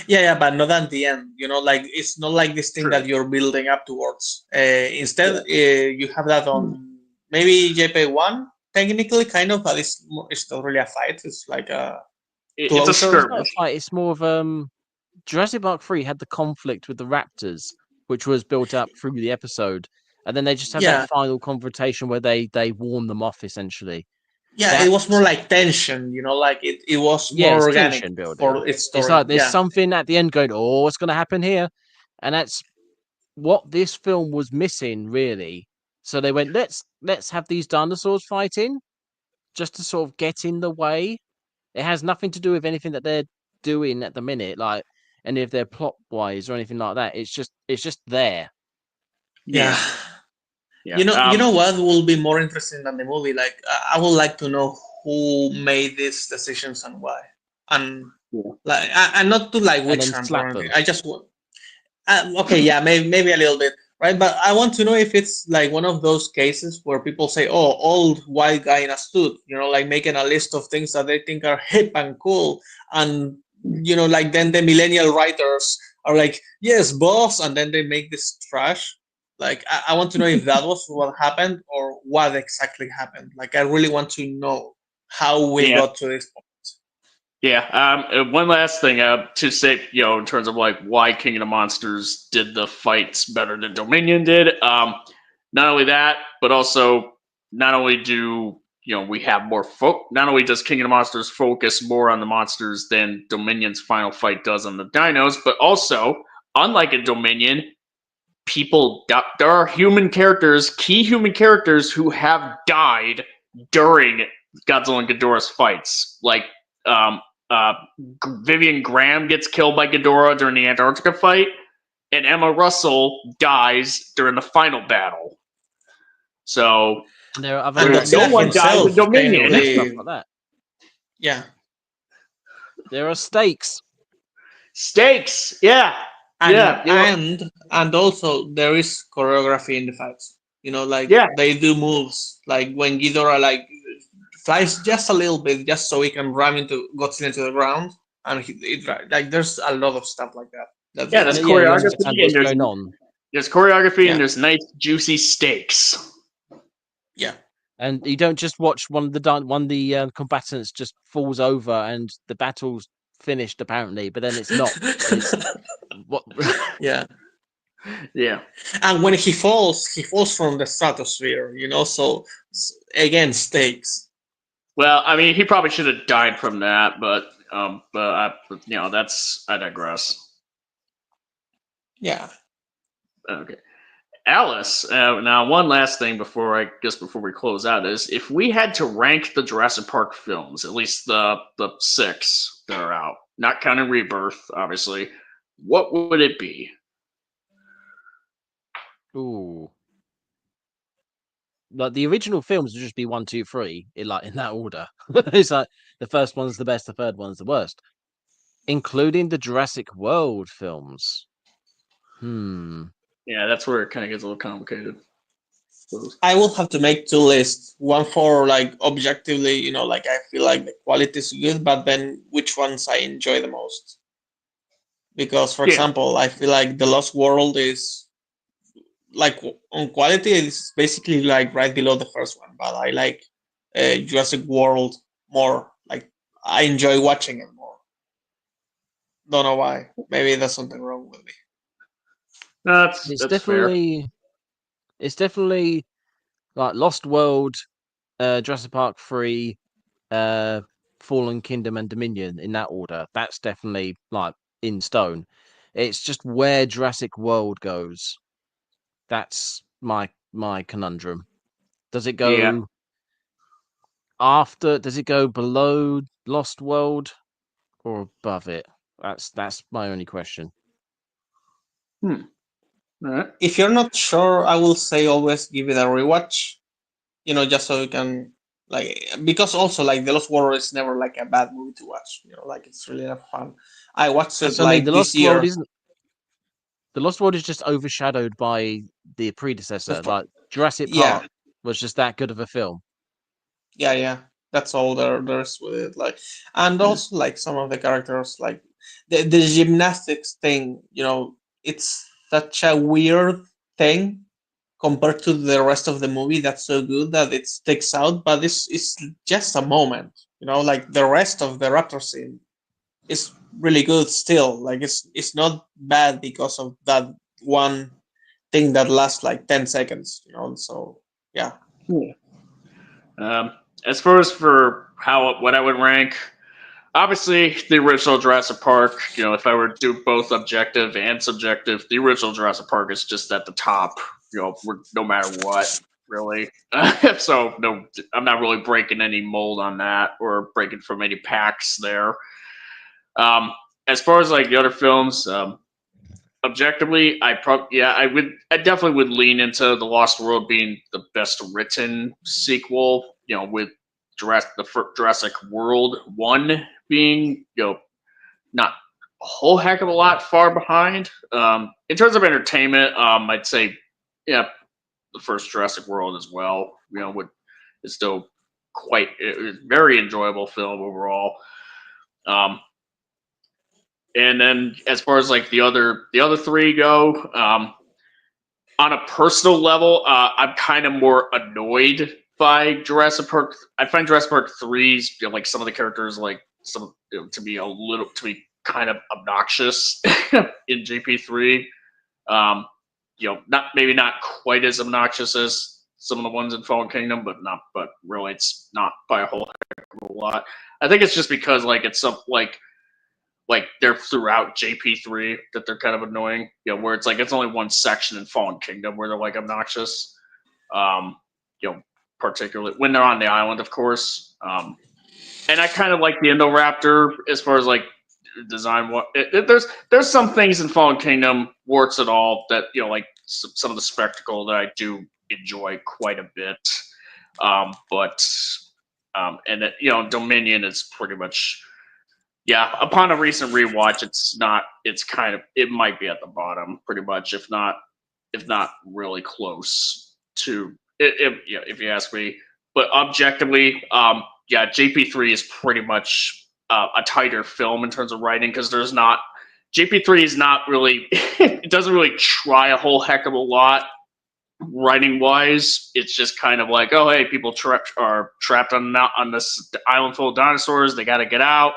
Yeah, but not at the end. Like it's not like this thing True. that you're building up towards. Instead, you have that on maybe JP1 technically, kind of, but it's not really a fight. It's like a It's a closure. It's not a skirmish. fight. It's more of Jurassic Park 3 had the conflict with the raptors, which was built up through the episode, and then they just have Yeah. that final confrontation where they warn them off essentially. Yeah, it was more like tension, like it was Yeah, more it's organic tension building. for its It's story. like there's Yeah. something at the end going, oh, what's going to happen here? And that's what this film was missing, really. So they went, let's have these dinosaurs fighting, just to sort of get in the way. It has nothing to do with anything that they're doing at the minute, like any of their plot wise or anything like that. It's just there. Yeah. Yeah. You know what will be more interesting than the movie? Like, I would like to know who made these decisions and why. And Yeah. like, and not to like And witch then hunt or slap anything. them. I just want. Okay, yeah, maybe a little bit, right? But I want to know if it's like one of those cases where people say, "Oh, old white guy in a suit," like making a list of things that they think are hip and cool, and like then the millennial writers are like, "Yes, boss," and then they make this trash. Like, I want to know if that was what happened or what exactly happened. Like, I really want to know how we Yeah. got to this point. Yeah. One last thing to say, in terms of like why King of the Monsters did the fights better than Dominion did. Not only that, but also not only do we have more not only does King of the Monsters focus more on the monsters than Dominion's final fight does on the dinos, but also unlike in Dominion, there are key human characters who have died during Godzilla and Ghidorah's fights, like Vivian Graham gets killed by Ghidorah during the Antarctica fight, and Emma Russell dies during the final battle. So, And there are other And whereas Godzilla no one dies in himself Dominion. stuff technically, like that. yeah. There are stakes. Stakes, yeah. And also there is choreography in the fights. Like Yeah. they do moves. Like when Ghidorah flies just a little bit, just so he can ram into Godzilla into the ground, and like there's a lot of stuff like that. Yeah, there's Yeah, you choreography understand and what's going on. there's choreography Yeah. and there's nice juicy stakes. Yeah. And you don't just watch one of the combatants just falls over and the battle's finished apparently, but then it's not. It's what? Yeah. Yeah. And when he falls from the stratosphere. So again, stakes. Well, I mean, he probably should have died from that, but that's I digress. Yeah. Okay, Alice. Now, one last thing before we close out is if we had to rank the Jurassic Park films, at least the 6 that are out, not counting Rebirth, obviously, what would it be? Ooh. Like the original films would just be 1, 2, 3, in that order. It's like the first one's the best, the third one's the worst, including the Jurassic World films. Yeah, that's where it kind of gets a little complicated. I will have to make two lists. One for like objectively, you know, like I feel like the quality is good, but then which ones I enjoy the most. Because, for Yeah. example, I feel like The Lost World is like on quality, it's basically like right below the first one. But I like Jurassic World more. Like I enjoy watching it more. Don't know why. Maybe there's something wrong with me. That's It's that's fair. definitely like Lost World, Jurassic Park 3, Fallen Kingdom, and Dominion in that order. That's definitely like in stone. It's just where Jurassic World goes. That's my conundrum. Does it go Yeah. after? Does it go below Lost World or above it? That's my only question. All right. If you're not sure, I will say always give it a rewatch. You know, just so you can like, because also like The Lost World is never like a bad movie to watch. You know, like it's really fun. I watched it So I mean, like this year. The Lost World is just overshadowed by the predecessor. The Like Jurassic Yeah, Park was just that good of a film. yeah. That's all there's with it. Like, and Yeah. also like some of the characters, like the gymnastics thing. You know, it's such a weird thing compared to the rest of the movie that's so good that it sticks out. But this is just a moment. You know, like the rest of the raptor scene is really good still. Like it's not bad because of that one thing that lasts like 10 seconds. You know, so yeah. Yeah. As far as for what I would rank, obviously the original Jurassic Park. You know, if I were to do both objective and subjective, the original Jurassic Park is just at the top. You know, no matter what, really. So no, I'm not really breaking any mold on that or breaking from any packs there. As far as like the other films, objectively, I definitely would lean into The Lost World being the best written sequel. You know, with Jurassic World 1 being, you know, not a whole heck of a lot far behind. In terms of entertainment, I'd say, yeah, the first Jurassic World as well. You know, is still very enjoyable film overall. Um, and then as far as like the other three go, on a personal level, I'm kind of more annoyed by Jurassic Park. I find Jurassic Park 3's, you know, like some of the characters, like to be kind of obnoxious in GP3. You know, not quite as obnoxious as some of the ones in Fallen Kingdom, but really it's not by a whole heck of a lot. I think it's just because like it's some like they're throughout JP3 that they're kind of annoying. You know, where it's like it's only one section in Fallen Kingdom where they're like obnoxious. You know, particularly when they're on the island, of course. And I kind of like the Indoraptor as far as like design. There's some things in Fallen Kingdom, warts and all, that, you know, like some of the spectacle that I do enjoy quite a bit. And that, you know, Dominion is pretty much, yeah, upon a recent rewatch, it might be at the bottom, pretty much, if not really close to it, if you ask me. But objectively, yeah, JP3 is pretty much a tighter film in terms of writing, because JP3 is not really it doesn't really try a whole heck of a lot writing wise. It's just kind of like, oh hey, people are trapped on this island full of dinosaurs. They got to get out,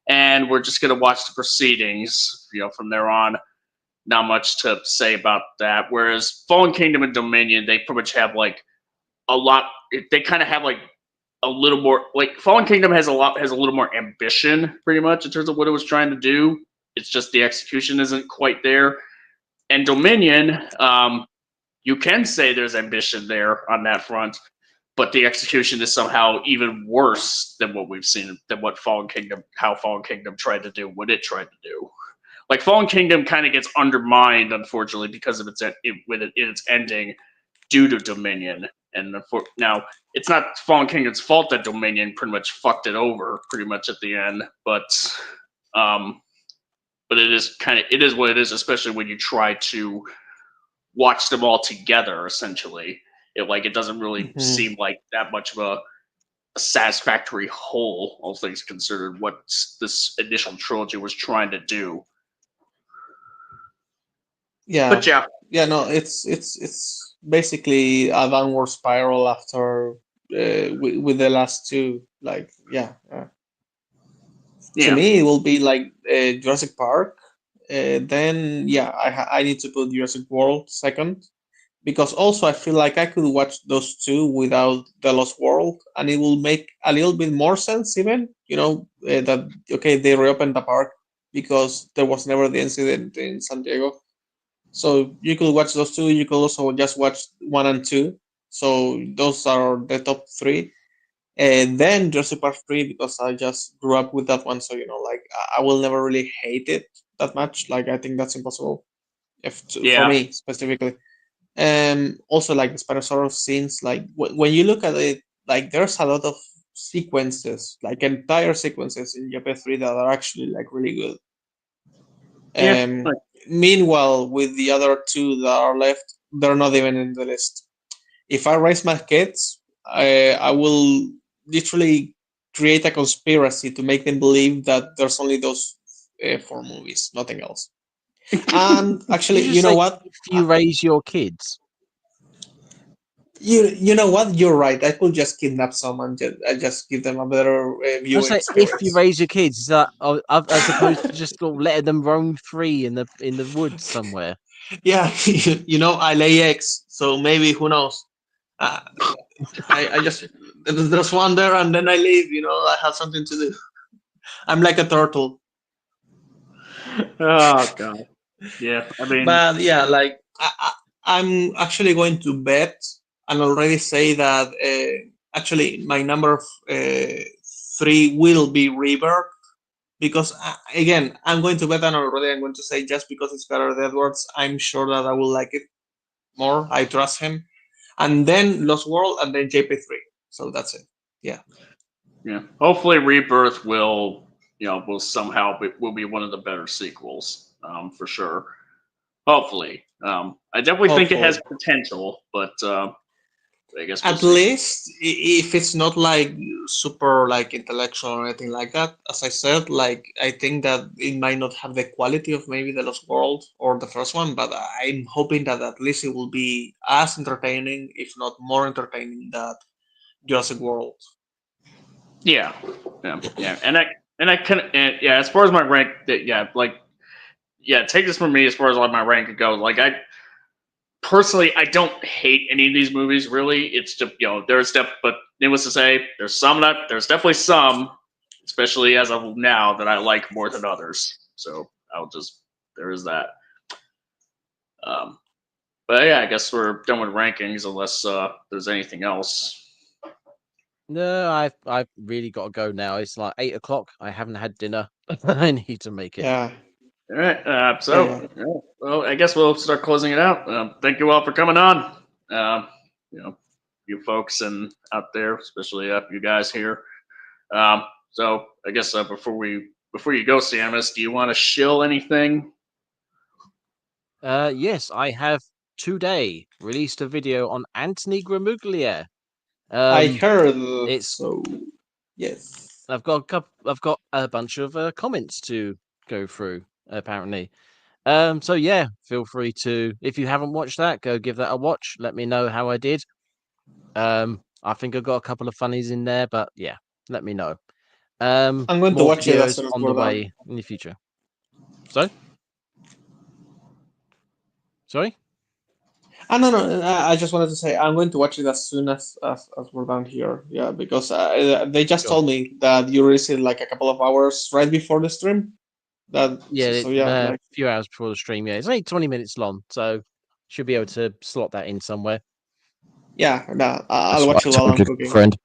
and we're just gonna watch the proceedings. You know, from there on, not much to say about that. Whereas Fallen Kingdom and Dominion, they pretty much have like a lot. They kind of have like a little more. Like Fallen Kingdom has a little more ambition, pretty much, in terms of what it was trying to do. It's just the execution isn't quite there. And Dominion, you can say there's ambition there on that front, but the execution is somehow even worse than what we've seen, than how Fallen Kingdom tried to do, what it tried to do. like Fallen Kingdom kind of gets undermined, unfortunately, because of its ending due to Dominion. And now it's not Fallen Kingdom's fault that Dominion pretty much fucked it over pretty much at the end, but it is what it is, especially when you try to watch them all together. Essentially, it doesn't really seem like that much of a satisfactory whole, all things considered, what this initial trilogy was trying to do. Yeah, But yeah, no, it's basically a downward spiral after with the last two. Like, to me, it will be like Jurassic Park. Then, I need to put Jurassic World second, because also I feel like I could watch those two without the Lost World, and it will make a little bit more sense. Even that okay, they reopened the park because there was never the incident in San Diego, so you could watch those two. You could also just watch 1 and 2. So those are the top three. And then Jurassic Park 3, because I just grew up with that one. So, like, I will never really hate it that much. Like, I think that's impossible for me specifically. Also, like, the Spinosaurus scenes, like, when you look at it, like, there's a lot of sequences, like, entire sequences in JP3 that are actually, like, really good. Meanwhile, with the other two that are left, they're not even in the list. If I raise my kids, I will literally create a conspiracy to make them believe that there's only those 4 movies, nothing else. And actually, you know what? If you raise your kids, you know what? You're right. I could just kidnap someone and just give them a better viewing experience. if you raise your kids, is that as opposed to just letting them roam free in the woods somewhere? Yeah, I lay eggs, so maybe, who knows? I just, there's one there, and then I leave. I have something to do. I'm like a turtle. Oh god. Yeah, I mean, but yeah, like I'm actually going to bet and already say that actually my number 3 will be Rebirth, because again, I'm going to bet, and already I'm going to say, just because it's better than Edwards, I'm sure that I will like it more. I trust him. And then Lost World, and then JP3. So that's it. Yeah. Hopefully, Rebirth will somehow will be one of the better sequels, for sure. Hopefully, I definitely think it has potential, but I guess at least if it's not like super like intellectual or anything like that, as I said, like I think that it might not have the quality of maybe the Lost World or the first one, but I'm hoping that at least it will be as entertaining, if not more entertaining, than Jurassic World. Yeah, and I can, as far as my rank, take this from me as far as like my rank goes. Like, I personally, I don't hate any of these movies, really. It's just, there's but needless to say, there's definitely some, especially as of now, that I like more than others. So there is that. But yeah, I guess we're done with rankings, unless there's anything else. No, I've really got to go now. It's like 8 o'clock. I haven't had dinner. I need to make it. Yeah. All right. Well, I guess we'll start closing it out. Thank you all for coming on. You folks and out there, especially you guys here. So I guess before you go, Samus, do you want to shill anything? Yes, I have today released a video on Anthony Gramuglia. I heard so. Yes. I've got a bunch of comments to go through, apparently. So yeah, feel free to, if you haven't watched that, go give that a watch. Let me know how I did. I think I've got a couple of funnies in there, but yeah, let me know. I'm going to watch it as soon as on we're the done. way in the future. Sorry? No. I just wanted to say I'm going to watch it as soon as we're done here. Yeah, because they just told me that you released it like a couple of hours right before the stream. A few hours before the stream. Yeah, it's only 20 minutes long, so should be able to slot that in somewhere. Yeah, I'll watch it while I'm cooking. Friend.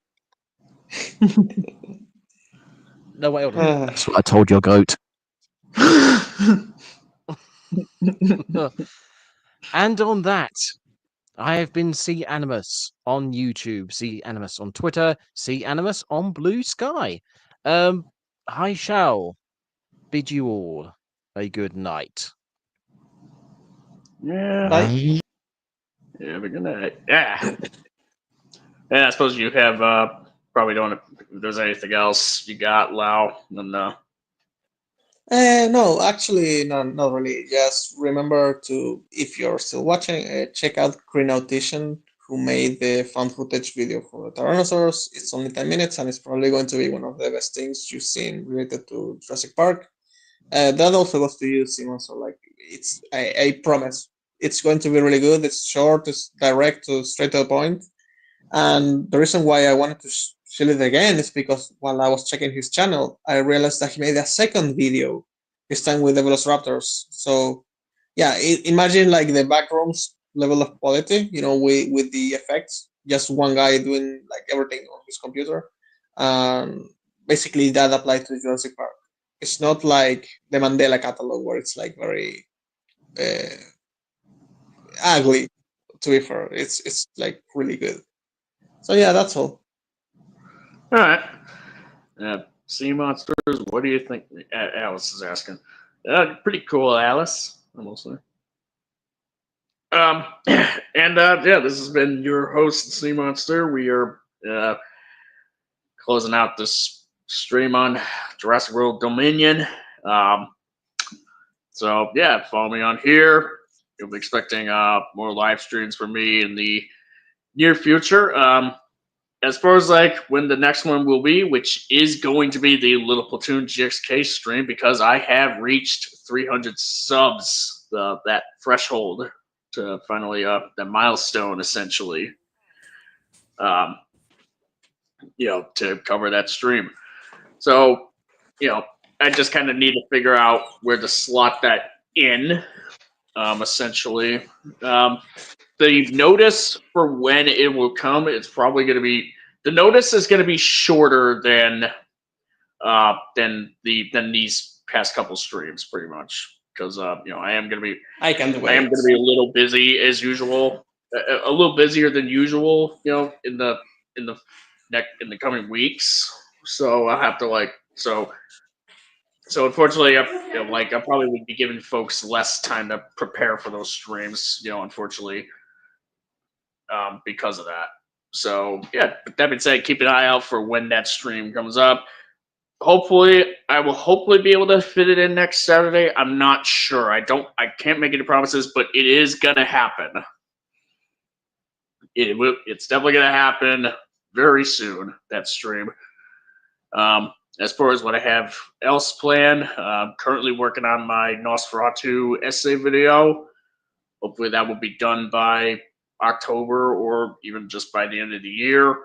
No, wait, hold on. That's what I told your goat. And on that, I have been C Animus on YouTube, C Animus on Twitter, C Animus on Blue Sky. I shall bid you all a good night. Yeah. Bye. Yeah, but good night. Yeah. And I suppose you have probably don't. If there's anything else you got, Lau, then No, actually, not really. Just remember to, if you're still watching, check out Green Audition, who made the found footage video for the Tyrannosaurus. It's only 10 minutes, and it's probably going to be one of the best things you've seen related to Jurassic Park. That also goes to you, Simon. So, like, I promise, it's going to be really good. It's short, it's direct, to straight to the point. And the reason why I wanted to show it again is because while I was checking his channel, I realized that he made a second video, this time with the Velociraptors. So, yeah, imagine like the backrooms level of quality, with the effects. Just one guy doing like everything on his computer. Basically, that applies to Jurassic Park. It's not like the Mandela catalog where it's like very uh, ugly. To be fair, it's like really good. So yeah, that's all. all right. Sea monsters. What do you think? Alice is asking. Pretty cool, Alice. I will say. And yeah, this has been your host, Sea Monster. We are closing out this stream on Jurassic World Dominion. Um, so yeah, follow me on here. You'll be expecting more live streams from me in the near future. As far as like when the next one will be, which is going to be the Little Platoon GXK stream, because I have reached 300 subs, that threshold to finally the milestone essentially. To cover that stream. So, I just kind of need to figure out where to slot that in, essentially. The notice for when it will come, it's probably going to be, the notice is going to be shorter than these past couple streams, pretty much, because I am going to be I can't I am wait. going to be a little busy as usual, a little busier than usual, in the coming weeks. So I have to so unfortunately, I probably would be giving folks less time to prepare for those streams, unfortunately, because of that. So yeah, but that being said, keep an eye out for when that stream comes up. I will hopefully be able to fit it in next Saturday. I'm not sure. I can't make any promises, but it is gonna happen. It's definitely gonna happen very soon, that stream. As far as what I have else planned, I'm currently working on my Nosferatu essay video. Hopefully that will be done by October or even just by the end of the year.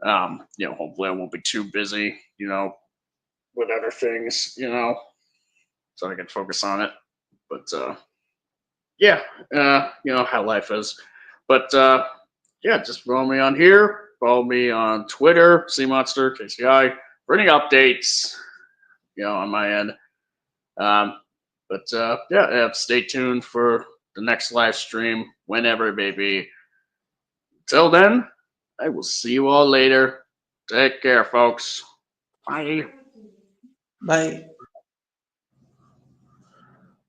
Hopefully I won't be too busy, with other things, so I can focus on it. But yeah, how life is. But yeah, just follow me on here. Follow me on Twitter, CMonster, KCI, for any updates, on my end. But yeah, stay tuned for the next live stream, whenever it may be. Till then, I will see you all later. Take care, folks. Bye. Bye.